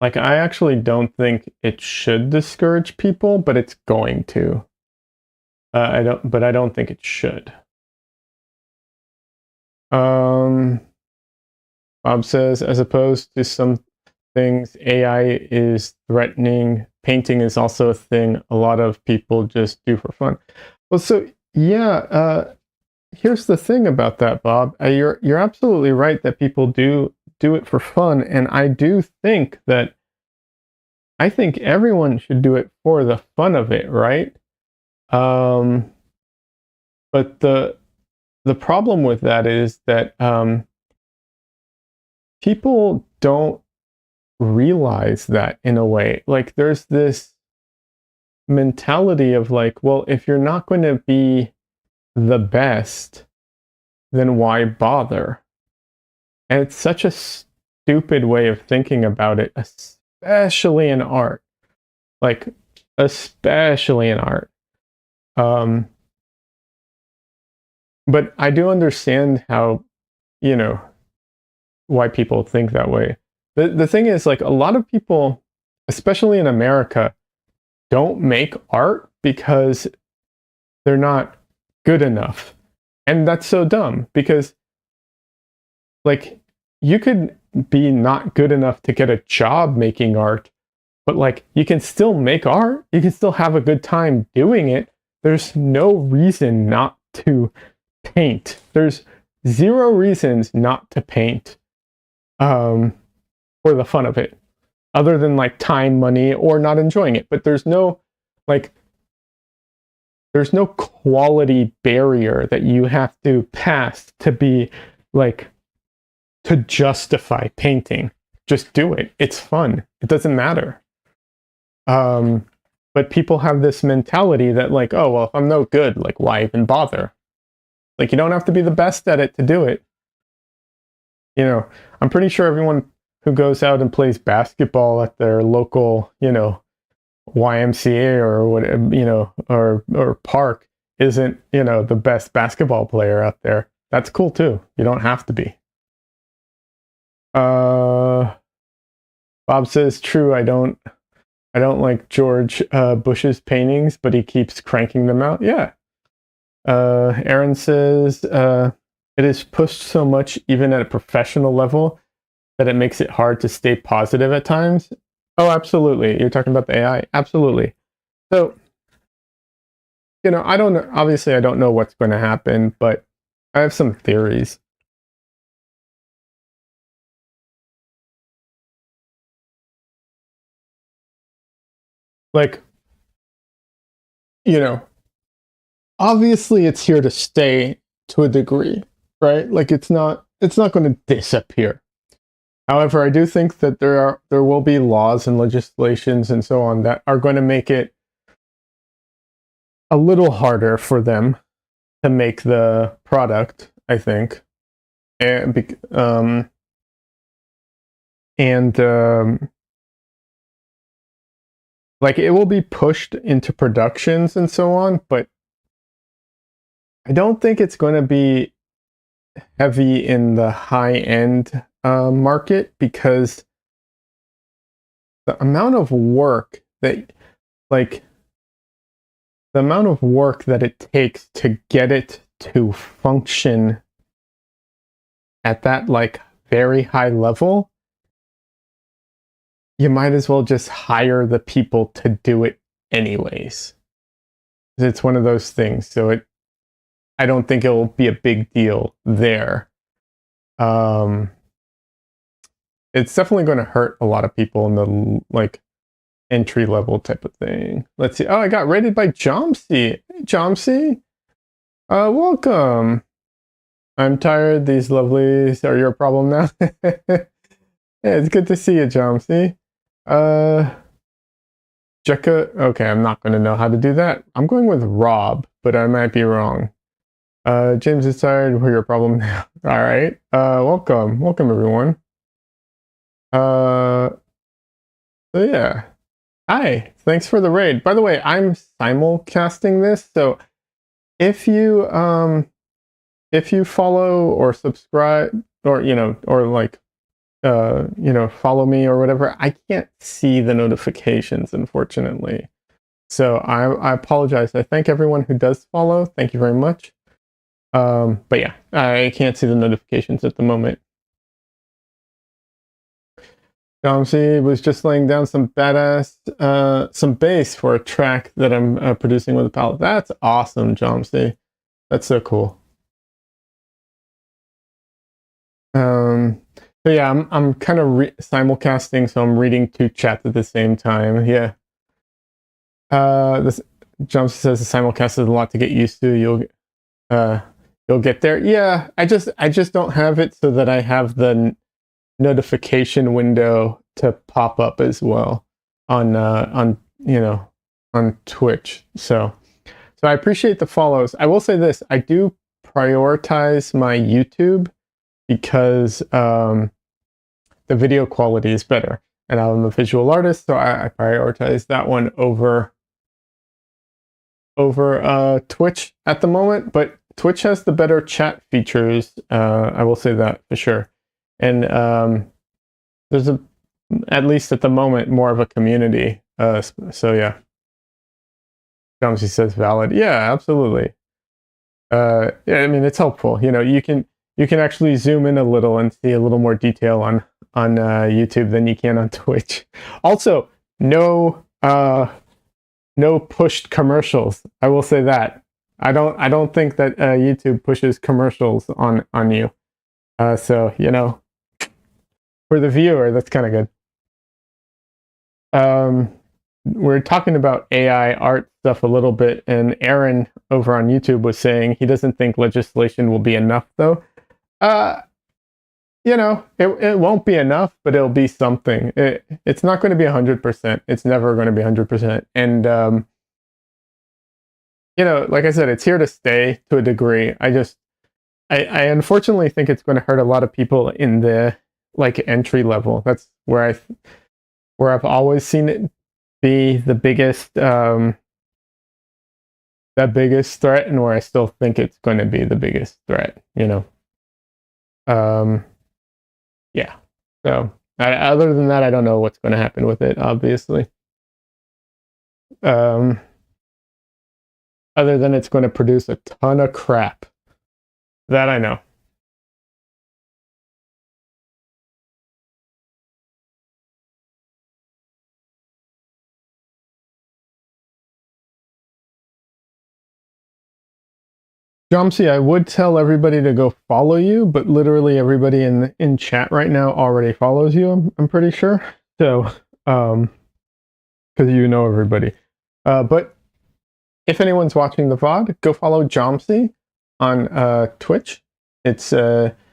actually don't think it should discourage people, but it's going to. I don't think it should. Bob says, as opposed to some things AI is threatening, painting is also a thing a lot of people just do for fun. Well, so yeah, here's the thing about that, Bob. You're absolutely right that people do it for fun, and I do think that everyone should do it for the fun of it, right? But the problem with that is that people don't realize that in a way. Like there's this mentality of like, well, if you're not going to be the best, then why bother? And it's such a stupid way of thinking about it, especially in art. Like, especially in art. But I do understand how, why people think that way. The thing is, like, a lot of people, especially in America, don't make art because they're not good enough. And that's so dumb because, like, you could be not good enough to get a job making art, but, like, you can still make art. You can still have a good time doing it. There's no reason not to paint. There's zero reasons not to paint for the fun of it, other than like time, money, or not enjoying it. But there's no quality barrier that you have to pass to be like to justify painting. Just do it. It's fun. It doesn't matter. But people have this mentality that like, oh, well, if I'm no good, like, why even bother? Like, you don't have to be the best at it to do it. I'm pretty sure everyone who goes out and plays basketball at their local, YMCA or whatever, or park isn't, the best basketball player out there. That's cool too. You don't have to be. Bob says, true, I don't like George Bush's paintings, but he keeps cranking them out. Yeah. Aaron says, it is pushed so much, even at a professional level, that it makes it hard to stay positive at times. Oh, absolutely. You're talking about the AI? Absolutely. So, I don't know. Obviously, I don't know what's going to happen, but I have some theories. Like, obviously it's here to stay to a degree, right? Like it's not going to disappear. However, I do think that there will be laws and legislations and so on that are going to make it a little harder for them to make the product, I think. And and like it will be pushed into productions and so on, but I don't think it's going to be heavy in the high end market, because the amount of work that like the amount of work that it takes to get it to function at that like very high level, you might as well just hire the people to do it anyways. It's one of those things. So I don't think it'll be a big deal there. It's definitely going to hurt a lot of people in the like entry level type of thing. Let's see. Oh, I got rated by Jomsy. Hey, Jomsy. Welcome. I'm tired. These lovelies are your problem now. Yeah, it's good to see you, Jomsy. Jekka. Okay, I'm not going to know how to do that. I'm going with Rob, but I might be wrong. James is tired. We're your problem now. All right. Welcome. Welcome, everyone. So yeah. Hi. Thanks for the raid. By the way, I'm simulcasting this, so if you follow or subscribe or or like follow me or whatever, I can't see the notifications, unfortunately. So I apologize. I thank everyone who does follow. Thank you very much. But yeah, I can't see the notifications at the moment. Jomsy was just laying down some badass, some bass for a track that I'm producing with a palette. That's awesome, Jomsy. That's so cool. So yeah, I'm kind of simulcasting, so I'm reading two chats at the same time. Yeah. This Jomsy says the simulcast is a lot to get used to. You'll get there. Yeah, I just don't have it so that I have the notification window to pop up as well on Twitch. So I appreciate the follows. I will say this: I do prioritize my YouTube because the video quality is better, and I'm a visual artist, so I prioritize that one over Twitch at the moment. But Twitch has the better chat features. I will say that for sure. And there's at least at the moment, more of a community. So yeah. Jomsy says valid. Yeah, absolutely. Yeah, I mean, it's helpful. You can actually zoom in a little and see a little more detail on YouTube than you can on Twitch. Also, no pushed commercials. I will say that. I don't think that YouTube pushes commercials on you. So for the viewer, that's kind of good. We're talking about AI art stuff a little bit, and Aaron over on YouTube was saying he doesn't think legislation will be enough, though. It won't be enough, but it'll be something. It's not going to be 100%. It's never going to be 100%. And like I said, it's here to stay to a degree. I unfortunately think it's going to hurt a lot of people in the like entry level. That's where I've always seen it be the biggest threat, and where I still think it's going to be the biggest threat. Yeah. So other than that, I don't know what's going to happen with it. Obviously, other than it's going to produce a ton of crap. That I know. Jomsy, I would tell everybody to go follow you, but literally everybody in chat right now already follows you. I'm pretty sure. So, because everybody. But if anyone's watching the VOD, go follow Jomsy on Twitch. It's JAWMSIE.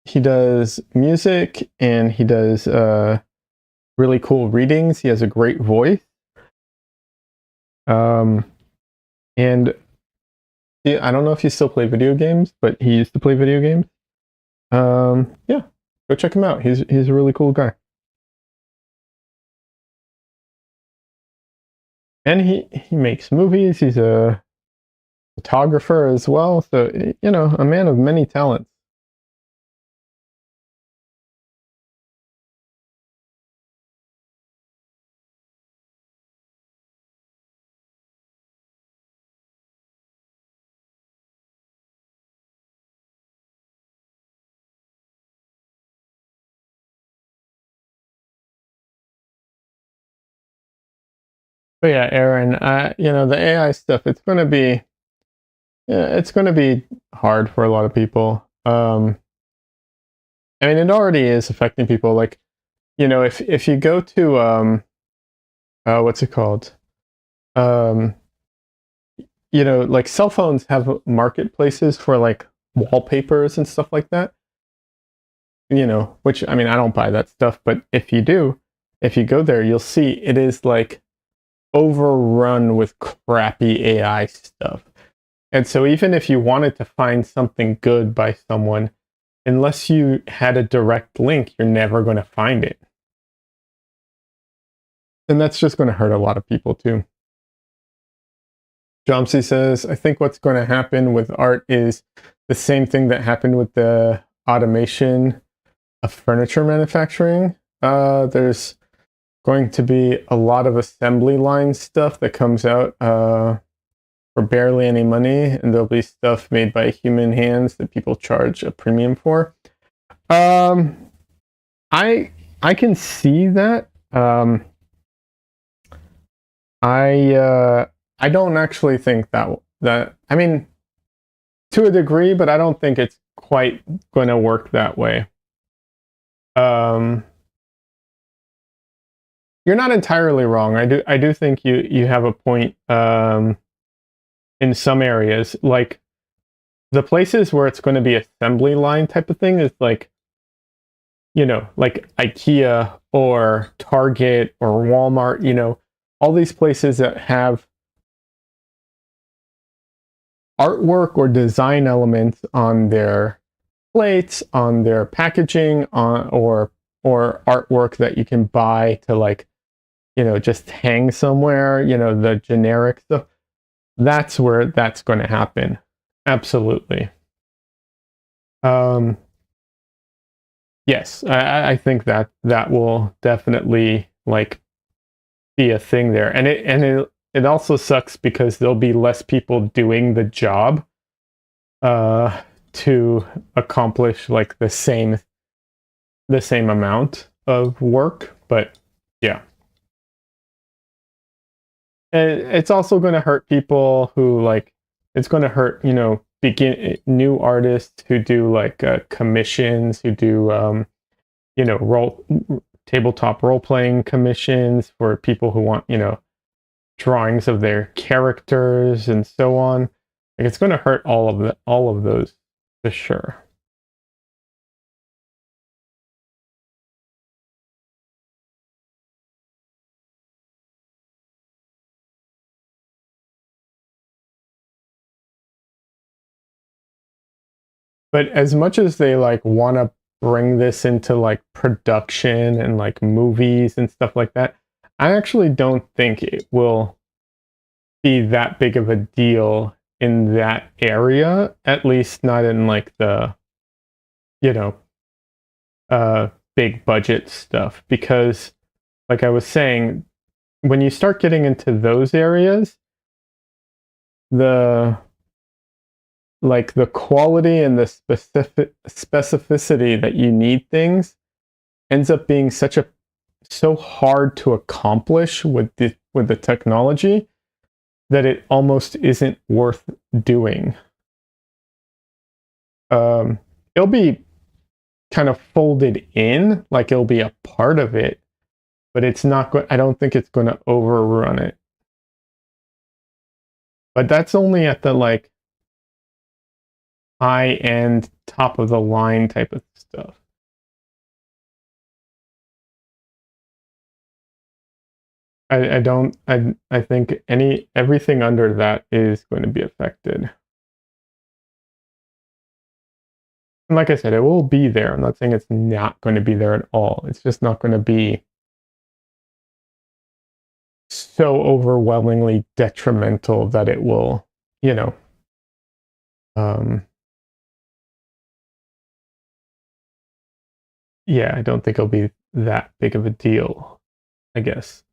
He does music, and he does really cool readings. He has a great voice. And Yeah, I don't know if you still play video games, but he used to play video games. Yeah, go check him out. He's a really cool guy, and he makes movies. He's a photographer as well. So a man of many talents. But yeah, Aaron, the AI stuff. It's gonna be hard for a lot of people. I mean, it already is affecting people. Like, if you go to what's it called? Um, like cell phones have marketplaces for like wallpapers and stuff like that. Which I mean, I don't buy that stuff, but if you do, if you go there, you'll see it is like overrun with crappy AI stuff. And so even if you wanted to find something good by someone, unless you had a direct link, you're never going to find it. And that's just going to hurt a lot of people too. Jomsy says, I think what's going to happen with art is the same thing that happened with the automation of furniture manufacturing. There's going to be a lot of assembly line stuff that comes out for barely any money, and there'll be stuff made by human hands that people charge a premium for. Um, I can see that. I don't actually think that I mean, to a degree, but I don't think it's quite going to work that way. Um, you're not entirely wrong. I do think you have a point in some areas, like the places where it's going to be assembly line type of thing is like like IKEA or Target or Walmart, all these places that have artwork or design elements on their plates, on their packaging, or artwork that you can buy to like, just hang somewhere, the generic stuff. That's where that's going to happen. Absolutely. Um, yes, I think that will definitely like be a thing there, and it also sucks because there'll be less people doing the job to accomplish like the same amount of work. But yeah, and it's also going to hurt people who like it's going to hurt begin new artists who do like commissions, who do role tabletop role playing commissions for people who want drawings of their characters and so on. Like it's going to hurt all of those for sure. But as much as they like want to bring this into like production and like movies and stuff like that, I actually don't think it will be that big of a deal in that area, at least not in like the you know big budget stuff, because like I was saying, when you start getting into those areas, the the quality and the specificity that you need things ends up being so hard to accomplish with the technology that it almost isn't worth doing. It'll be kind of folded in, like it'll be a part of it, but it's not I don't think it's going to overrun it. But that's only at the like high end, top of the line type of stuff. I don't I think everything under that is going to be affected. And like I said, it will be there. I'm not saying it's not going to be there at all. It's just not going to be so overwhelmingly detrimental that it will, you know, um, yeah, I don't think it'll be that big of a deal, I guess.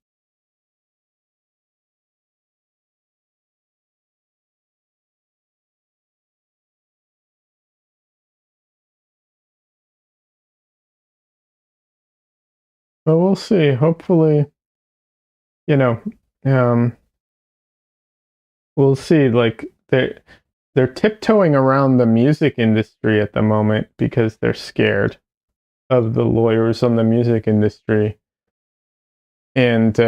But we'll see. Hopefully, you know, um, we'll see. Like they're tiptoeing around the music industry at the moment because they're scared of the lawyers on the music industry, and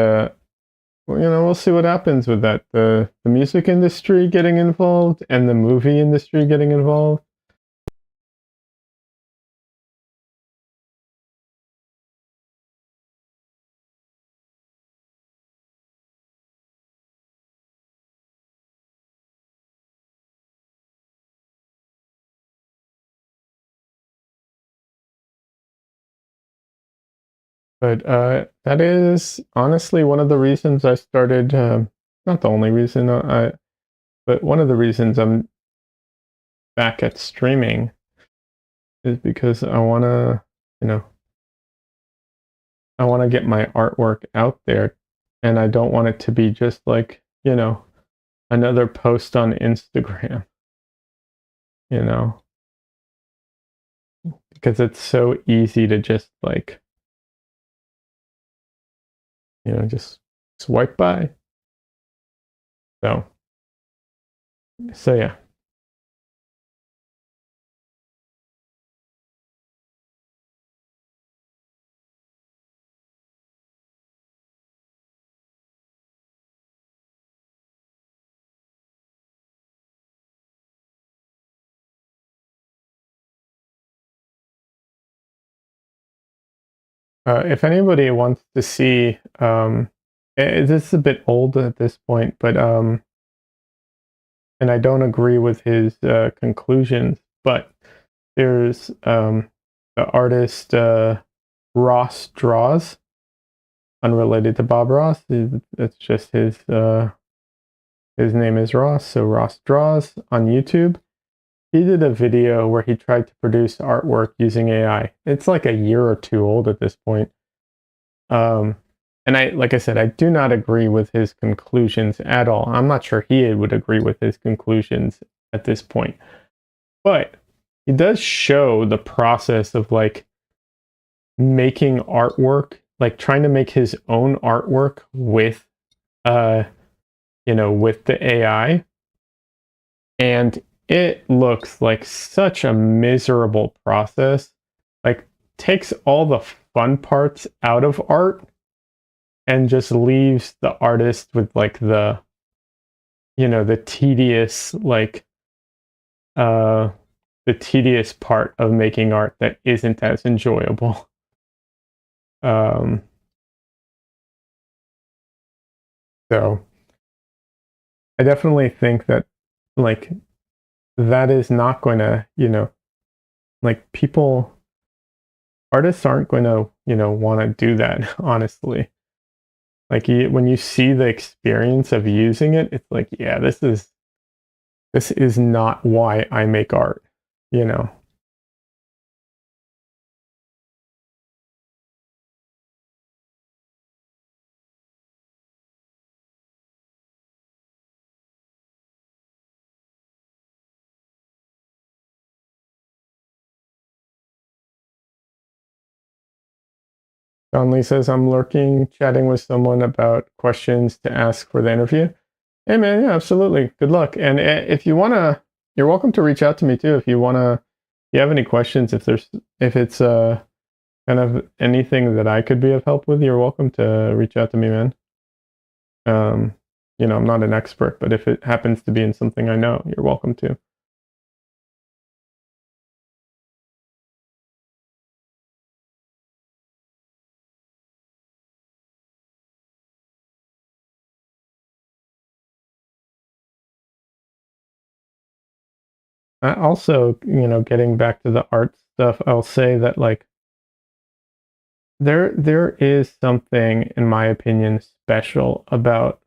we'll see what happens with that. The music industry getting involved and the movie industry getting involved. But that is honestly one of the reasons I started. Not the only reason, but one of the reasons I'm back at streaming is because you know, I want to get my artwork out there, and I don't want it to be just like another post on Instagram. You know, because it's so easy to just like just swipe by. So yeah. If anybody wants to see, this is a bit old at this point, but and I don't agree with his conclusions. But there's the artist Ross Draws, unrelated to Bob Ross. It's just his name is Ross, so Ross Draws on YouTube. He did a video where he tried to produce artwork using AI. It's like a year or two old at this point. Um, and like I said, I do not agree with his conclusions at all. I'm not sure he would agree with his conclusions at this point. But he does show the process of like making artwork, like trying to make his own artwork with uh with the AI, and it looks like such a miserable process. Like takes all the fun parts out of art and just leaves the artist with like the tedious uh the tedious part of making art that isn't as enjoyable. Um so I definitely think that like that is not going to, like artists aren't going to, want to do that honestly. Like when you see the experience of using it, it's like, yeah, this is not why I make art, you know. John Lee says I'm lurking, chatting with someone about questions to ask for the interview. Hey man, yeah, absolutely. Good luck. And if you wanna, you're welcome to reach out to me too. If you wanna, if you have any questions, if it's kind of anything that I could be of help with, you're welcome to reach out to me, man. Um, I'm not an expert, but if it happens to be in something I know, you're welcome to. also, getting back to the art stuff, I'll say that like there is something, in my opinion, special about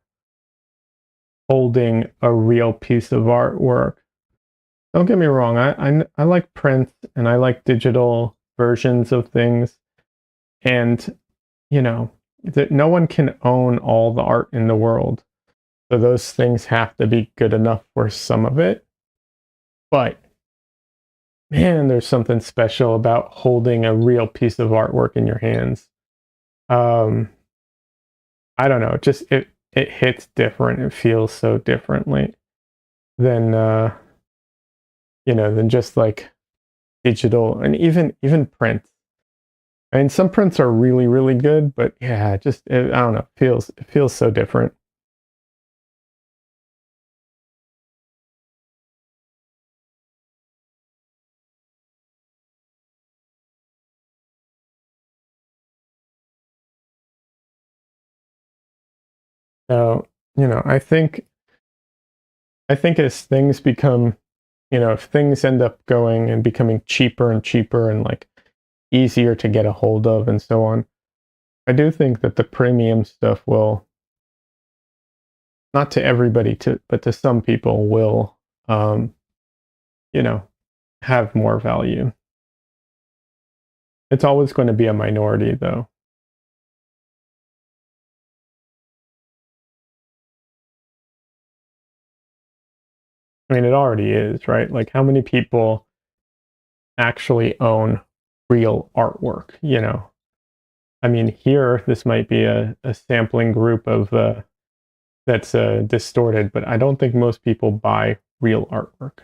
holding a real piece of artwork. Don't get me wrong, I like prints and I like digital versions of things, and you know that no one can own all the art in the world, so those things have to be good enough for some of it. But man, there's something special about holding a real piece of artwork in your hands. Um, I don't know, just it hits different. It feels so differently than than just like digital and even print. I mean, some prints are really really good, but yeah, I don't know, it feels so different. So I think as things become, if things end up going and becoming cheaper and cheaper and like easier to get a hold of and so on, I do think that the premium stuff will, not to everybody, but to some people will, um, you know, have more value. It's always going to be a minority, though. I mean, it already is, right? Like, how many people actually own real artwork? I mean, here, this might be a sampling group of that's distorted, but I don't think most people buy real artwork.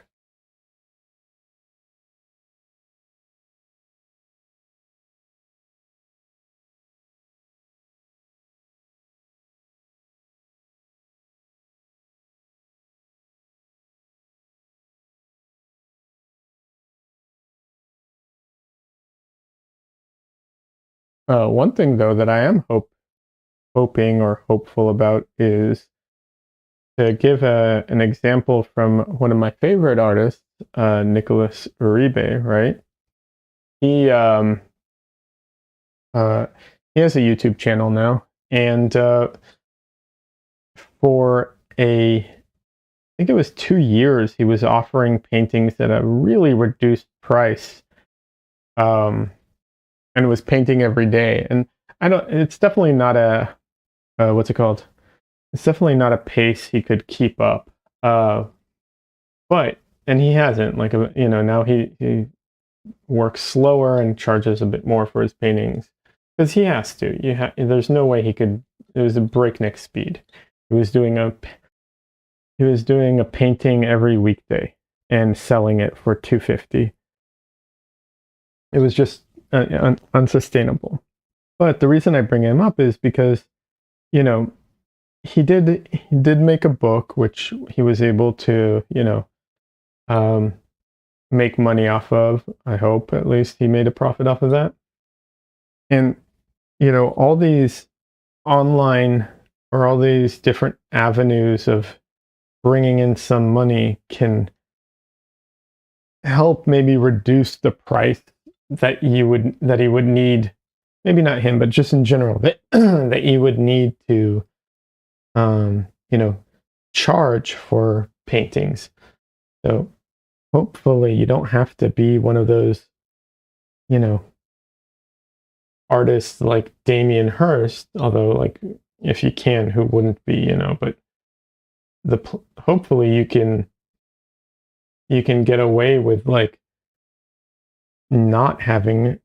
One thing, though, that I am hoping or hopeful about is to give an example from one of my favorite artists, Nicholas Uribe, right? He um, uh, he has a YouTube channel now, and for I think it was 2 years, he was offering paintings at a really reduced price, um, and was painting every day. And I don't. It's definitely not a what's it called? It's definitely not a pace he could keep up. But and he hasn't, like, now he works slower and charges a bit more for his paintings because he has to. There's no way he could. It was a breakneck speed. He was doing a he was doing a painting every weekday and selling it for 250. It was just unsustainable. But the reason I bring him up is because you know he did make a book which he was able to um, make money off of. I hope at least he made a profit off of that. And all these online or all these different avenues of bringing in some money can help maybe reduce the price that he would need, maybe not him but just in general, that he would need to um you know charge for paintings. So hopefully you don't have to be one of those you know artists like Damien Hirst, although, like, if you can, who wouldn't be, but hopefully you can get away with like not having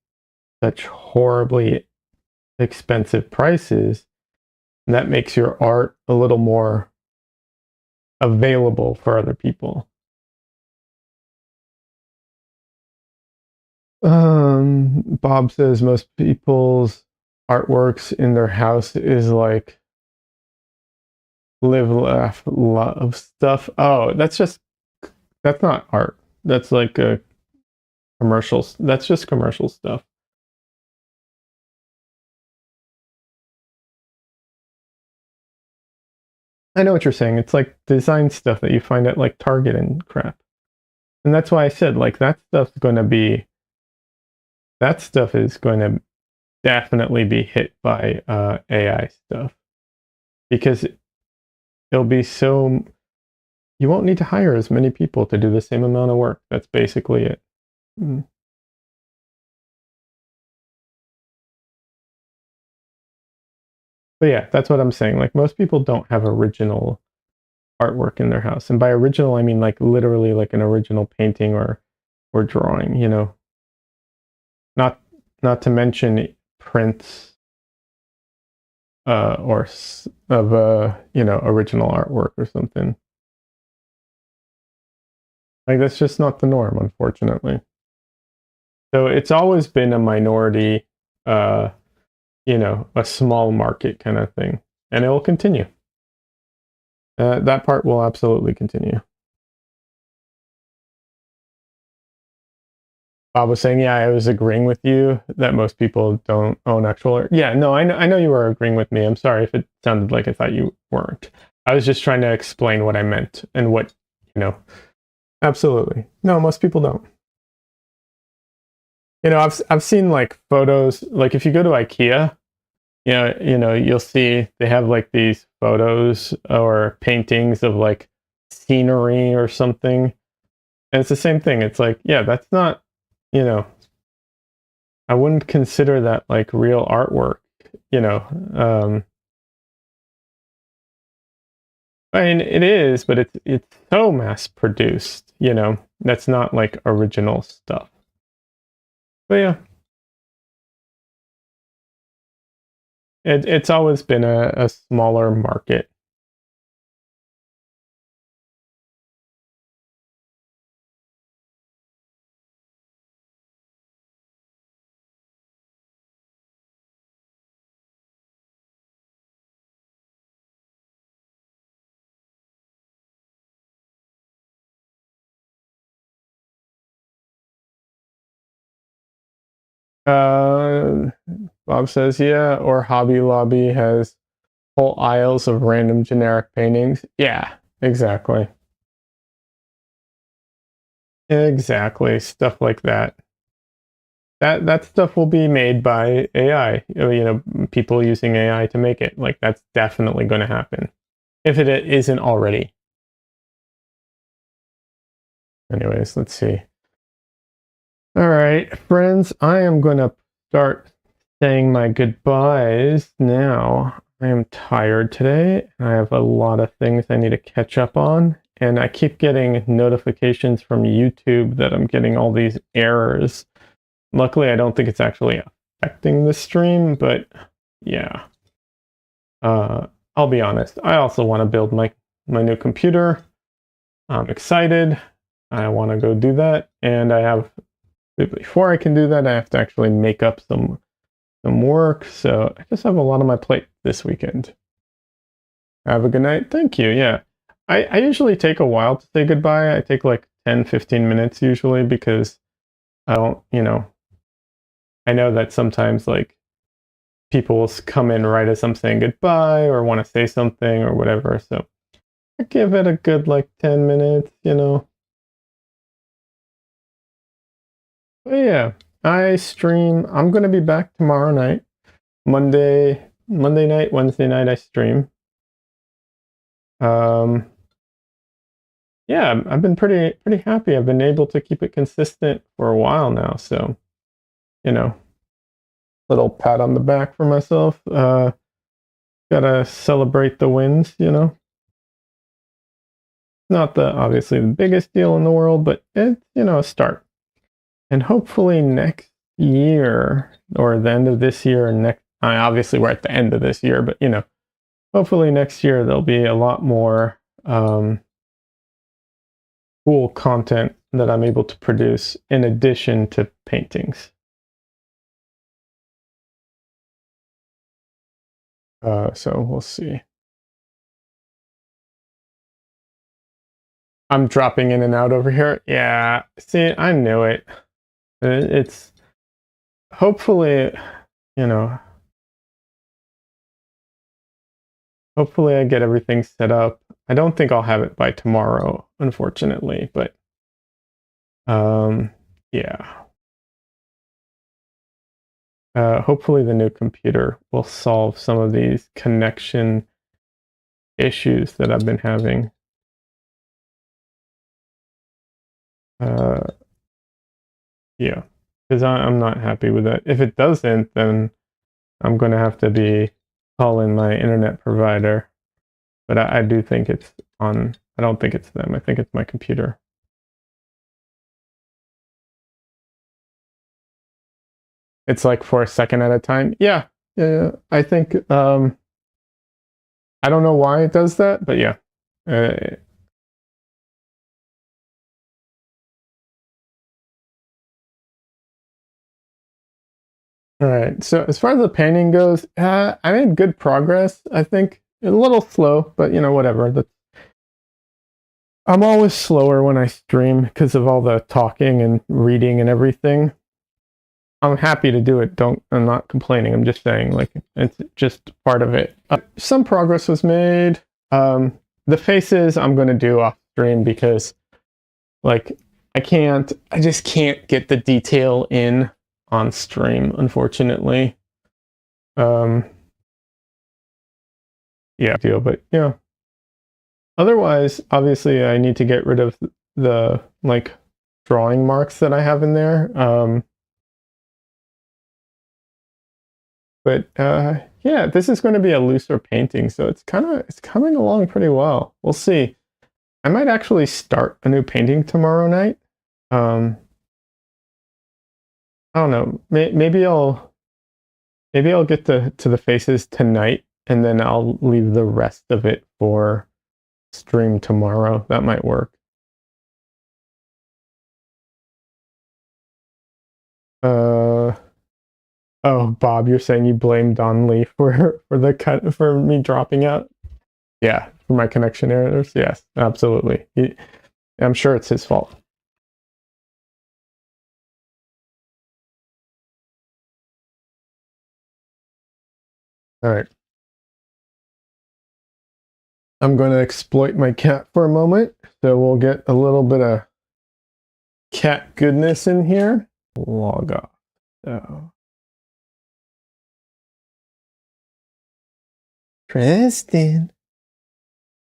such horribly expensive prices. That makes your art a little more available for other people. Bob says most people's artworks in their house is like live, laugh, love stuff. Oh, that's not art. That's like a commercials. That's just commercial stuff. I know what you're saying. It's like design stuff that you find at like Target and crap. And that's why I said, like, that stuff is going to definitely be hit by AI stuff because it'll be so you won't need to hire as many people to do the same amount of work. That's basically it. Mm. But yeah, that's what I'm saying. Like most people don't have original artwork in their house. And by original I mean like literally like an original painting or drawing, you know. Not not to mention prints or of you know, original artwork or something. Like that's just not the norm, unfortunately. So it's always been a minority, uh, you know, a small market kind of thing, and it will continue. That part will absolutely continue. Bob was saying, yeah, I was agreeing with you that most people don't own actual art. Yeah, no, I know you were agreeing with me. I'm sorry if it sounded like I thought you weren't. I was just trying to explain what I meant and what, you know, absolutely. No, most people don't. You know, I've seen like photos, like if you go to IKEA, you know, you'll see they have like these photos or paintings of like scenery or something. And it's the same thing. It's like, yeah, that's not, you know, I wouldn't consider that like real artwork, you know. I mean, it is, but it's so mass produced, you know. That's not like original stuff. But yeah, it's always been a smaller market. Uh, Bob says, yeah, or Hobby Lobby has whole aisles of random generic paintings. Yeah, exactly. Exactly. Stuff like that. That stuff will be made by AI. You know, people using AI to make it. Like that's definitely going to happen if it isn't already. Anyways, let's see. All right, friends, I am going to start saying my goodbyes now. I am tired today. I have a lot of things I need to catch up on. And I keep getting notifications from YouTube that I'm getting all these errors. Luckily, I don't think it's actually affecting the stream, but yeah. I'll be honest. I also want to build my new computer. I'm excited. I want to go do that, and I have before I can do that, I have to actually make up some work. So I just have a lot on my plate this weekend. Have a good night. Thank you. Yeah. I usually take a while to say goodbye. I take like 10, 15 minutes usually because I don't, you know, I know that sometimes like people will come in right as I'm saying goodbye or want to say something or whatever. So I give it a good like 10 minutes, you know. But yeah, I stream. I'm going to be back tomorrow night. Monday night, Wednesday night I stream. Um yeah, I've been pretty happy. I've been able to keep it consistent for a while now, so, you know, little pat on the back for myself. Gotta celebrate the wins, you know. Not the obviously the biggest deal in the world, but it's, you know, a start. And hopefully next year or the end of this year and next obviously we're at the end of this year, but you know, hopefully next year there'll be a lot more cool content that I'm able to produce in addition to paintings. So we'll see. I'm dropping in and out over here. Yeah, see, I knew it. It's hopefully, you know, hopefully I get everything set up. I don't think I'll have it by tomorrow, unfortunately, but Yeah. Hopefully the new computer will solve some of these connection issues that I've been having. Uh, yeah, because I'm not happy with that. If it doesn't, then I'm going to have to be calling my internet provider. But I do think it's on. I don't think it's them. I think it's my computer. It's like for a second at a time. Yeah, yeah. I think. I don't know why it does that, but yeah. Uh, all right. So as far as the painting goes, I made good progress. I think a little slow, but whatever. I'm always slower when I stream because of all the talking and reading and everything. I'm happy to do it. I'm not complaining. I'm just saying, like, it's just part of it. Some progress was made. The faces I'm going to do off stream because, like, I just can't get the detail in on stream, unfortunately. Um, yeah, deal, but yeah. Otherwise, obviously, I need to get rid of the like drawing marks that I have in there. But yeah, this is going to be a looser painting, so it's coming along pretty well. We'll see. I might actually start a new painting tomorrow night. Um, I don't know. Maybe I'll get to the faces tonight, and then I'll leave the rest of it for stream tomorrow. That might work. Uh, oh, Bob, you're saying you blame Don Lee for the cut for me dropping out? Yeah, for my connection errors. Yes, absolutely. I'm sure it's his fault. All right. I'm going to exploit my cat for a moment. So we'll get a little bit of cat goodness in here. Log off. So, Tristan,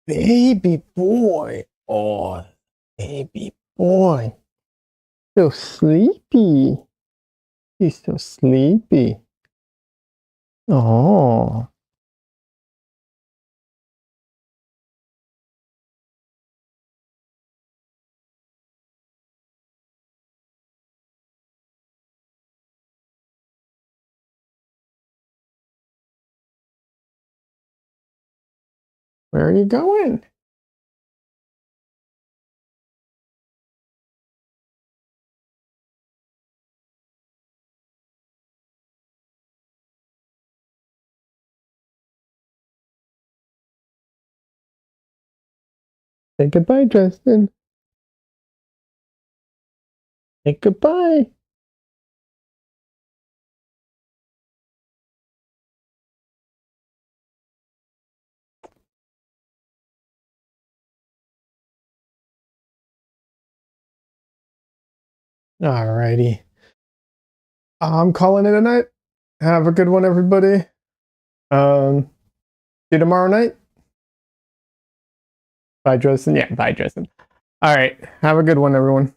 baby boy. Oh, baby boy. So sleepy. He's so sleepy. Oh, where are you going? Say goodbye, Tristan. Say goodbye. Alrighty. I'm calling it a night. Have a good one, everybody. See you tomorrow night. Bye, Dresden. Yeah, bye, Dresden. All right. Have a good one, everyone.